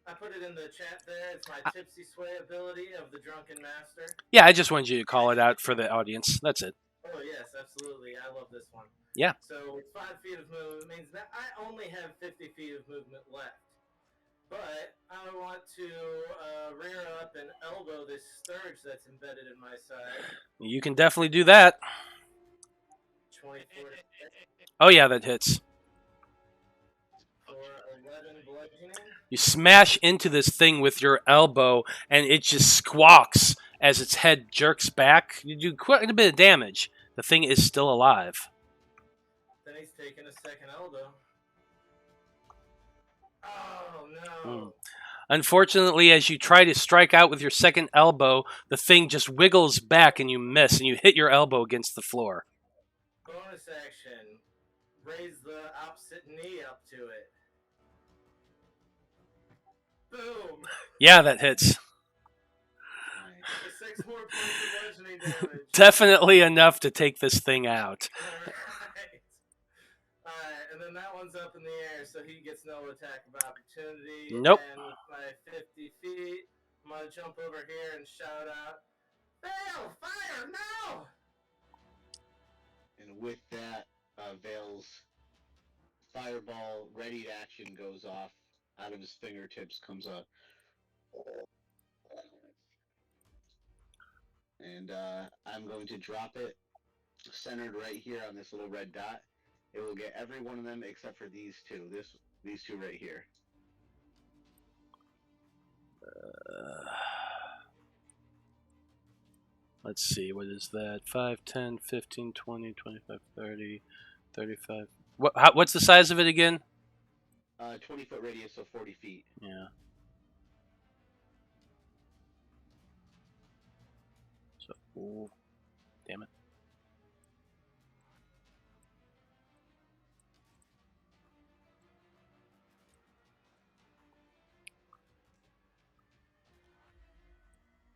I put it in the chat there. It's my tipsy sway ability of the Drunken Master. Yeah, I just wanted you to call it out for the audience. That's it. Oh, yes, absolutely. I love this one. Yeah. So with 5 feet of movement means that I only have 50 feet of movement left. But I want to rear up and elbow this sturge that's embedded in my side. You can definitely do that. 24 Oh yeah, that hits. for 11 bludgeoning. You smash into this thing with your elbow, and it just squawks as its head jerks back. You do quite a bit of damage. The thing is still alive. Then he's taking a second elbow. Oh, no. Unfortunately, as you try to strike out with your second elbow, the thing just wiggles back and you miss, and you hit your elbow against the floor. Bonus action. Raise the opposite knee up to it. Boom. Yeah, that hits. For 6 more points of bludgeoning damage. Definitely enough to take this thing out. Alright, and then that one's up in the air, so he gets no attack of opportunity. Nope. And with my 50 feet, I'm going to jump over here and shout out, Veil, fire, no! And with that, Veil's fireball ready to action goes off. Out of his fingertips comes a... And I'm going to drop it centered right here on this little red dot. It will get every one of them except for these two. These two right here. Let's see, what is that? 5, 10, 15, 20, 25, 30, 35. What's the size of it again? 20-foot radius, so 40 feet. Yeah. So, ooh, damn it.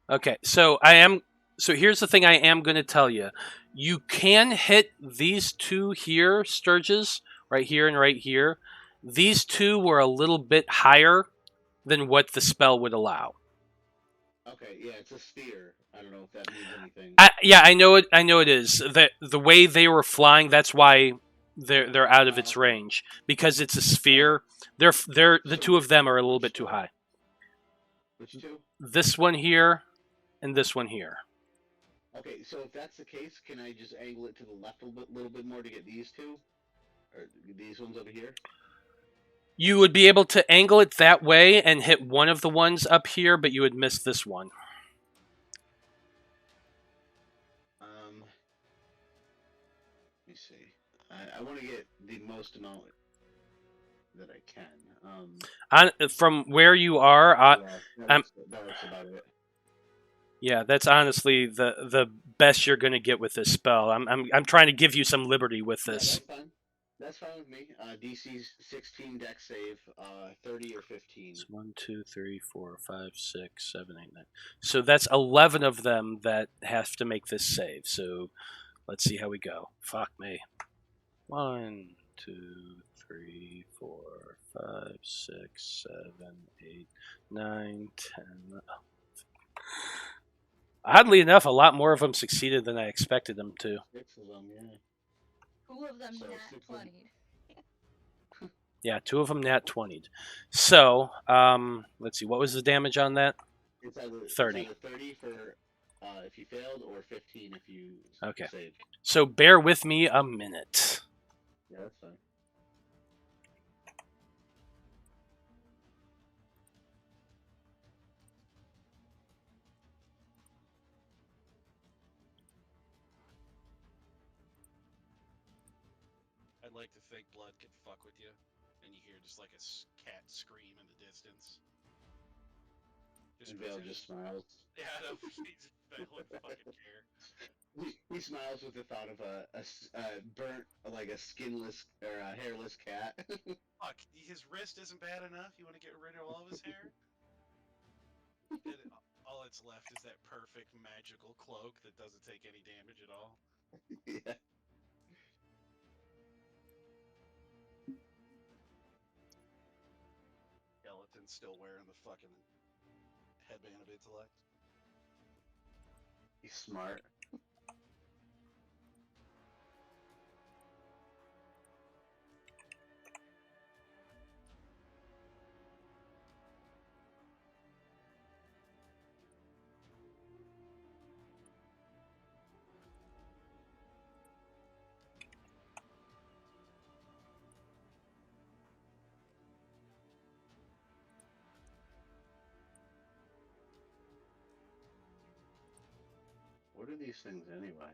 Okay, so here's the thing I am going to tell you. You can hit these two here, Sturges, right here and right here. These two were a little bit higher than what the spell would allow. Okay, yeah, it's a sphere. I don't know if that means anything. I know it. I know it is. The way they were flying, that's why they're out of its range, because it's a sphere. The two of them are a little bit too high. Which two? This one here, and this one here. Okay, so if that's the case, can I just angle it to the left a little bit more to get these two? Or these ones over here? You would be able to angle it that way and hit one of the ones up here, but you would miss this one. Let me see. I want to get the most amount that I can. From where you are, That's about it. Yeah, that's honestly the best you're going to get with this spell. I'm trying to give you some liberty with Yeah, this. that's fine. That's fine with me. DC's 16 deck save, 30 or 15. It's 1, 2, 3, 4, 5, 6, 7, 8, 9. So that's 11 of them that have to make this save. So let's see how we go. Fuck me. 1, 2, 3, 4, 5, 6, 7, 8, 9, 10. Oddly enough, a lot more of them succeeded than I expected them to. 6 of them, yeah. 2 of them So, nat 6 of them. 20. Yeah, 2 of them nat 20'd. So, let's see, what was the damage on that? It's either 30. It's either 30 for if you failed, or 15 if you Okay. saved. So bear with me a minute. Yeah, that's fine. I'd like to think blood could fuck with you, and you hear just like a cat scream in the distance. Just And Vale pretend- just smiles. Yeah, I don't wouldn't fucking care. He smiles with the thought of a burnt, like a skinless or a hairless cat. Fuck, his wrist isn't bad enough. You want to get rid of all of his hair? All that's left is that perfect magical cloak that doesn't take any damage at all. Yeah. Skeleton's still wearing the fucking headband of intellect. He's smart. What are these things anyway?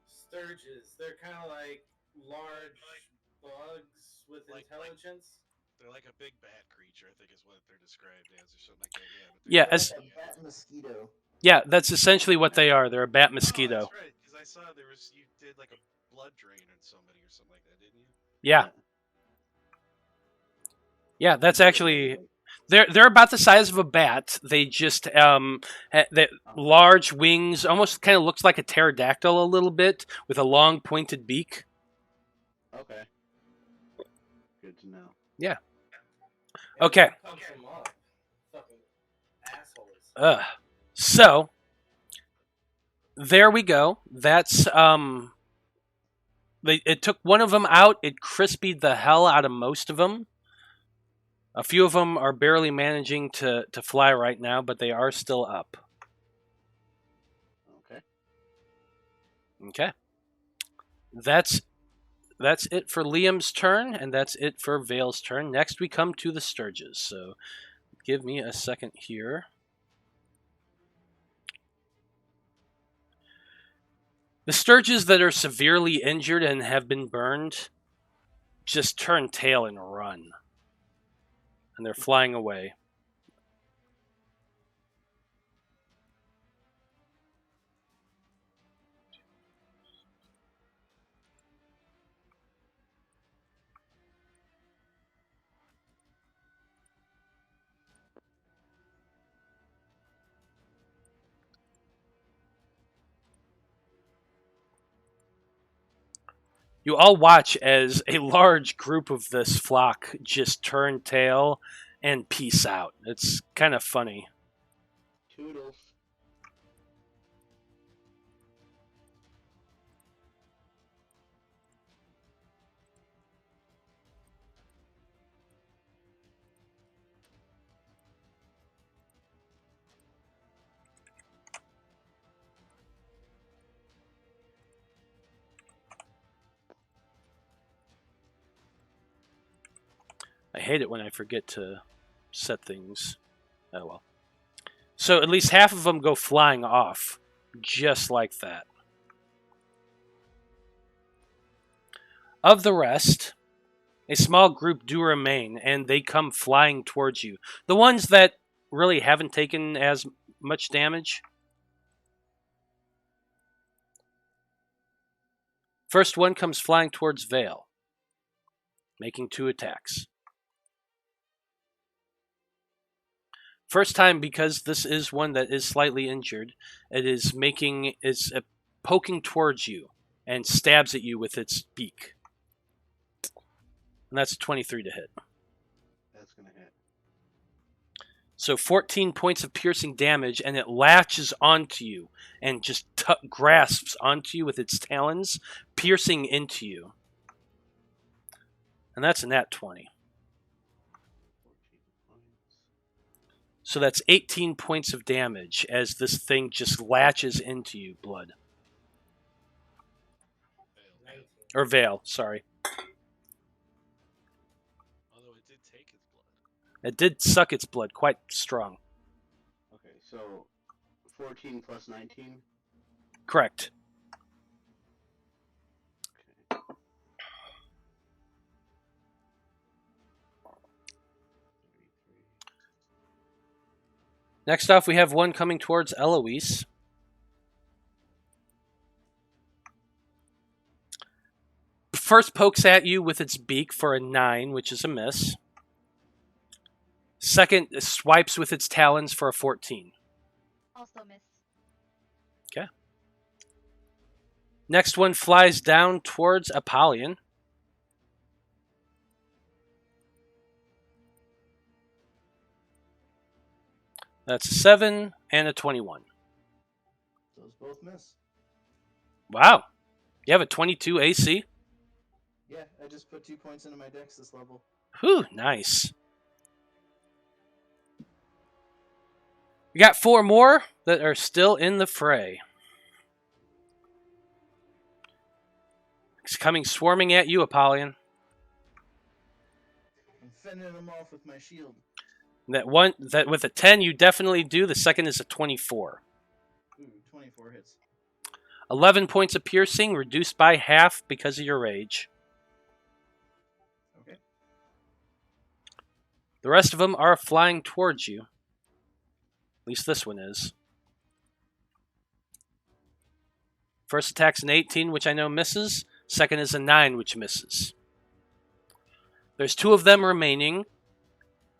Sturges. They're kind of like large bugs with Like- intelligence. They're like a big bat creature, I think is what they're described as, or something like that. Yeah. But Yeah, they're- as- A bat mosquito. Yeah, that's essentially what they are. They're a bat mosquito. Oh, that's right, because I saw you did like a blood drain on somebody or something like that, didn't you? Yeah. Yeah, that's actually they're about the size of a bat. They just the large wings, almost kind of looks like a pterodactyl a little bit with a long pointed beak. Okay. Good to know. Yeah. Okay. Pump them up. Fucking assholes. So there we go. That's it took one of them out. It crispied the hell out of most of them. A few of them are barely managing to fly right now, but they are still up. Okay. Okay. That's it for Liam's turn, and that's it for Vale's turn. Next we come to the Sturges. So give me a second here. The Sturges that are severely injured and have been burned just turn tail and run. And they're flying away. You all watch as a large group of this flock just turn tail and peace out. It's kind of funny. Toodles. I hate it when I forget to set things. Oh well. So at least half of them go flying off, just like that. Of the rest, a small group do remain, and they come flying towards you. The ones that really haven't taken as much damage. First one comes flying towards Veil, making 2 attacks. First time, because this is one that is slightly injured, it is poking towards you and stabs at you with its beak. And that's 23 to hit. That's gonna hit. So 14 points of piercing damage, and it latches onto you and just grasps onto you with its talons, piercing into you. And that's a nat 20. 14 points. So that's 18 points of damage as this thing just latches into you, Blood. Fail. Or Veil, sorry. Although it did take his blood. It did suck its blood quite strong. Okay, so 14 plus 19. Correct. Okay. Next off, we have one coming towards Eloise. First pokes at you with its beak for a 9, which is a miss. Second swipes with its talons for a 14. Also miss. Okay. Next one flies down towards Apollyon. That's a 7 and a 21. Those both miss. Wow. You have a 22 AC? Yeah, I just put 2 points into my dex this level. Whew, nice. We got 4 more that are still in the fray. It's coming swarming at you, Apollyon. I'm fending them off with my shield. That with a 10 you definitely do. The second is a 24. Ooh, 24 hits. 11 points of piercing, reduced by half because of your rage. Okay. The rest of them are flying towards you. At least this one is. First attack's an 18, which I know misses. Second is a 9, which misses. There's 2 of them remaining.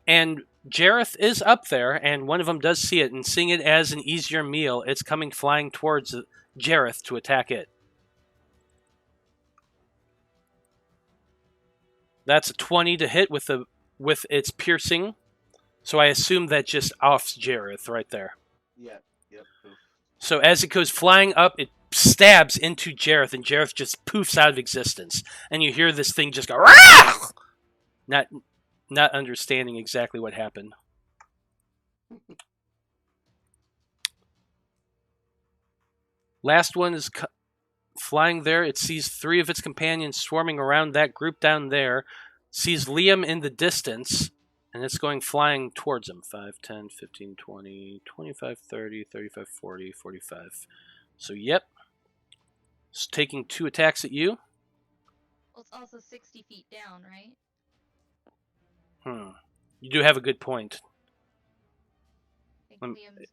And Jareth is up there, and one of them does see it. And seeing it as an easier meal, it's coming flying towards Jareth to attack it. That's a 20 to hit with its piercing. So I assume that just offs Jareth right there. Yep. Oof. So as it goes flying up, it stabs into Jareth, and Jareth just poofs out of existence. And you hear this thing just go, Rah! Not understanding exactly what happened. Last one is flying there. It sees 3 of its companions swarming around that group down there. Sees Liam in the distance. And it's going flying towards him. 5, 10, 15, 20, 25, 30, 35, 40, 45. So, yep. It's taking 2 attacks at you. Well, it's also 60 feet down, right? You do have a good point. I think Liam's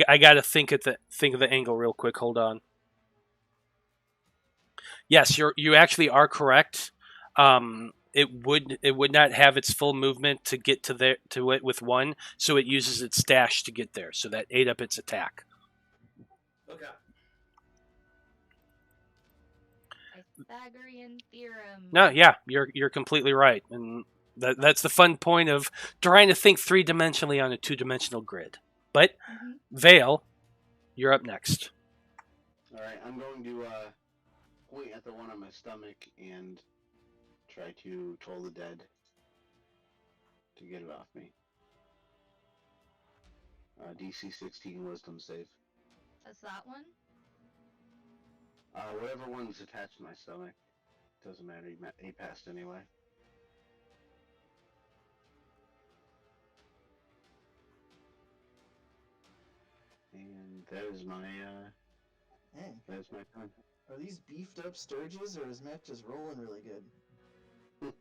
I gotta think of the angle real quick. Hold on. Yes, you actually are correct. It would not have its full movement to get to it with 1, so it uses its dash to get there. So that ate up its attack. Okay. Pythagorean theorem. No, yeah, you're completely right, and that's the fun point of trying to think 3-dimensionally on a 2-dimensional grid. But Veil, you're up next. All right, I'm going to point at the one on my stomach and try to Toll the Dead to get it off me. DC 16 Wisdom save. That's that one? Whatever one's attached to my stomach. Doesn't matter, he passed anyway. And that is my Dang. that is my turn. Are these beefed up Sturges, or is Matt just rolling really good? Both.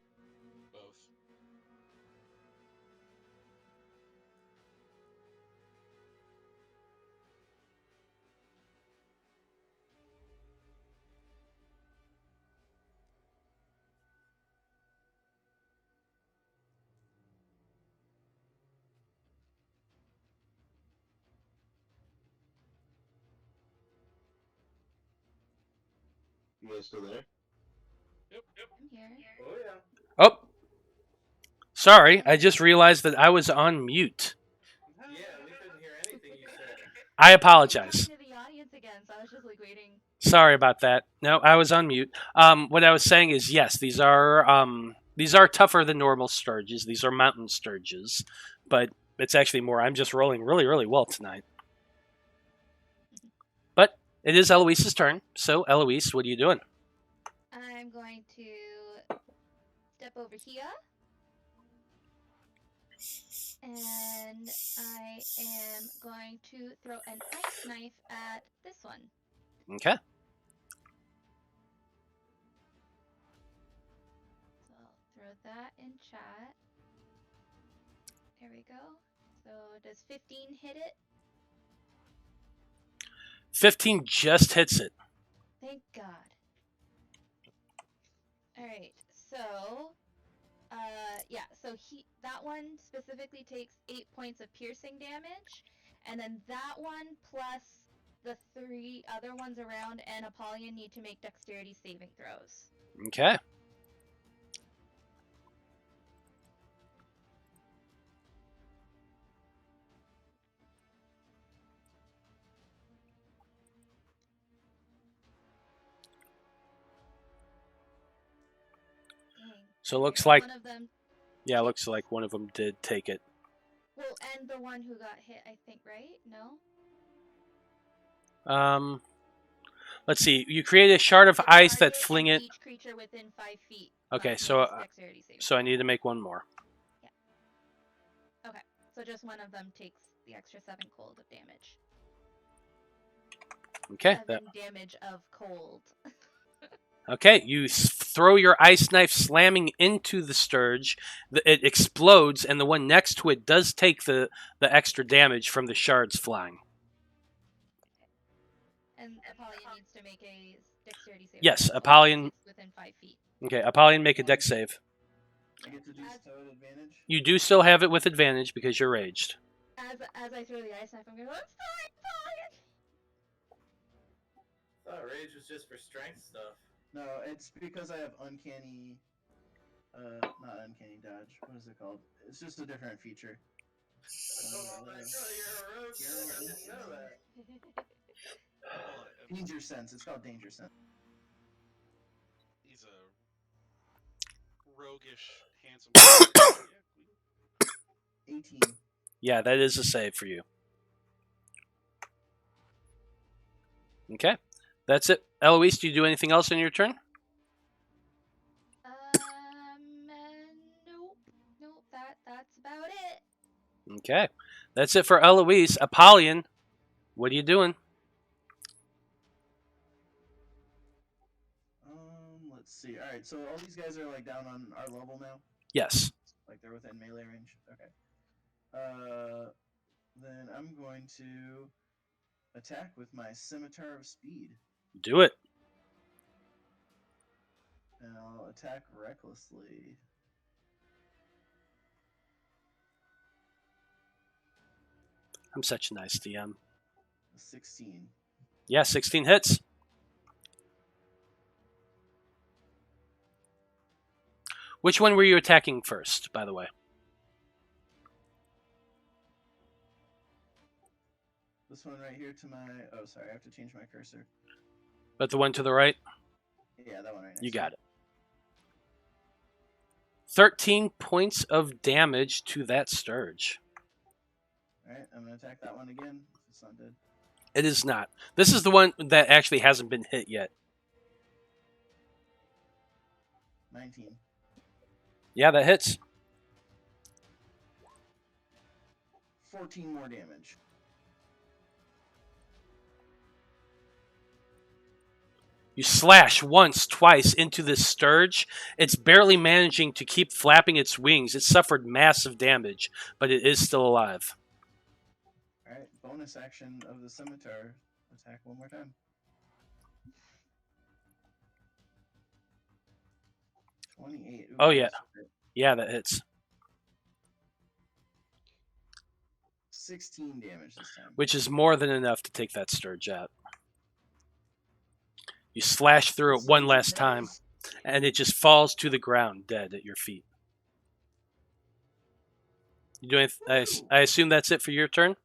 You guys still there? Yep. I'm here. Oh yeah. Oh, sorry. I just realized that I was on mute. Yeah, we couldn't hear anything you said. I I was apologize. talking to the audience again, so I was just like waiting. Sorry about that. No, I was on mute. What I was saying is, yes, these are tougher than normal sturges. These are mountain sturges, but it's actually more. I'm just rolling really, really well tonight. But it is Eloise's turn. So, Eloise, what are you doing? I'm going to step over here. And I am going to throw an ice knife at this one. Okay. So I'll throw that in chat. There we go. So does 15 hit it? 15 just hits it. Thank God. Alright, so yeah, so that one specifically takes 8 points of piercing damage, and then that one plus the 3 other ones around and Apollyon need to make dexterity saving throws. Okay. Dang. So it looks like, One of them, yeah, it looks like one of them did take it. well, and the one who got hit, I think, right? No? Let's see. You create a shard of The ice that target fling and it. each creature within 5 feet. Okay, must so make a dexterity saving so I throw. need to make one more. Okay, so just one of them takes the extra 7 cold of damage. Okay. 7 damage of cold. Okay, you throw your ice knife slamming into the sturge. It explodes, and the one next to it does take the extra damage from the shards flying. And Apollyon needs to make a dexterity saving Yes, throw, Apollyon. It's within 5 feet. Okay, Apollyon, make a dex save. I get to do so at advantage. You do still have it with advantage because you're raged. As I throw the ice knife, I'm going, I'm sorry, Apollyon! Thought rage was just for strength stuff. No, it's because I have uncanny. Not uncanny dodge. What is it called? It's just a different feature. Oh my god, you're a rogue. I didn't know that. Danger sense. It's called danger sense. He's a roguish, handsome. Yeah, 18. Yeah, that is a save for you. Okay, that's it. Eloise, do you do anything else in your turn? Nope, that's about it. Okay, that's it for Eloise. Apollyon, what are you doing? Let's see. All right, so all these guys are like down on our level now. Yes. Like they're within melee range. Okay. Then I'm going to attack with my Scimitar of Speed, Do it. and I'll attack recklessly. I'm such a nice DM. 16. Yeah, 16 hits. Which one were you attacking first, by the way? This one right here to my. Oh, sorry, I have to change my cursor. But the one to the right? Yeah, that one right next You to got it. 13 points of damage to that sturge. Alright, I'm going to attack that one again. If it's not dead. It is not. This is the one that actually hasn't been hit yet. 19. Yeah, that hits. 14 more damage. You slash once, twice into this sturge. It's barely managing to keep flapping its wings. It suffered massive damage, but it is still alive. Alright, bonus action of the Scimitar. Attack one more time. 28. Ooh, Oh, yeah. that's great. Yeah, that hits. 16 damage this time. Which is more than enough to take that sturge out. You slash through it one last time, and it just falls to the ground dead at your feet. You doing? I assume that's it for your turn?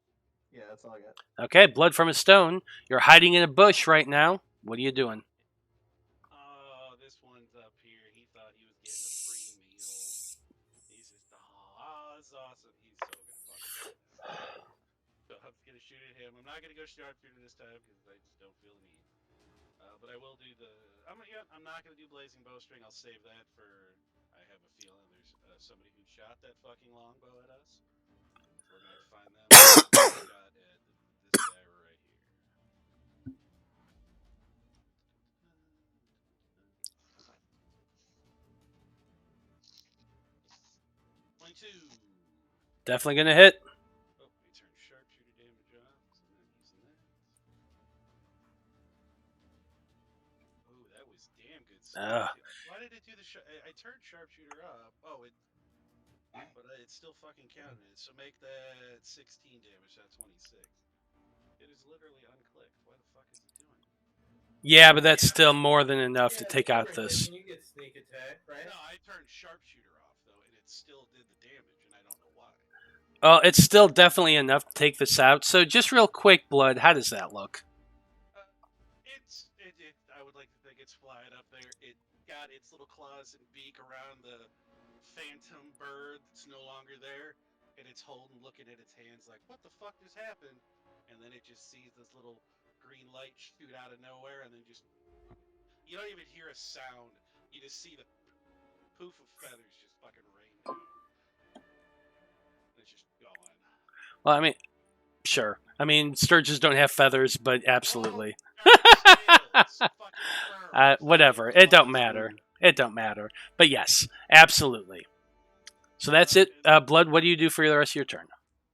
Yeah, that's all I got. Okay, blood from a stone. You're hiding in a bush right now. What are you doing? Oh, this one's up here. He thought he was getting a free meal. He's just, this is awesome. He's so gonna fucking die now. So I'm just gonna shoot at him. I'm not gonna go sharpshooter this time because I just don't feel the need. But I will do the. I'm not gonna do blazing bowstring. I'll save that for. I have a feeling there's somebody who shot that fucking longbow at us. So we're gonna find them. Shot at this guy right here. 22. Definitely gonna hit. Oh, we turned sharpshooter damage off, so I'm not using that. Ooh, that was damn good stuff. Why did it do the I turned sharpshooter up. Oh, but it still fucking counted it. So make that 16 damage, not 26. It is literally unclicked. Why the fuck is it doing it? Yeah, but that's still more than enough to take out this. You get sneak attack, right? No, I turned sharpshooter off though, and it still did the damage, and I don't know why. Well, it's still definitely enough to take this out. So just real quick, Blood, how does that look? I would like to think it's flying up there. It got its little claws and beak around the phantom bird that's no longer there, and it's looking at its hands like, what the fuck just happened? And then it just sees this little green light shoot out of nowhere, and then you don't even hear a sound. You just see the poof of feathers just fucking rain down. And it's just gone. Well, I mean, sure. I mean, sturges don't have feathers, but absolutely. Whatever. It don't matter. It don't matter. But yes, absolutely. So that's it. Blood, what do you do for the rest of your turn?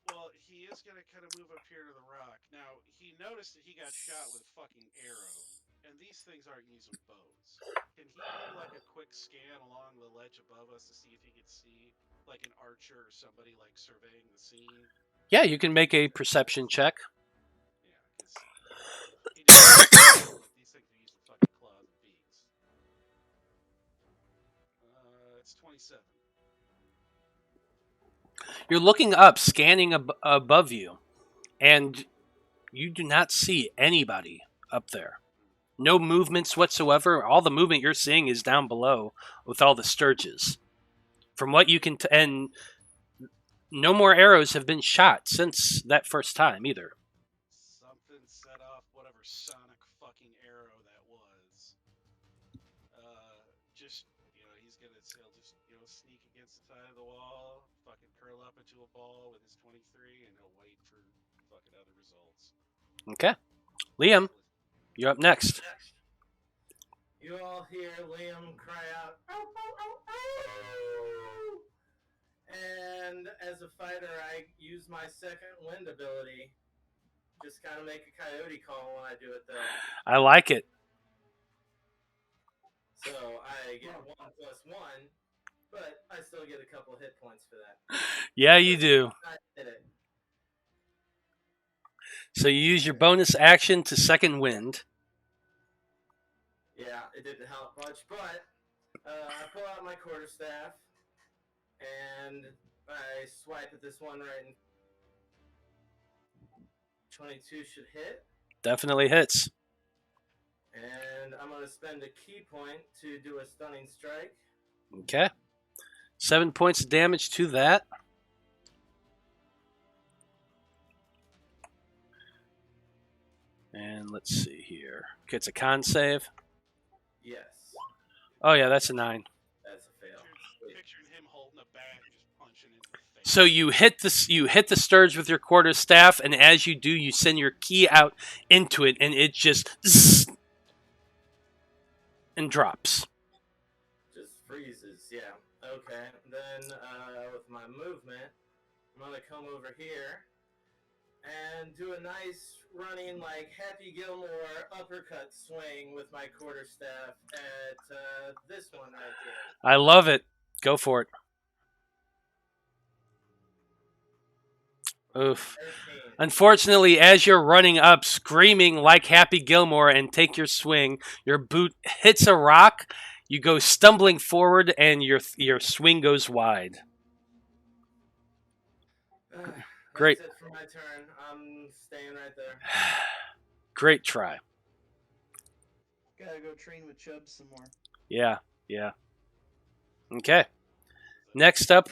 Well, he is going to kind of move up here to the rock. Now, he noticed that he got shot with a fucking arrow, and these things aren't using bows. Can he do like a quick scan along the ledge above us to see if he could see like an archer or somebody like surveying the scene? Yeah, you can make a perception check. Yeah, because these things are using fucking claws and beaks. It's 27. You're looking up, scanning above you, and you do not see anybody up there. No movements whatsoever. All the movement you're seeing is down below with all the sturges. From what you can... and no more arrows have been shot since that first time either. Something set off whatever sonic fucking arrow that was. He'll just sneak against the side of the wall, fucking curl up into a ball with his 23, and he'll wait for fucking other results. Okay. Liam, you're up next. You all hear Liam cry out, "Ow, ow, ow, ow!" And as a fighter, I use my second wind ability. Just kind of make a coyote call when I do it, though. I like it. So I get 1+1, but I still get a couple hit points for that. Yeah, you do. I did it. So you use your bonus action to second wind. Yeah, it didn't help much, but I pull out my quarterstaff, and I swipe at this one right in. 22 should hit. Definitely hits. And I'm going to spend a key point to do a stunning strike. Okay. 7 points of damage to that. And let's see here. Okay, it's a con save. Yes. Oh, yeah, that's a 9. That's a fail. Picturing him holding a bat and just punching into the face. So you hit the sturge with your quarterstaff, and as you do, you send your key out into it, and it just zzz, and drops. Just freezes, yeah. Okay, then with my movement, I'm going to come over here and do a nice running, like, Happy Gilmore uppercut swing with my quarterstaff at this one right here. I love it. Go for it. Oof. 13. Unfortunately, as you're running up, screaming like Happy Gilmore and take your swing, your boot hits a rock, you go stumbling forward, and your swing goes wide. Great. That's it for my turn. I'm staying right there. Great try. Gotta go train with Chubbs some more. Yeah. Okay. Next up,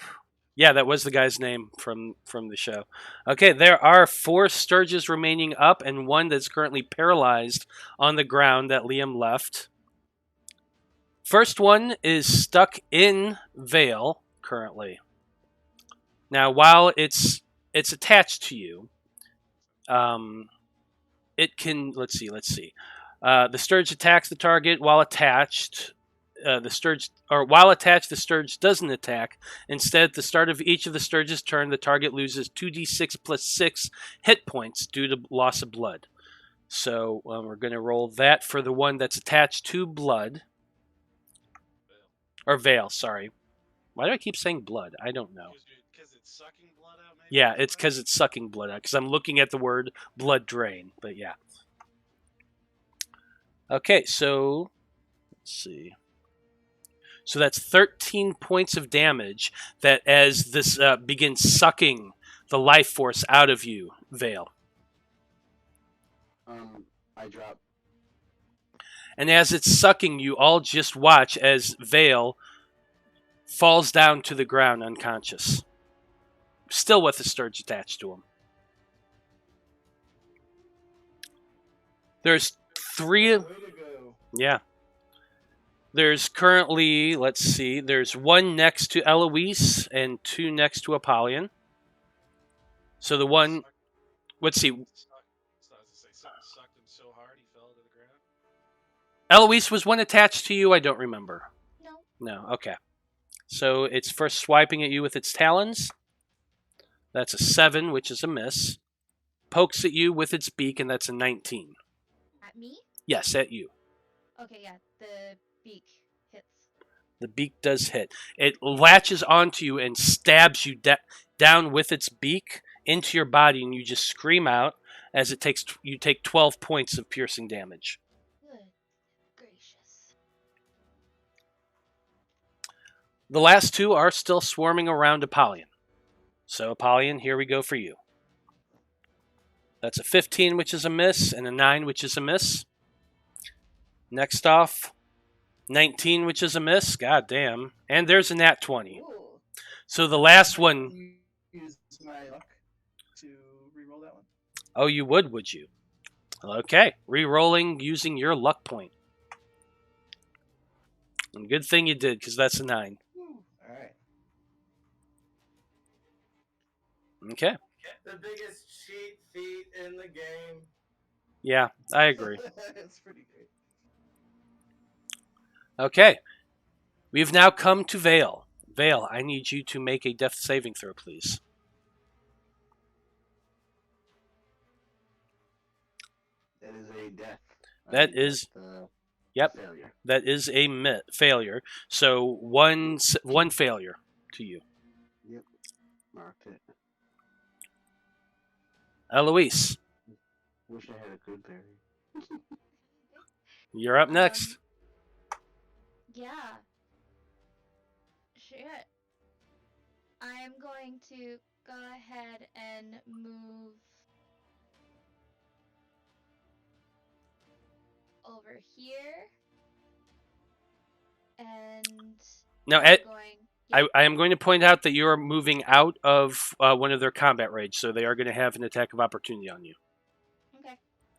yeah, that was the guy's name from the show. Okay, there are 4 Sturges remaining up and 1 that's currently paralyzed on the ground that Liam left. First one is stuck in Veil currently. Now, while it's attached to you, it can let's see. The Sturge attacks the target while attached. While attached, the Sturge doesn't attack. Instead, at the start of each of the Sturge's turn, the target loses 2d6 plus 6 hit points due to loss of blood. So we're going to roll that for the one that's attached to blood. Or Veil, sorry. Why do I keep saying blood? I don't know. Because it's sucking blood out, maybe? Yeah, it's because it's sucking blood out. Because I'm looking at the word blood drain. But yeah. Okay, so let's see. So that's 13 points of damage that as this begins sucking the life force out of you, Veil. I drop. And as it's sucking, you all just watch as Veil falls down to the ground unconscious. Still with the Sturge attached to him. There's 3... Way to go. Yeah. There's currently, let's see, there's 1 next to Eloise and 2 next to Apollyon. So the one, let's see, Something sucked him so hard he fell to the ground. Eloise, was one attached to you? I don't remember. No. No, okay. So it's first swiping at you with its talons. That's a 7, which is a miss. Pokes at you with its beak, and that's a 19. At me? Yes, at you. Okay, yeah. The beak hits. The beak does hit. It latches onto you and stabs you down with its beak into your body, and you just scream out as you take 12 points of piercing damage. Good gracious. The last 2 are still swarming around Apollyon. So, Apollyon, here we go for you. That's a 15, which is a miss, and a 9, which is a miss. Next off, 19, which is a miss. God damn. And there's a nat 20. Ooh. So the last one... Use my luck to reroll that one. Oh, you would you? Okay. Rerolling using your luck point. And good thing you did, because that's a 9. All right. Okay. The biggest cheat feat in the game. Yeah, I agree. It's pretty great. Okay. We've now come to Veil. Veil, I need you to make a death saving throw, please. That is a death. That is... Yep. Failure. That is a failure. So one failure to you. Yep. Marked it. Eloise, Wish I had a good berry. you're up next. Yeah. Shit. I'm going to go ahead and move over here. And Now, I'm going... I am going to point out that you are moving out of one of their combat rage, so they are going to have an attack of opportunity on you. Okay.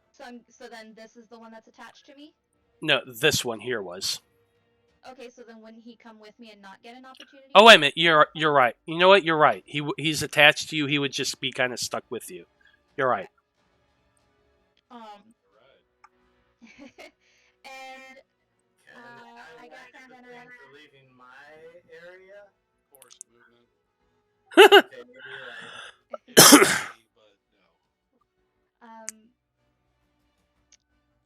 So then this is the one that's attached to me? No, this one here was. Okay, so then wouldn't he come with me and not get an opportunity? Oh, wait a minute. You're right. You know what? You're right. He's attached to you. He would just be kind of stuck with you. You're right. And I guess I'm gonna... for leaving my area. Forced movement. Okay, maybe you're right. It's easy, but no.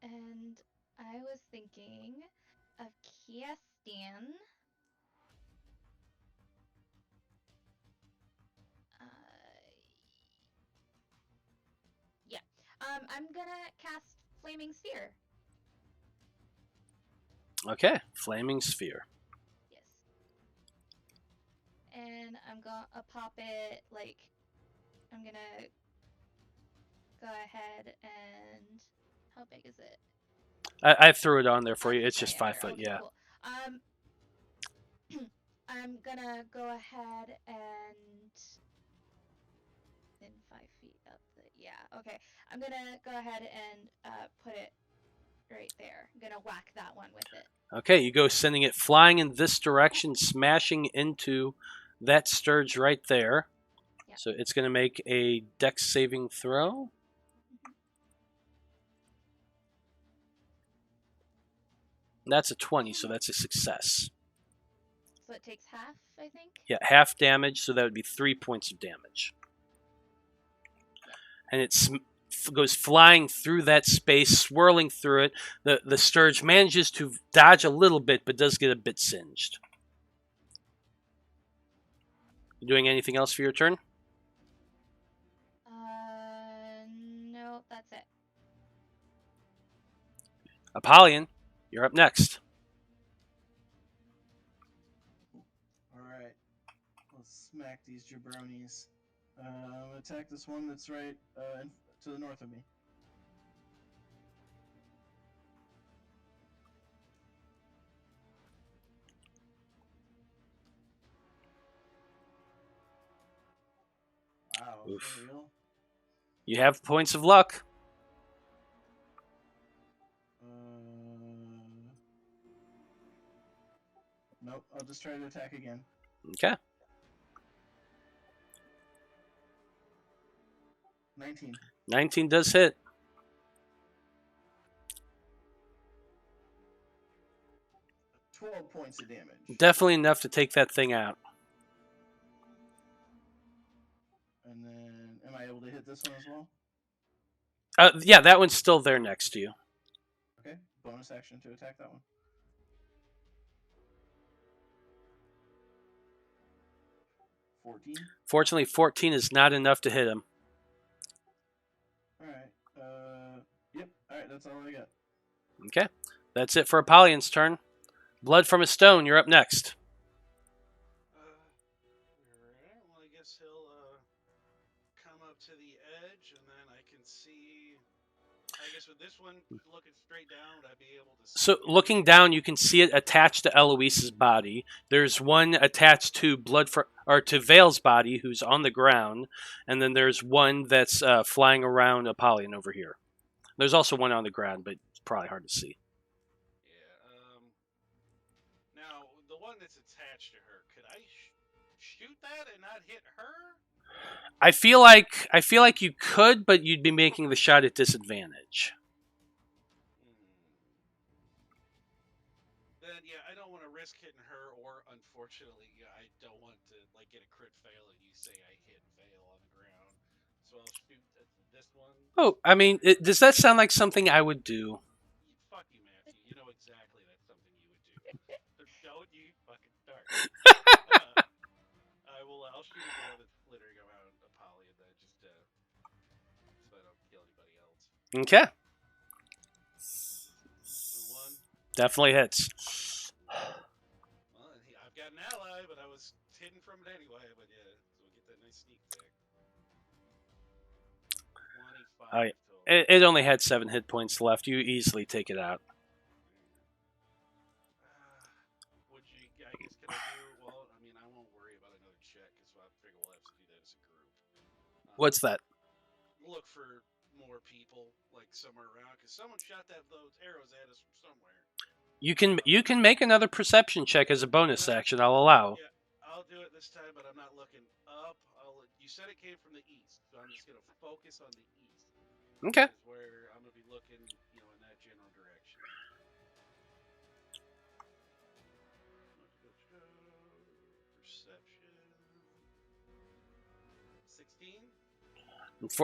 And I was thinking of Kiestan. sphere. Okay, flaming sphere. Yes. And I'm gonna pop it, like, I'm gonna go ahead and, how big is it? I threw it on there for you. It's That's just diameter. 5 foot, Okay, yeah. cool. I'm gonna go ahead and in 5 feet up the, yeah, okay. I'm gonna go ahead and put it right there. I'm gonna whack that one with it. Okay, you go sending it flying in this direction, smashing into that Sturge right there. Yeah. So it's going to make a dex saving throw. That's a 20, so that's a success. So it takes half, I think? Yeah, half damage, so that would be 3 points of damage. Yeah. And it goes flying through that space, swirling through it. The Sturge manages to dodge a little bit, but does get a bit singed. You doing anything else for your turn? No, that's it. Apollyon, you're up next. Alright. Let's smack these jabronis. Attack this one that's right to the north of me. Wow, Oof. for real? You have points of luck. Nope, I'll just try to attack again. Okay. 19. 19 does hit. 12 points of damage. Definitely enough to take that thing out. And then, am I able to hit this one as well? Yeah, that one's still there next to you. Okay, bonus action to attack that one. Fortunately, 14 is not enough to hit him. Alright, yep, alright, that's all I got. Okay, that's it for Apollyon's turn. Blood from a Stone, you're up next. Alright, well, I guess he'll come up to the edge, and then I can see. I guess with this one looking straight down, would I be able to see? So looking down, you can see it attached to Eloise's body. There's one attached to to Veil's body, who's on the ground, and then there's one that's flying around Apollyon over here. There's also one on the ground, but it's probably hard to see. Yeah. Now the one that's attached to her, could I shoot that and not hit her? I feel like you could, but you'd be making the shot at disadvantage. Then yeah, I don't want to risk hitting her, or unfortunately, I don't want to get a crit fail and you say I hit Veil on the ground. So I'll shoot at this one. Oh, I mean, does that sound like something I would do? Fuck you, Matthew. You know exactly that's something you would do. So don't you fucking start. I'll shoot at the one that's flittering around Apollyon, then just so I don't kill anybody else. Okay. One. Definitely hits. Well, I've got an ally, but I was hidden from it anyway. But yeah, so we'll get that nice sneak attack. 25 Oh, yeah. total. It only had 7 hit points left. You easily take it out. Would you? I guess can I do? Well, I mean, I won't worry about another check because I figure we'll have to do that as a group. What's that? Look for more people like somewhere around because someone shot those arrows at us from somewhere. You can make another perception check as a bonus action. I'll allow. Yeah, I'll do it this time, but I'm not looking up. You said it came from the east, so I'm just gonna focus on the east. Okay. Is where I'm gonna be looking, in that general direction. Perception. 16.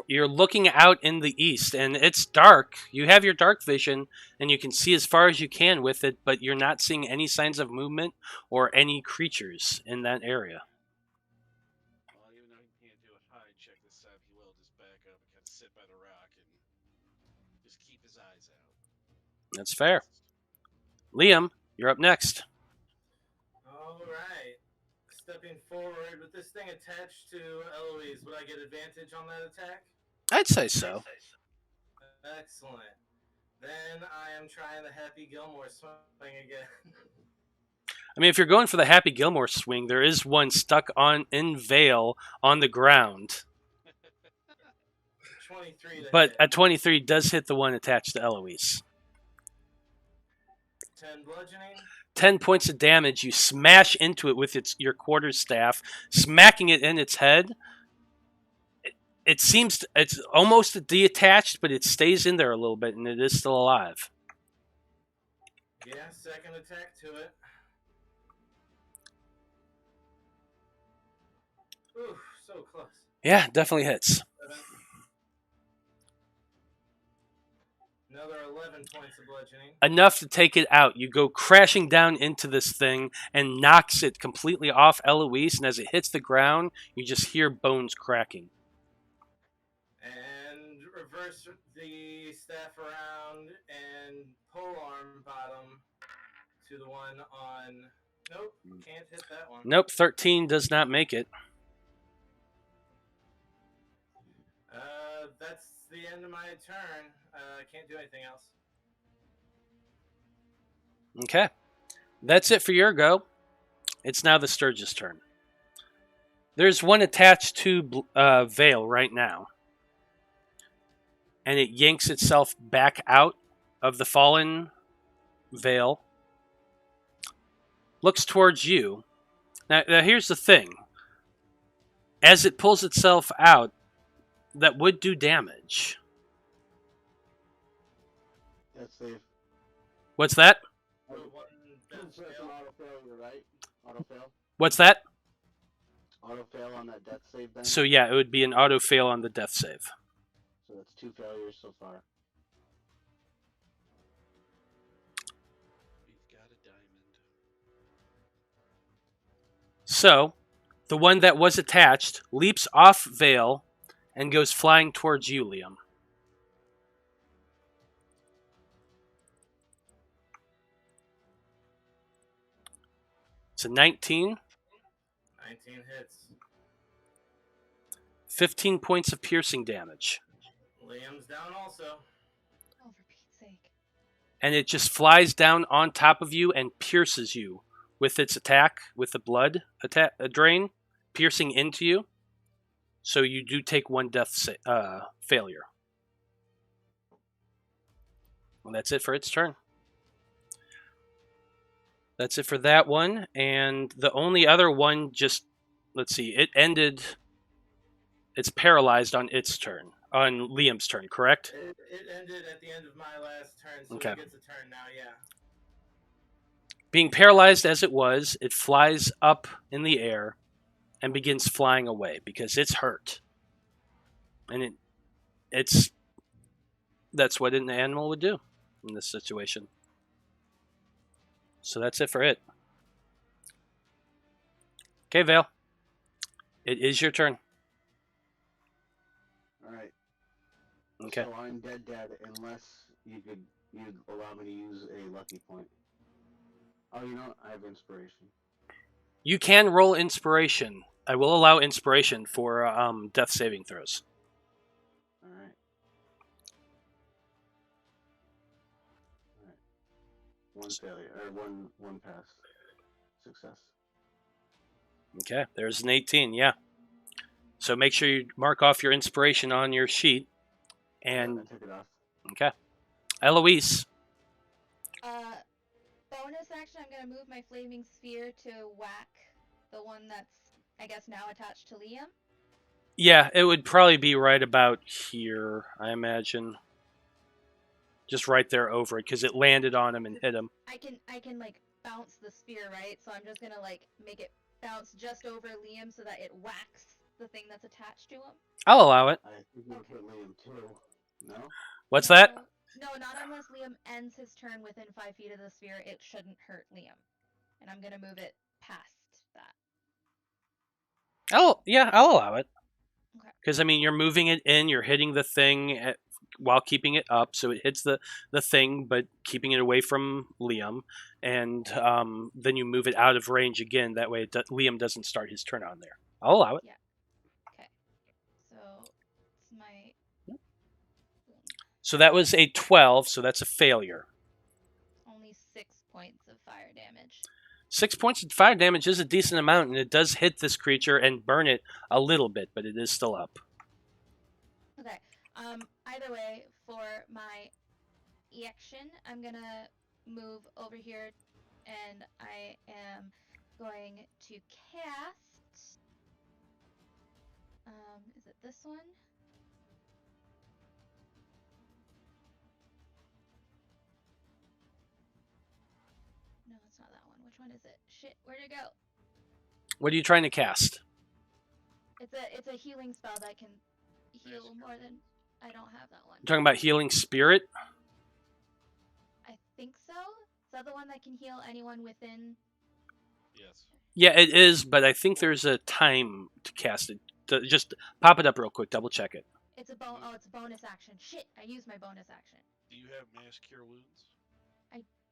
You're looking out in the east, and it's dark. You have your dark vision, and you can see as far as you can with it, but you're not seeing any signs of movement or any creatures in that area. Well, even though he can't do a hide check this time, he will just back up and kind of sit by the rock and just keep his eyes out. That's fair. Liam, you're up next. All right. Stepping forward with this thing attached to Eloise, would I get advantage on that attack? I'd say so. Excellent. Then I am trying the Happy Gilmore swing again. I mean, if you're going for the Happy Gilmore swing, there is one stuck in Veil on the ground. 23 to But hit. a 23 does hit the one attached to Eloise. 10 bludgeoning. 10 points of damage. You smash into it with your quarterstaff, smacking it in its head. It seems it's almost detached, but it stays in there a little bit, and it is still alive. Yeah, second attack to it. Ooh, so close. Yeah, definitely hits. Another 11 points of bludgeoning. Enough to take it out. You go crashing down into this thing and knocks it completely off Eloise, and as it hits the ground, you just hear bones cracking. And reverse the staff around and polearm bottom to the one on... Nope, can't hit that one. Nope, 13 does not make it. That's the end of my turn. Can't do anything else. Okay. That's it for your go. It's now the Sturgis' turn. There's one attached to Veil right now. And it yanks itself back out of the fallen Veil. Looks towards you. Now here's the thing. As it pulls itself out, that would do damage. That's safe. What's that? One death It's an fail. auto fail, right? Auto fail? What's that? Auto fail on that death save then? So yeah, it would be an auto fail on the death save. So that's 2 failures so far. We've got a diamond. So, the one that was attached leaps off Veil and goes flying towards you, Liam. It's a 19. 19 hits. 15 points of piercing damage. Liam's down also. Oh, for Pete's sake. And it just flies down on top of you and pierces you with its attack, with the blood drain, piercing into you. So you do take one death failure. Well, that's it for its turn. That's it for that one. And the only other one, just, let's see, it ended, it's paralyzed on its turn, on Liam's turn, correct? It ended at the end of my last turn, so Okay. it gets a turn now, yeah. Being paralyzed as it was, it flies up in the air and begins flying away because it's hurt. And that's what an animal would do in this situation. So that's it for it. Okay, Vale. It is your turn. Alright. Okay. So I'm dead unless you'd allow me to use a lucky point. Oh, you know what? I have inspiration. You can roll inspiration. I will allow inspiration for death saving throws. Alright. One failure, or one pass. Success. Okay, there's an 18, yeah. So make sure you mark off your inspiration on your sheet. And, I took it off. okay. Eloise. Bonus action, I'm going to move my flaming sphere to whack the one that's, I guess, now attached to Liam. Yeah, it would probably be right about here, I imagine. Just right there over it, because it landed on him and hit him. I can like bounce the spear, right? So I'm just gonna like make it bounce just over Liam so that it whacks the thing that's attached to him. I'll allow it. I think you would hit Liam too. No? What's that? No, not unless Liam ends his turn within 5 feet of the sphere. It shouldn't hurt Liam, and I'm gonna move it past that. I'll allow it. Okay. Because, I mean, you're moving it in, you're hitting the thing while keeping it up, so it hits the thing, but keeping it away from Liam, and then you move it out of range again. That way, Liam doesn't start his turn on there. I'll allow it. Yeah. Okay. So it's my. So that was a 12, so that's a failure. Only 6 points of fire damage. 6 points of fire damage is a decent amount, and it does hit this creature and burn it a little bit, but it is still up. Okay. Either way, for my action, I'm gonna move over here, and I am going to cast. Is it this one? No, it's not that one. Which one is it? Shit, where'd it go? What are you trying to cast? It's a healing spell that can heal more than. I don't have that one. You're talking about healing spirit? I think so. Is that the one that can heal anyone within? Yes. Yeah, it is, but I think there's a time to cast it. Just pop it up real quick, double check it. It's a it's a bonus action. Shit, I used my bonus action. Do you have Mass Cure Wounds?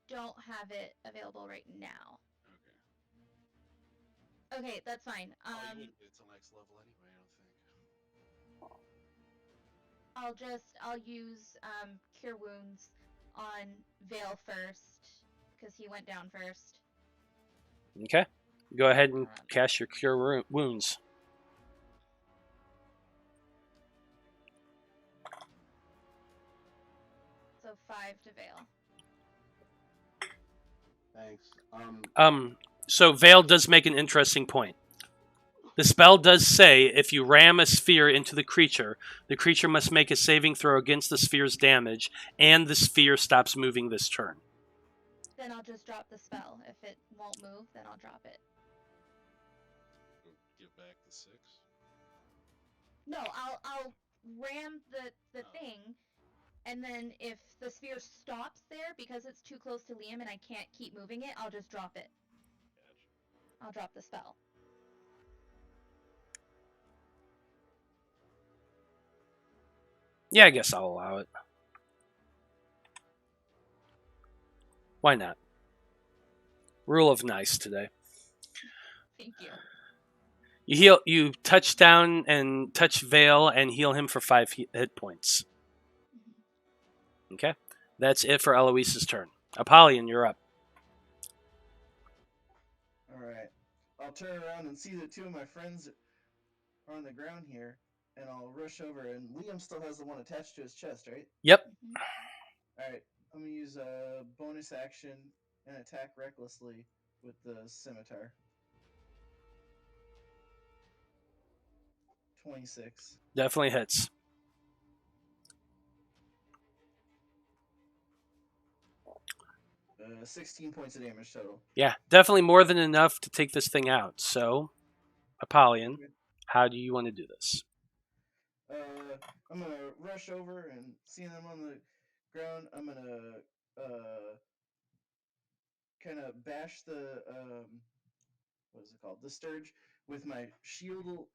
Don't have it available right now. Okay. Okay, that's fine. You wouldn't get to next level anyway, I don't think. I'll use cure wounds on Veil first, because he went down first. Okay. Go ahead and cast your cure wounds. So 5 to Veil. Thanks. So Veil does make an interesting point. The spell does say if you ram a sphere into the creature must make a saving throw against the sphere's damage, and the sphere stops moving this turn. Then I'll just drop the spell. If it won't move, then I'll drop it. Give back the 6. No, I'll ram the thing, and then if the sphere stops there because it's too close to Liam and I can't keep moving it, I'll just drop it. Gotcha. I'll drop the spell. Yeah, I guess I'll allow it. Why not? Rule of nice today. Thank you. You touch down and touch Veil and heal him for 5 hit points. Okay? That's it for Eloise's turn. Apollyon, you're up. Alright. I'll turn around and see that 2 of my friends are on the ground here, and I'll rush over, and Liam still has the one attached to his chest, right? Yep. Alright, I'm gonna use a bonus action and attack recklessly with the scimitar. 26. Definitely hits. Uh, 16 points of damage total. Yeah, definitely more than enough to take this thing out. So, Apollyon, how do you want to do this? I'm gonna rush over and seeing them on the ground, I'm gonna kind of bash the what is it called? The Sturge with my shield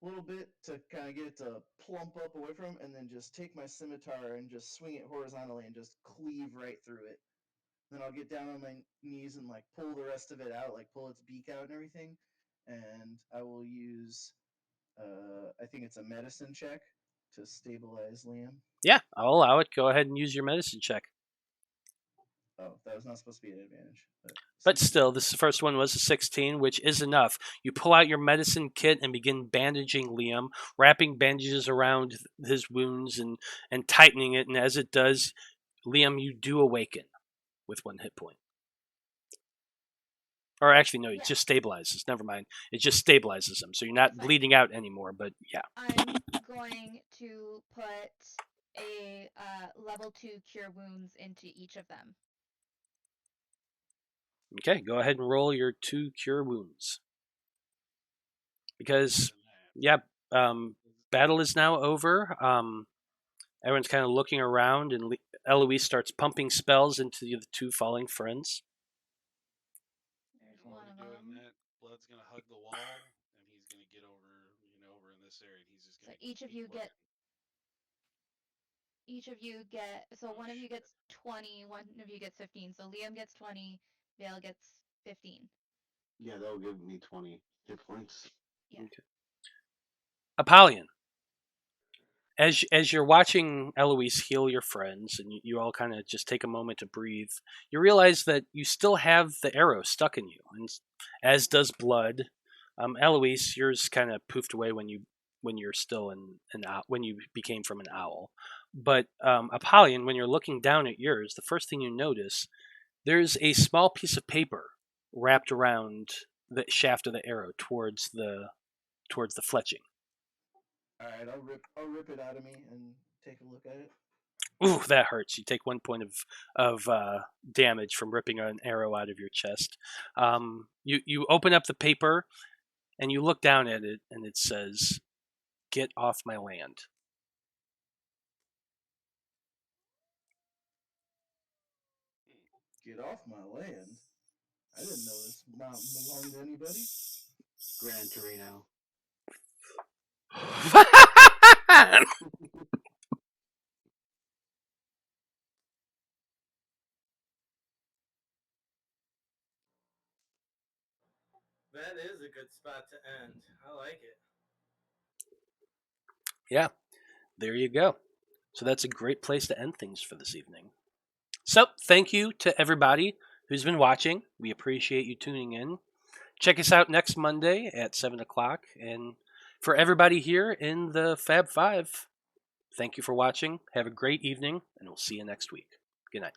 a little bit to kind of get it to plump up away from him, and then just take my scimitar and just swing it horizontally and just cleave right through it. Then I'll get down on my knees and like pull the rest of it out, like pull its beak out and everything. And I will use, I think it's a medicine check to stabilize Liam. Yeah, I'll allow it. Go ahead and use your medicine check. Oh, that was not supposed to be an advantage. But still, this first one was a 16, which is enough. You pull out your medicine kit and begin bandaging Liam, wrapping bandages around his wounds and tightening it. And as it does, Liam, you do awaken with 1 hit point. Or actually, no, it just stabilizes. Never mind. It just stabilizes him. So you're not bleeding out anymore, but yeah. I'm going to put a level 2 cure wounds into each of them. Okay, go ahead and roll your 2 cure wounds. Because, yeah, battle is now over. Everyone's kind of looking around, and Eloise starts pumping spells into the 2 falling friends. There's In order one to of do it, them. Matt, Blood's gonna hug the wall, and he's gonna get over, over in this area, and he's just So gonna. each of keep you looking. each of you get, so one of you gets 20, one of you gets 15. So Liam gets 20, Vale gets 15. Yeah, that'll give me 20 hit points. Yeah. Okay. Apollyon, as you're watching Eloise heal your friends, and you all kind of just take a moment to breathe, you realize that you still have the arrow stuck in you, and as does blood. Eloise, yours kind of poofed away when you're still when you became from an owl. But Apollyon, when you're looking down at yours, the first thing you notice, there's a small piece of paper wrapped around the shaft of the arrow towards the fletching. All right, I'll rip it out of me and take a look at it. Ooh, that hurts. You take 1 point of damage from ripping an arrow out of your chest. You open up the paper and you look down at it, and it says, "Get off my land." Get off my land. I didn't know this mountain belonged to anybody. Gran Torino. That is a good spot to end. I like it. Yeah, there you go. So that's a great place to end things for this evening. So thank you to everybody who's been watching. We appreciate you tuning in. Check us out next Monday at 7 o'clock. And for everybody here in the Fab Five, thank you for watching. Have a great evening, and we'll see you next week. Good night.